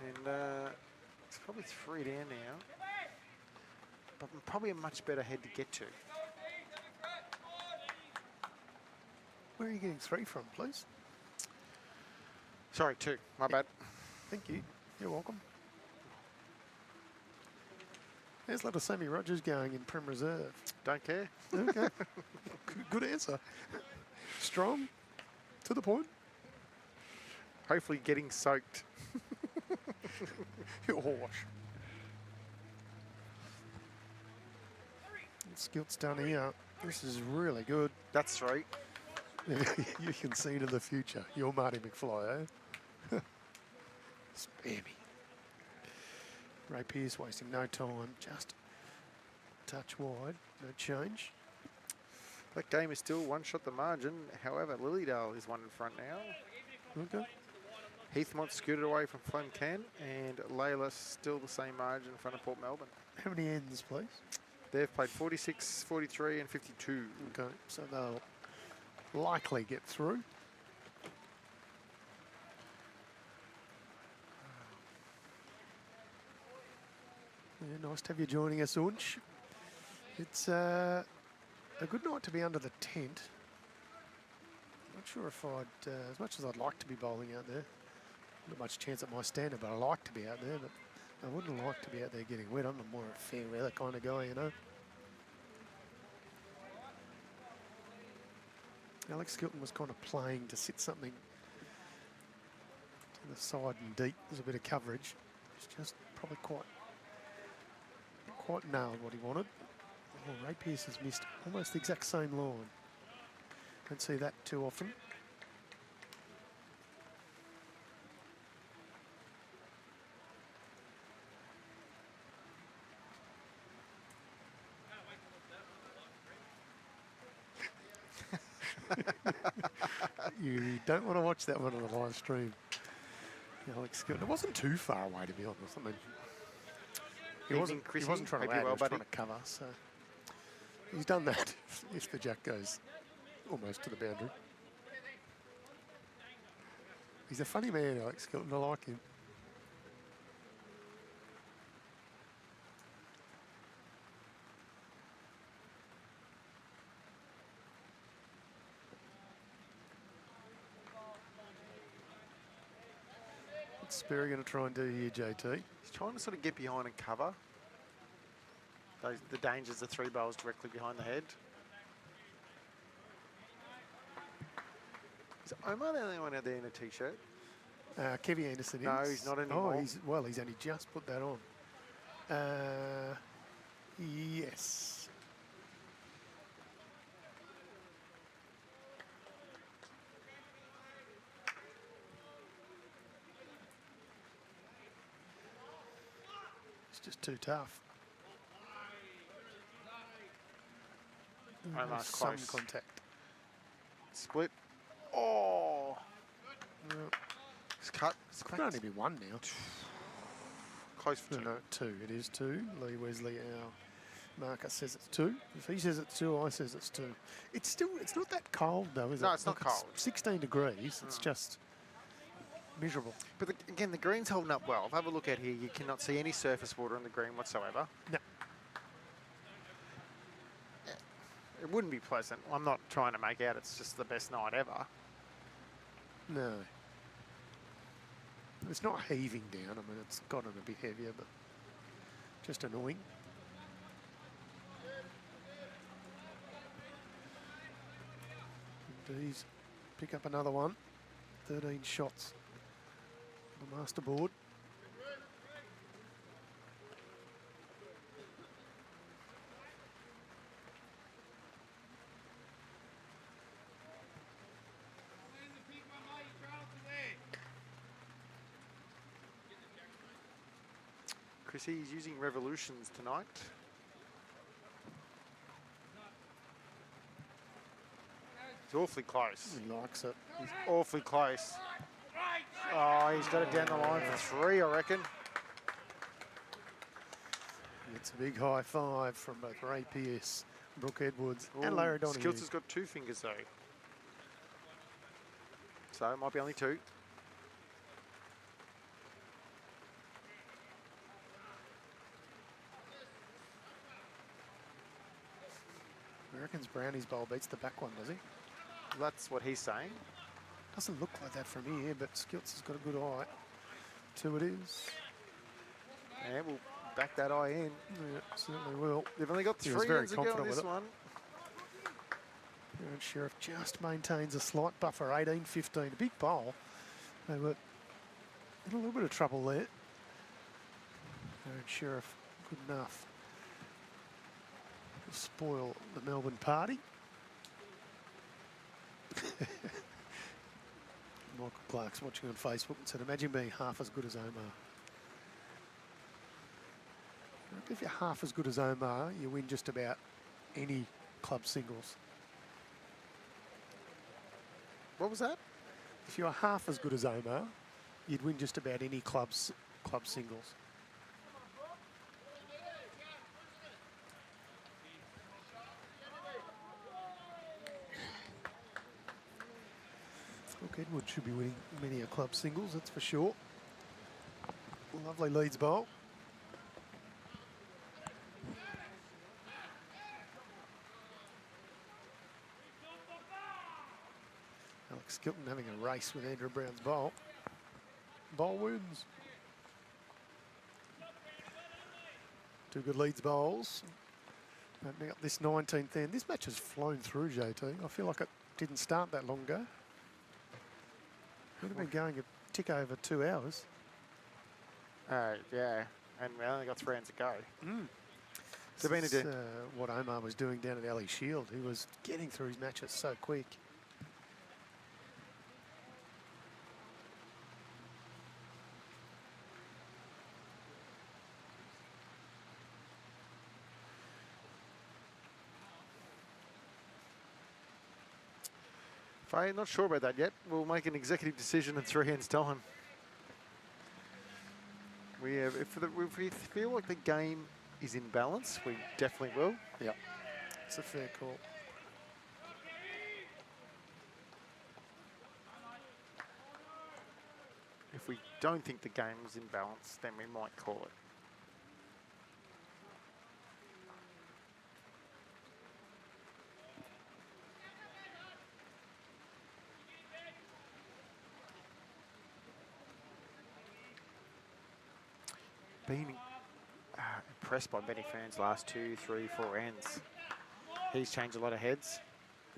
And it's probably 3 down now. But probably a much better head to get to. Where are you getting 3 from, please? Sorry, 2. My bad. Thank you. You're welcome. There's little Sammy Rogers going in Prem Reserve. Don't care. Okay. Good answer. Strong, to the point. Hopefully getting soaked. You'll wash. Skilt's done here. This is really good. That's 3. You can see to the future. You're Marty McFly, eh? Spare me. Ray Pearce wasting no time, just a touch wide, no change. That game is still 1 shot the margin. However, Lilydale is 1 in front now. Okay. Heathmont scooted away from Flemcan, and Layla still the same margin in front of Port Melbourne. How many ends, please? They've played 46, 43 and 52. Okay, so they'll likely get through. Yeah, nice to have you joining us, Unch. It's a good night to be under the tent. Not sure if I'd, as much as I'd like to be bowling out there, not much chance at my standard, but I like to be out there, but I wouldn't like to be out there getting wet. I'm more a fair weather kind of guy, you know. Alex Skilton was kind of playing to sit something to the side and deep. There's a bit of coverage. It's just probably quite nailed what he wanted. Oh, Ray Pearce has missed almost the exact same line. Don't see that too often. You don't want to watch that one on the live stream. Alex Skilton. It wasn't too far away, to be honest. I mean, he wasn't trying to he was trying to cover, so he's done that if the jack goes almost to the boundary. He's a funny man, Alex Skilton. I like him. What's SPURR going to try and do here, JT? He's trying to sort of get behind and cover. The dangers of 3 bowls directly behind the head. Is Omar the only one out there in a t-shirt? Kevy Anderson is. No, he's not anymore. Oh, he's only just put that on. Yes. It's just too tough. Omar's Some close. contact. Split. Oh! Well, It's cut. it could only be one now. Close for 2. No, 2. It is 2. Lee Wesley, our marker, says it's 2. If he says it's 2, I says it's 2. It's not that cold though, is it? No, it's not cold. It's 16 degrees. It's just miserable. But again, the green's holding up well. If I have a look at here, you cannot see any surface water on the green whatsoever. No. It wouldn't be pleasant. I'm not trying to make out it's just the best night ever. No. It's not heaving down. I mean, it's gotten a bit heavier, but just annoying. D's pick up another one. 13 shots on the master board. He's using revolutions tonight. He's awfully close. He likes it. He's awfully close. Oh, he's got it down the line for 3, I reckon. It's a big high five from both Ray Pearce, Brooke Edwards, Ooh, and Larry Donahue. Skilts has got 2 fingers though. So it might be only 2. He reckons Brownie's bowl beats the back one, does he? That's what he's saying. Doesn't look like that from here, but Skilts has got a good eye. 2 it is. Yeah, we'll back that eye in. Yeah, certainly will. They've only got He was 3 very ends to go on confident this with it. one. And Sheriff just maintains a slight buffer, 18-15. A big bowl. They were in a little bit of trouble there. And Sheriff, good enough to spoil the Melbourne party. Michael Clark's watching on Facebook and said, imagine being half as good as Omar. If you're half as good as Omar, you win just about any club singles. What was that? If you were half as good as Omar, you'd win just about any club singles. Brooke Edwards should be winning many a club singles, that's for sure. Lovely leads bowl. Skilton having a race with Andrew Brown's bowl. Bowl wins. 2 good leads bowls. Opening up this 19th end. This match has flown through, JT. I feel like it didn't start that long ago. Would have been going a tick over 2 hours. Yeah, and we only got 3 ends to go. So this is what Omar was doing down at Ali Shield. He was getting through his matches so quick. I'm not sure about that yet. We'll make an executive decision in 3 hands time. We have, if we feel like the game is in balance, we definitely will. Yep, it's a fair call. If we don't think the game is in balance, then we might call it. Been impressed by Benny Fern's last 2, 3, 4 ends. He's changed a lot of heads.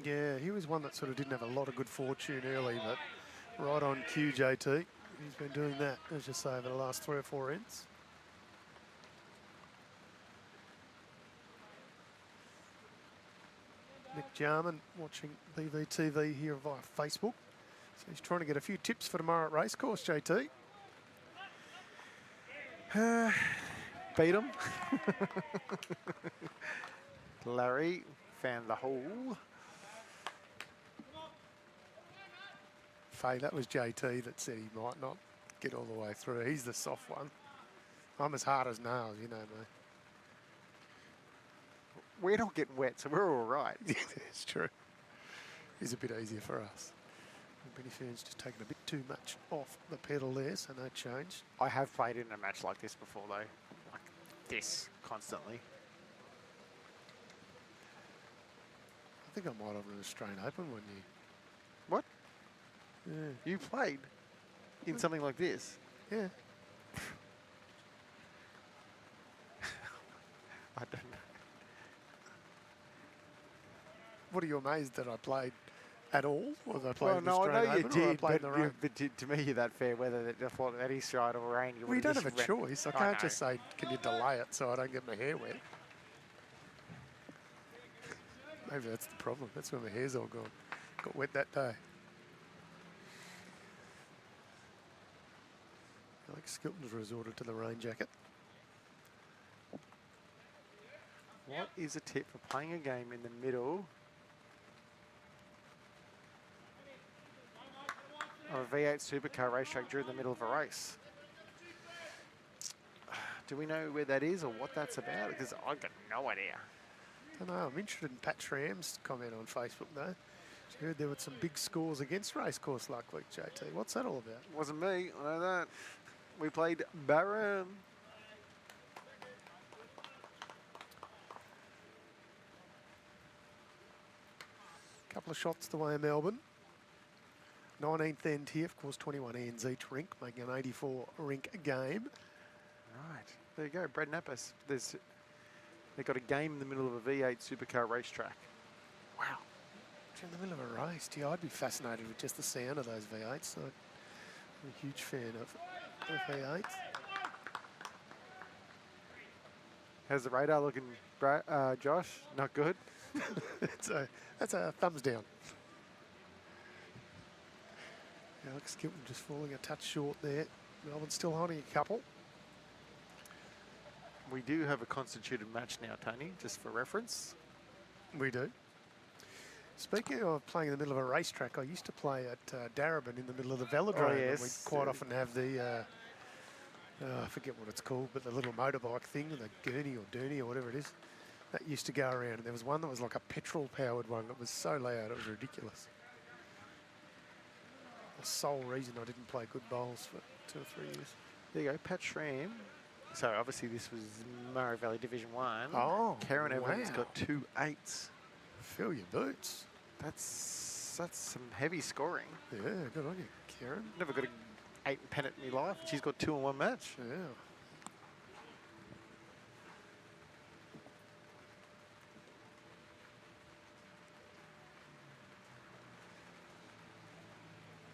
Yeah, he was one that sort of didn't have a lot of good fortune early, but right on cue, JT. He's been doing that, as you say, over the last 3 or 4 ends. Nick Jarman watching BVTV here via Facebook. So he's trying to get a few tips for tomorrow at Racecourse, JT. Beat him. Larry found the hole. Faye, that was JT that said he might not get all the way through. He's the soft one. I'm as hard as nails, you know me. We're not getting wet, so we're all right. It's true. He's a bit easier for us. Benny Fern's just taken a bit too much off the pedal there, so no change. I have played in a match like this before, though. Like this, constantly. I think I might have an Australian Open one year. What? Yeah. You played in something like this? Yeah. I don't know. What are you amazed that I played at all? Was I played Well, no, I know you did, but to me, you're that fair weather that I thought at East Ride or rain. Well, you don't have a choice. I can't just say, can you delay it so I don't get my hair wet? Maybe that's the problem. That's where my hair's all gone. Got wet that day. Alex Skilton's resorted to the rain jacket. What is a tip for playing a game in the middle of a V8 supercar racetrack during the middle of a race? Do we know where that is or what that's about? Because I've got no idea. I don't know. I'm interested in Pat Schramm's comment on Facebook, though. She heard there were some big scores against Racecourse last week, JT. What's that all about? Wasn't me. I know that. We played Barham. Couple of shots the way of Melbourne. 19th end here, of course, 21 ends each rink, making an 84 rink game. Right. There you go. Brad Nappis. They've got a game in the middle of a V8 supercar racetrack. Wow. In the middle of a race, gee, I'd be fascinated with just the sound of those V8s. So I'm a huge fan of V8s. How's the radar looking, Josh? Not good? That's a thumbs down. Alex Skilton just falling a touch short there. Melbourne still holding a couple. We do have a constituted match now, Tony, just for reference. We do. Speaking of playing in the middle of a racetrack, I used to play at Darebin in the middle of the velodrome. Oh, yes. And we'd quite often have the, I forget what it's called, but the little motorbike thing, the gurney or derny or whatever it is, that used to go around. And there was one that was like a petrol-powered one that was so loud, it was ridiculous. The sole reason I didn't play good bowls for 2 or 3 years. There you go, Pat Schramm. So obviously this was Murray Valley Division 1. Oh, Karen Evans wow. got 2 8s. Fill your boots. That's That's some heavy scoring. Yeah, good on you, Kieran. Never got an 8 in Pennant in my life. She's got 2 in one match. Yeah.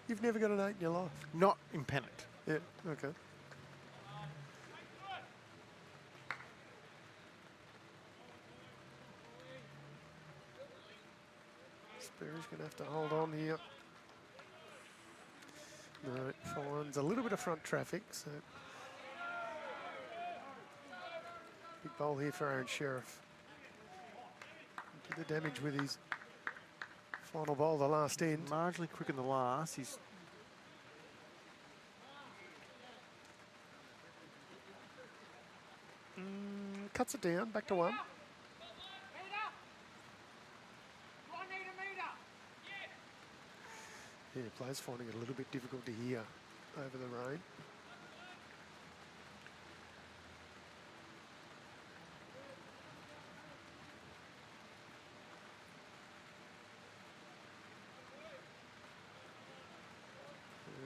You've never got an 8 in your life? Not in Pennant. Yeah, okay. SPURR's going to have to hold on here. No, it finds a little bit of front traffic, so big bowl here for Aaron Sheriff. Did the damage with his final bowl, the last end. Marginally quick in the last. He's cuts it down, back to 1. Yeah, players finding it a little bit difficult to hear over the rain.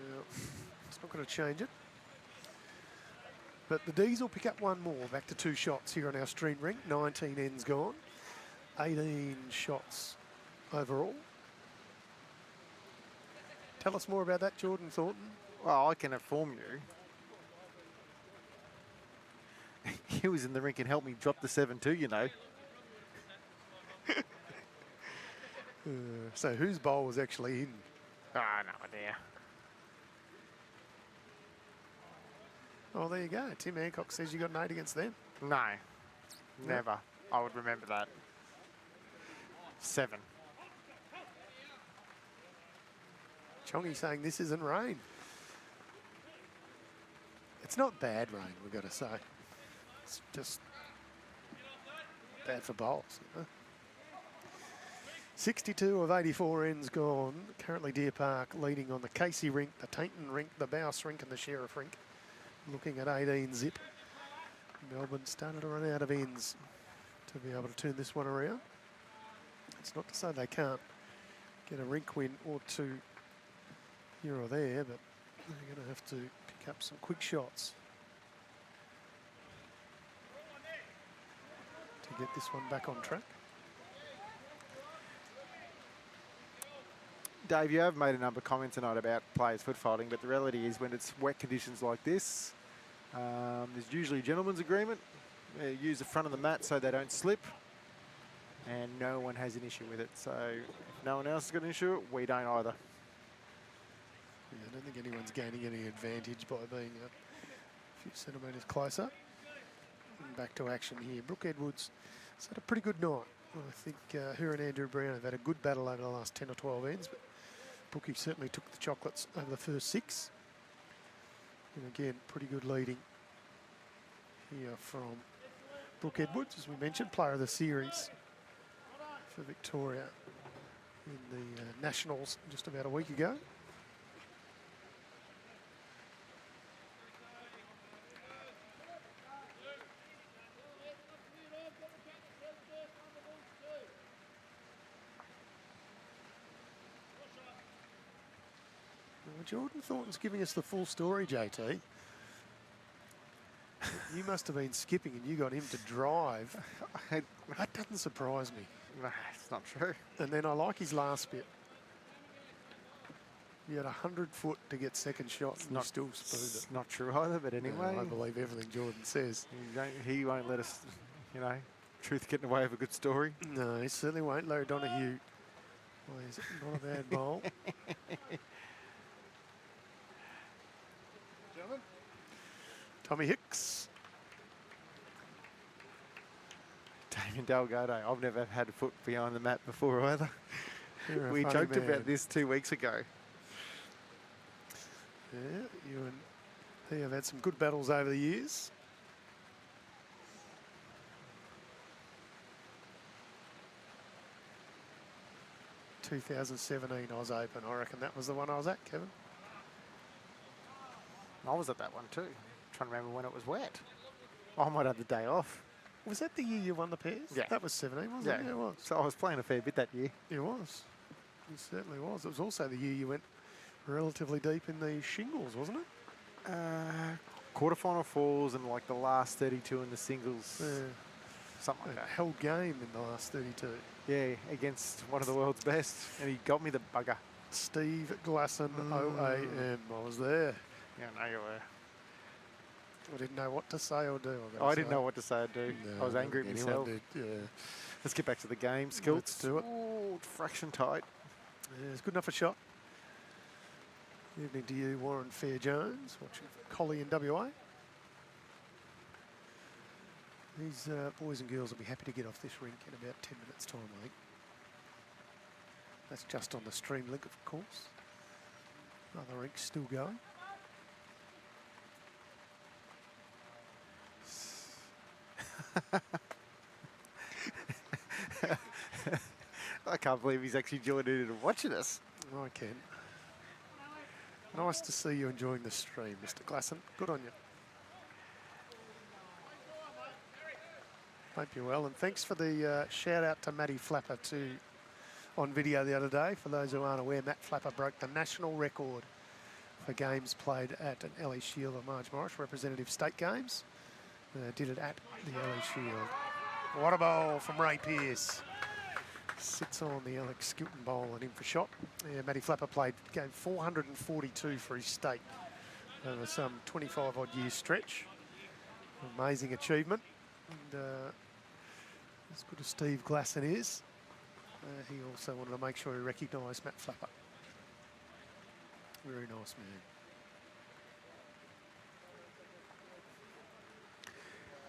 Yeah, it's not going to change it. But the D's will pick up one more, back to 2 shots here on our stream rink. 19 ends gone, 18 shots overall. Tell us more about that, Jordan Thornton. well, I can inform you. He was in the rink and helped me drop the 7-2, you know. So whose bowl was actually in? Oh, no idea. Oh, there you go. Tim Hancock says you got an 8 against them. No, never. I would remember that. 7. Chongi saying this isn't rain. It's not bad rain, we've got to say. It's just bad for bowls. You know? 62 of 84 ends gone. Currently Deer Park leading on the Casey Rink, the Tainton Rink, the Bouse Rink and the Sheriff Rink. Looking at 18 zip. Melbourne started to run out of ends to be able to turn this one around. It's not to say they can't get a rink win or 2 here or there, but they're going to have to pick up some quick shots to get this one back on track. Dave, you have made a number of comments tonight about players foot faulting, but the reality is when it's wet conditions like this, there's usually a gentleman's agreement. Use the front of the mat so they don't slip, and no one has an issue with it. So if no one else has got an issue, we don't either. Yeah, I don't think anyone's gaining any advantage by being a few centimetres closer. And back to action here. Brooke Edwards has had a pretty good night. I think her and Andrew Brown have had a good battle over the last 10 or 12 ends, but Brookie certainly took the chocolates over the first 6. And again, pretty good leading here from Brooke Edwards, as we mentioned, player of the series for Victoria in the Nationals just about a week ago. Jordan Thornton's giving us the full story, JT. You must have been skipping and you got him to drive. That doesn't surprise me. No, it's not true. And then I like his last bit. You had 100 foot to get second shot and you still spooned it. It's not true either, but anyway. No, I believe everything Jordan says. He won't let us, you know, truth get in the way of a good story. No, he certainly won't. Larry Donahue. Well, he's not a bad bowl. Tommy Hicks. Damien Delgado. I've never had a foot behind the mat before either. We joked about this 2 weeks ago. Yeah, you and he have had some good battles over the years. ...2017 Oz Open. I reckon that was the one I was at, Kevin. I was at that one too. Trying to remember when it was wet. I might have the day off. Was that the year you won the pairs? Yeah. That was 17, wasn't it? Yeah, it was. So I was playing a fair bit that year. It was. He certainly was. It was also the year you went relatively deep in the shingles, wasn't it? Quarterfinal falls and like the last 32 in the singles. Yeah. Something like that. Held game in the last 32. Yeah, against one of the world's best. And he got me the bugger. Steve Glasson, OAM. I was there. Yeah, I know you were. I didn't know what to say or do. I didn't know what to say or do. No, I was angry at myself. did, yeah. Let's get back to the game. Skills. Let's do it. Ooh, fraction tight. Yeah, it's good enough a shot. Evening to you, Warren Fair-Jones, watching Collie in WA. These boys and girls will be happy to get off this rink in about 10 minutes' time, I think. That's just on the stream link, of course. Other rinks still going. I can't believe he's actually joined in and watching us. I can. Nice to see you enjoying the stream, Mr. Glasson. Good on you. Hope you're well, and thanks for the shout out to Matty Flapper too on video the other day. For those who aren't aware, Matt Flapper broke the national record for games played at an Ellie Shield or Marge Morris representative state games. Did it at the Ellie Shield. What a bowl from Ray Pearce. Sits on the Alex Skilton bowl and in for shot. Yeah, Matty Flapper played game 442 for his state over some 25 odd years stretch. Amazing achievement. And as good as Steve Glasson is, he also wanted to make sure he recognised Matt Flapper. Very nice man.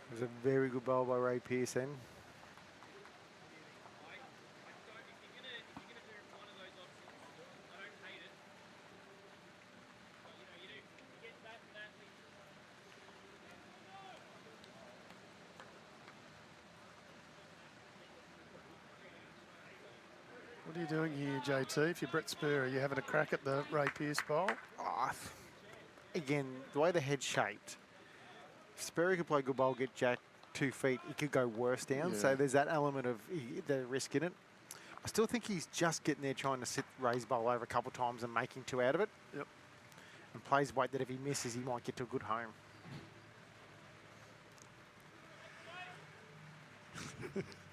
It was a very good bowl by Ray Pearson. What are you doing here, JT? If you're Brett SPURR, are you having a crack at the Ray Pearce bowl? Oh, again, the way the head's shaped, if SPURR could play good bowl, get Jack 2 feet, he could go worse down. Yeah. So there's that element of the risk in it. I still think he's just getting there trying to sit Ray's bowl over a couple of times and making 2 out of it. Yep. And plays weight that if he misses, he might get to a good home.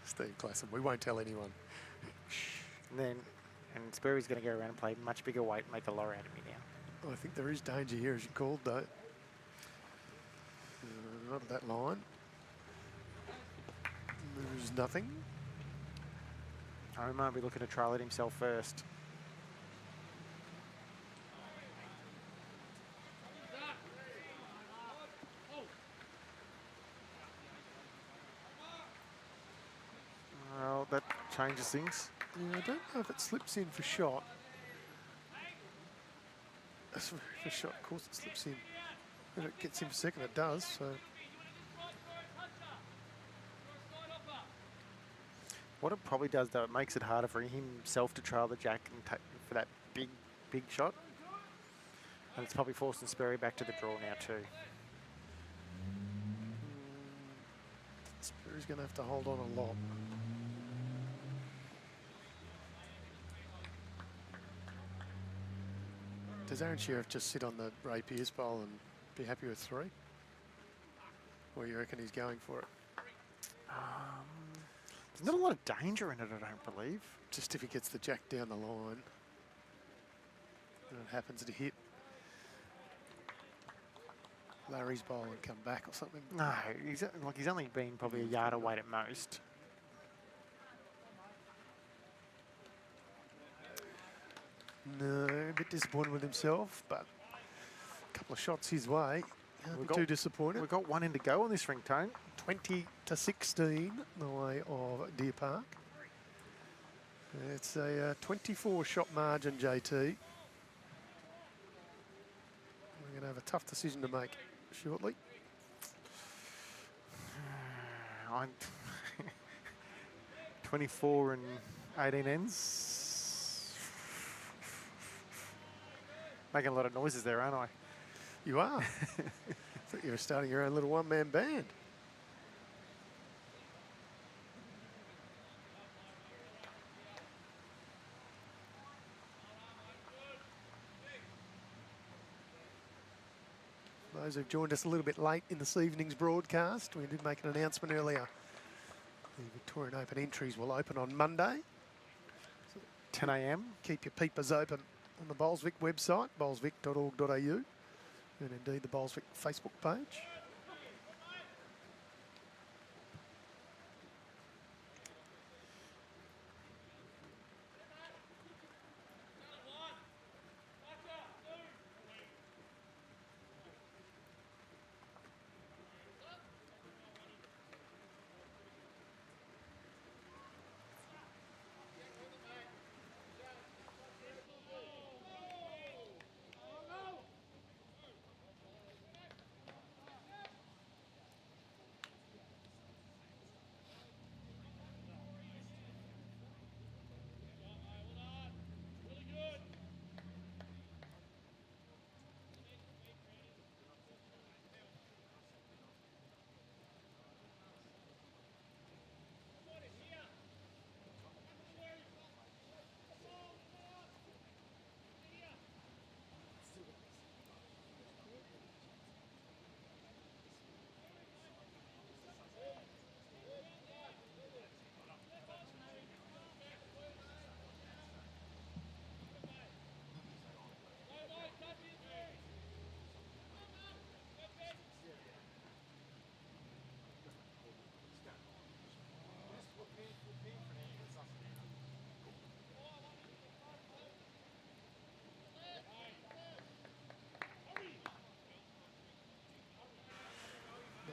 Steve Glasson, we won't tell anyone. And SPURR's going to go around and play much bigger weight and make a lower out of me now. I think there is danger here, as you called, though. Not at that line. There's nothing. I might be looking to trial it himself first. Well, that changes things. Yeah, I don't know if it slips in for shot. For shot, of course it slips in. If it gets in for second, it does, so. What it probably does, though, it makes it harder for himself to trail the jack and for that big shot. And it's probably forcing SPURR back to the draw now, too. SPURR's going to have to hold on a lot. Does Aaron Sheriff just sit on the Ray Pearce bowl and be happy with 3? Or you reckon he's going for it? There's not a lot of danger in it, I don't believe. Just if he gets the jack down the line and it happens to hit Larry's bowl and come back or something. No, he's only been probably a yard away at most. No, a bit disappointed with himself, but a couple of shots his way. Can't be too disappointed. We've got 1 in to go on this ringtone. 20-16 the way of Deer Park. It's a 24-shot margin, JT. We're going to have a tough decision to make shortly. 24 and 18 ends. Making a lot of noises there, aren't I? You are. I thought you were starting your own little one-man band. those who've joined us a little bit late in this evening's broadcast, we did make an announcement earlier. The Victorian Open entries will open on Monday. 10 a.m. Keep your peepers open on the Bowlsvic website, bowlsvic.org.au, and indeed the Bowlsvic Facebook page.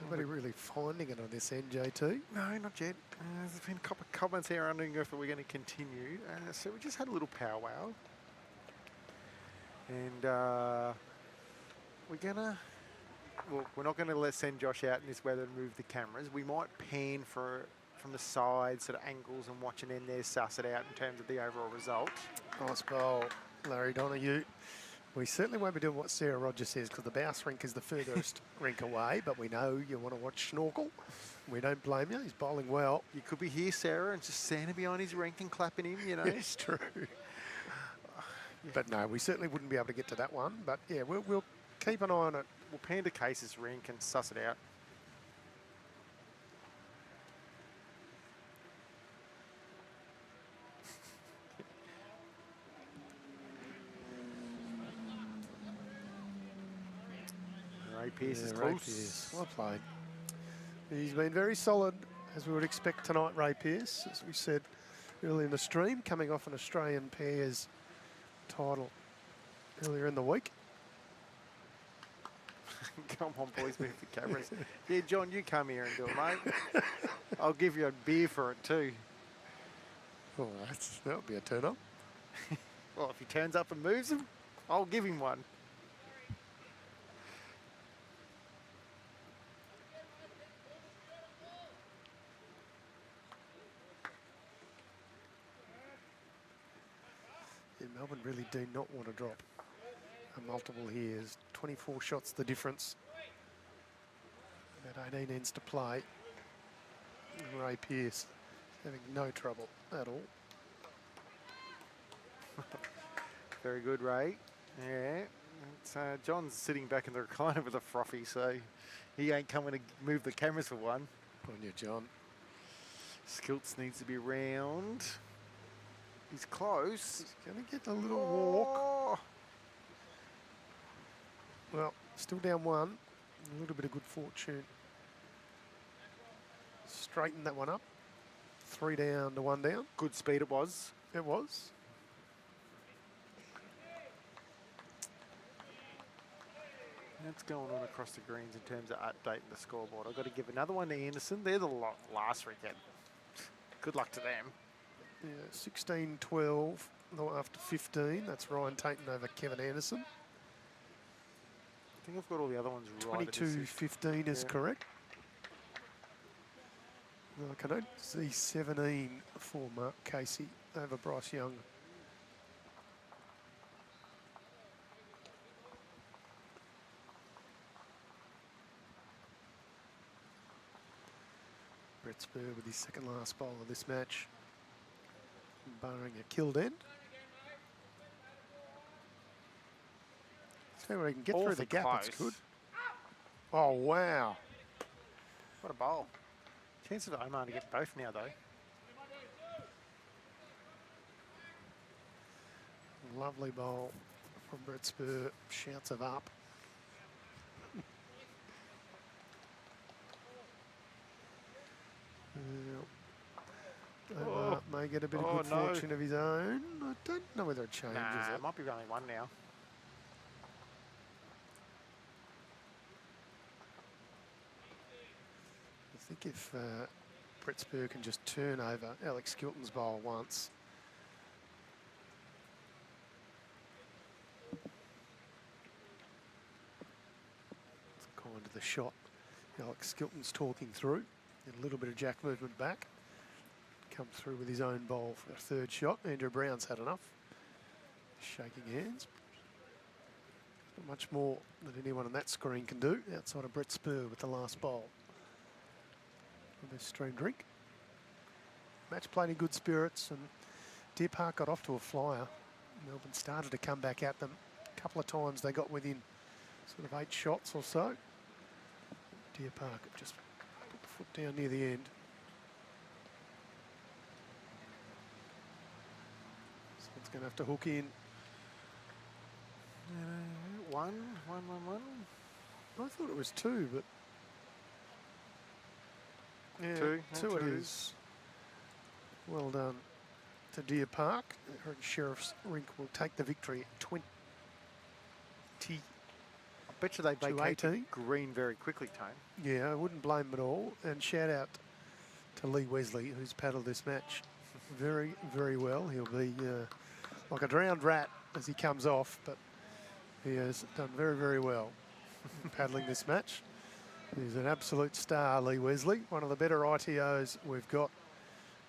Nobody really finding it on this end, JT. No, not yet. There's been a couple of comments here wondering if we're going to continue. So we just had a little powwow. And we're not going to send Josh out in this weather and move the cameras. We might pan from the side sort of angles and watch and then there suss it out in terms of the overall result. Nice bowl, Larry Donahue. We certainly won't be doing what Sarah Rogers says because the Bouse rink is the furthest rink away, but we know you want to watch Snorkel. We don't blame you. He's bowling well. You could be here, Sarah, and just standing behind his rink and clapping him, you know. It's true. But no, we certainly wouldn't be able to get to that one. But yeah, we'll keep an eye on it. We'll pan to Case's rink and suss it out. Ray Pearce is close. Ray Pearce, well played. He's been very solid, as we would expect tonight, Ray Pearce, as we said earlier in the stream, coming off an Australian pairs title earlier in the week. Come on, boys, move the cameras. Yeah, John, you come here and do it, mate. I'll give you a beer for it too. Oh, that would be a turn up. Well, if he turns up and moves them, I'll give him one. Yeah, Melbourne really do not want to drop a multiple here. 24 shots the difference. About 18 ends to play. And Ray Pearce having no trouble at all. Very good, Ray. Yeah. It's, John's sitting back in the recliner with a frothy, so he ain't coming to move the cameras for one. On you, John. Skilts needs to be round. He's close. He's going to get a little walk. Well, still down one. A little bit of good fortune. Straighten that one up. 3 down to 1 down. Good speed it was. It was. What's going on across the greens in terms of updating the scoreboard? I've got to give another one to Anderson. They're the last weekend. Good luck to them. Yeah, 16-12 after 15. That's Ryan Tainton over Kevin Anderson. I think I've got all the other ones right. 22-15 is correct. I can only see 17 for Mark Casey over Bryce Young. Brett SPURR with his second last bowl of this match, barring a killed end. See what he can get through the gap, it's good. Oh, wow. What a bowl. Chance of Omar to get both now, though. Lovely bowl from Brett SPURR. Shouts of up. Omar may get a bit of good fortune of his own. I don't know whether it changes it. It might be only one now. I think if Brett SPURR can just turn over Alex Skilton's bowl once. It's kind of the shot Alex Skilton's talking through. And a little bit of jack movement back. Come through with his own bowl for a third shot. Andrew Brown's had enough. Shaking hands. Not much more than anyone on that screen can do outside of Brett SPURR with the last bowl. They've streamed Rink. Match played in good spirits, and Deer Park got off to a flyer. Melbourne started to come back at them. A couple of times they got within sort of 8 shots or so. Deer Park just put the foot down near the end. This one's going to have to hook in. 1. I thought it was 2, but yeah, 2 it is. Well done to Deer Park. Her Sheriff's Rink will take the victory at 20. I bet you they vacated green very quickly, Tone. Yeah, I wouldn't blame them at all. And shout out to Lee Wesley, who's paddled this match very, very well. He'll be like a drowned rat as he comes off, but he has done very, very well paddling this match. He's an absolute star, Lee Wesley, one of the better ITOs we've got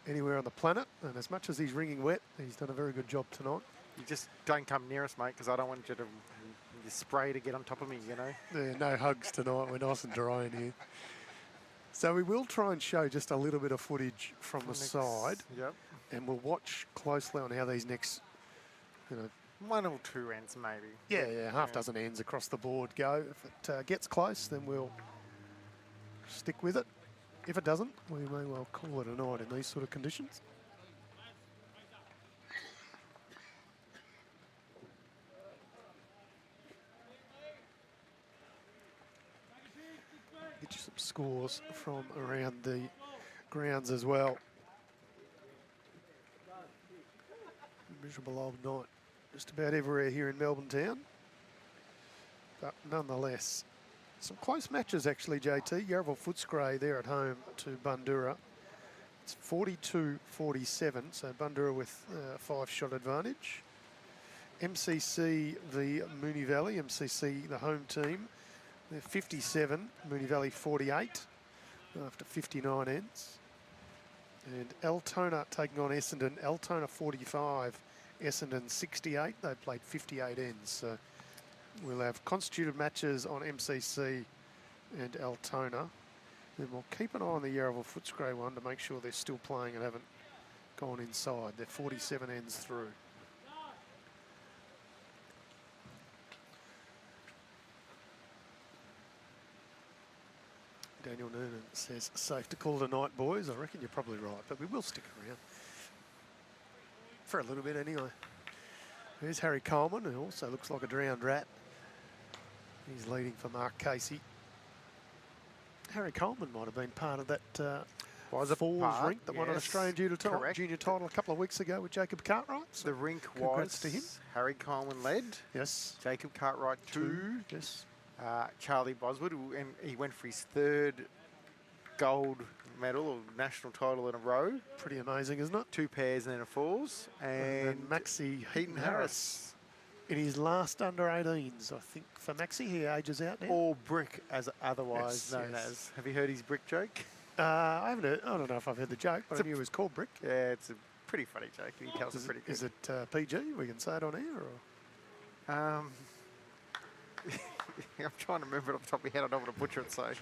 anywhere on the planet. And as much as he's wringing wet, he's done a very good job tonight. You just don't come near us, mate, because I don't want you to spray to get on top of me, you know. Yeah, no hugs tonight. We're nice and dry in here. So we will try and show just a little bit of footage from the side. Yep. And we'll watch closely on how these next, 1 or 2 ends, maybe. Yeah, half dozen ends across the board go. If it gets close, then we'll stick with it. If it doesn't, we may well call it a night in these sort of conditions. Get you some scores from around the grounds as well. Miserable old night just about everywhere here in Melbourne town. But nonetheless, some close matches actually, JT. Yarraville Footscray there at home to Bundoora. It's 42-47, so Bundoora with 5-shot advantage. MCC v Moonee Valley, MCC the home team. They're 57, Moonee Valley 48 after 59 ends. And Altona taking on Essendon. Altona 45, Essendon 68. They played 58 ends. So we'll have constituted matches on MCC and Altona. Then we'll keep an eye on the Yarraville Footscray one to make sure they're still playing and haven't gone inside. They're 47 ends through. Daniel Noonan says, safe to call tonight, boys. I reckon you're probably right, but we will stick around. For a little bit anyway. There's Harry Coleman, who also looks like a drowned rat. He's leading for Mark Casey. Harry Coleman might have been part of that Falls Rink that won an Australian junior title a couple of weeks ago with Jacob Cartwright. So the rink congrats to him. Harry Coleman led. Yes. Jacob Cartwright 2. Yes. Charlie Boswood, and he went for his 3rd gold medal or national title in a row. Pretty amazing, isn't it? 2 pairs and then a falls. And Maxie Heaton Harris. In his last under 18s, I think, for Maxie. He ages out now. Or Brick, as otherwise known as. Have you heard his Brick joke? I haven't heard. I don't know if I've heard the joke, but I knew it was called Brick. Yeah, it's a pretty funny joke. He tells it pretty good. Is it PG? We can say it on air, or? I'm trying to remember it off the top of my head. I don't want to butcher it, so.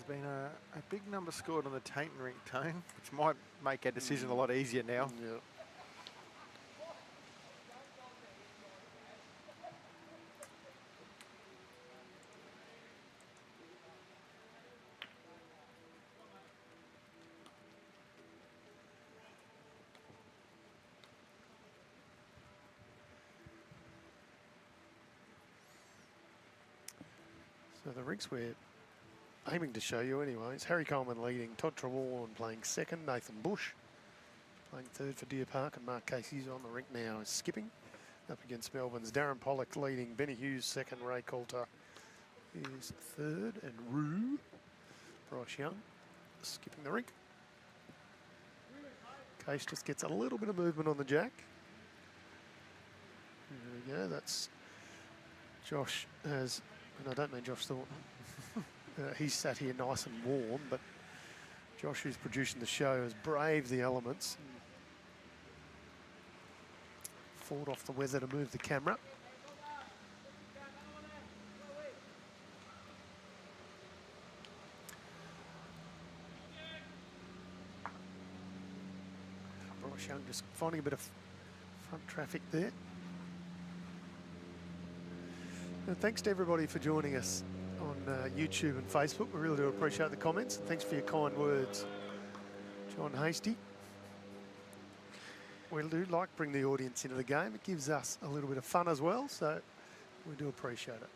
There's been a big number scored on the Tainton Rink, Tone, which might make our decision a lot easier now. Yeah. So the rinks we're aiming to show you anyway is Harry Coleman leading, Todd Trewarn playing second, Nathan Bush playing third for Deer Park, and Mark Casey's on the rink now is skipping up against Melbourne's Darren Pollock leading, Benny Hughes second, Ray Coulter is third, and Roo, Bryce Young skipping the rink. Case just gets a little bit of movement on the jack. There we go, that's Josh has, and I don't mean Josh Thornton. He's sat here nice and warm, but Josh, who's producing the show, has braved the elements and fought off the weather to move the camera. Bryce Young just finding a bit of front traffic there. And thanks to everybody for joining us on YouTube and Facebook. We really do appreciate the comments, and thanks for your kind words, John Hasty. We do like bring the audience into the game. It gives us a little bit of fun as well, so we do appreciate it.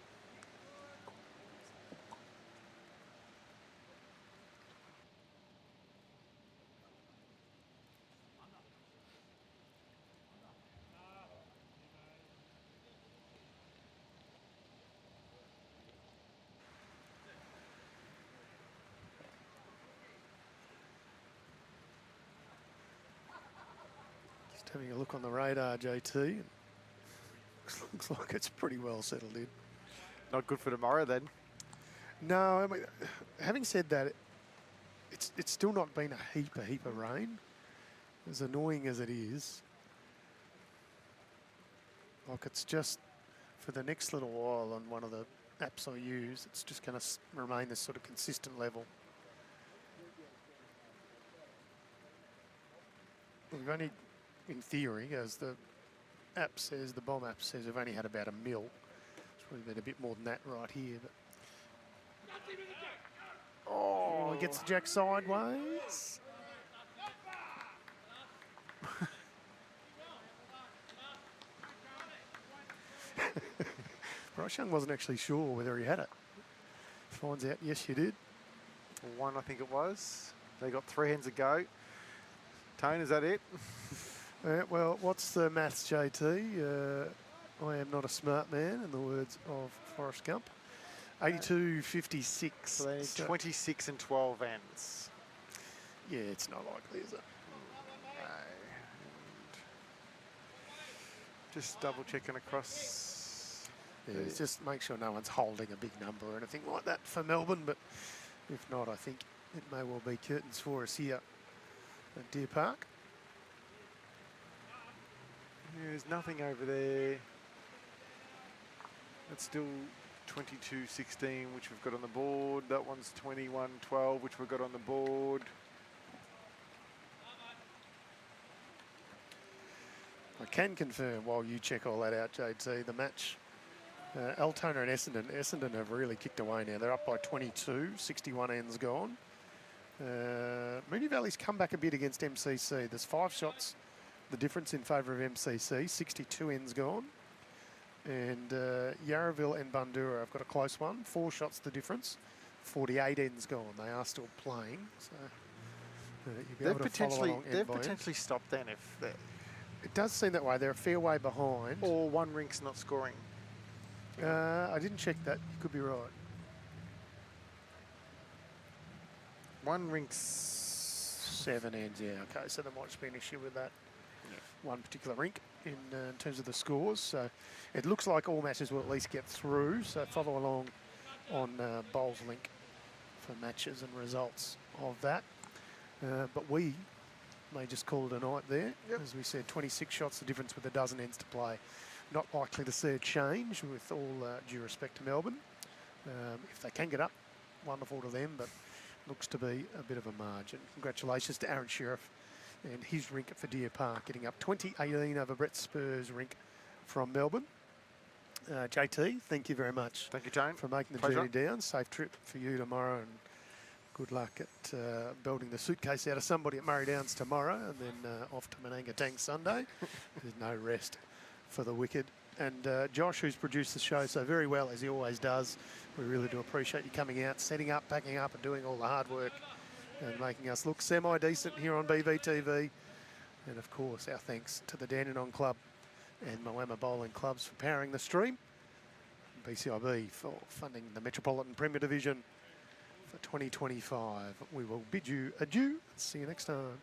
Having a look on the radar, JT. Looks like it's pretty well settled in. Not good for tomorrow then. No, I mean, having said that, it's still not been a heap of rain. As annoying as it is, like it's just for the next little while on one of the apps I use, it's just going to remain this sort of consistent level. We've only, in theory, as the app says, the bomb app says, we've only had about 1 mil. It's probably been a bit more than that right here. But oh, he gets the jack sideways. Bryce Young wasn't actually sure whether he had it. Finds out, yes, you did. One, I think it was. They got 3 hands to go. Tone, is that it? Well, what's the maths, JT? I am not a smart man, in the words of Forrest Gump. 82.56. So they need 26 and 12 ends. Yeah, it's not likely, is it? No. Just double checking across. Yeah, it's just make sure no one's holding a big number or anything like that for Melbourne, but if not, I think it may well be curtains for us here at Deer Park. There's nothing over there. It's still 22.16, which we've got on the board. That one's 21.12, which we've got on the board. I can confirm, while you check all that out, JT, the match, Altona and Essendon have really kicked away now. They're up by 22, 61 ends gone. Moonee Valley's come back a bit against MCC. There's 5 shots, the difference in favour of MCC, 62 ends gone. And Yarraville and Bundoora have got a close one, 4 shots the difference, 48 ends gone. They are still playing, so you'll be able to follow along. They've potentially stopped then if they're... It does seem that way. They're a fair way behind. Or one rink's not scoring. I didn't check that. You could be right. One rink's 7 ends, yeah. Okay, so there might just be an issue with that one particular rink in terms of the scores. So it looks like all matches will at least get through. So follow along on Bowls Link for matches and results of that. But we may just call it a night there. Yep. As we said, 26 shots the difference with a dozen ends to play. Not likely to see a change with all due respect to Melbourne. If they can get up, wonderful to them, but looks to be a bit of a margin. Congratulations to Aaron Sheriff and his Rink for Deer Park, getting up 20-18 over Brett SPURR's Rink from Melbourne. JT, thank you very much. Thank you, Tone. For making the Pleasure. journey down. Safe trip for you tomorrow, and good luck at building the suitcase out of somebody at Murray Downs tomorrow, and then off to Manangatang Sunday. There's no rest for the wicked. And Josh, who's produced the show so very well, as he always does, we really do appreciate you coming out, setting up, packing up, and doing all the hard work and making us look semi-decent here on BVTV. And of course, our thanks to the Dandenong Club and Moama Bowling Clubs for powering the stream. BCiB for funding the Metropolitan Premier Division for 2025. We will bid you adieu. See you next time.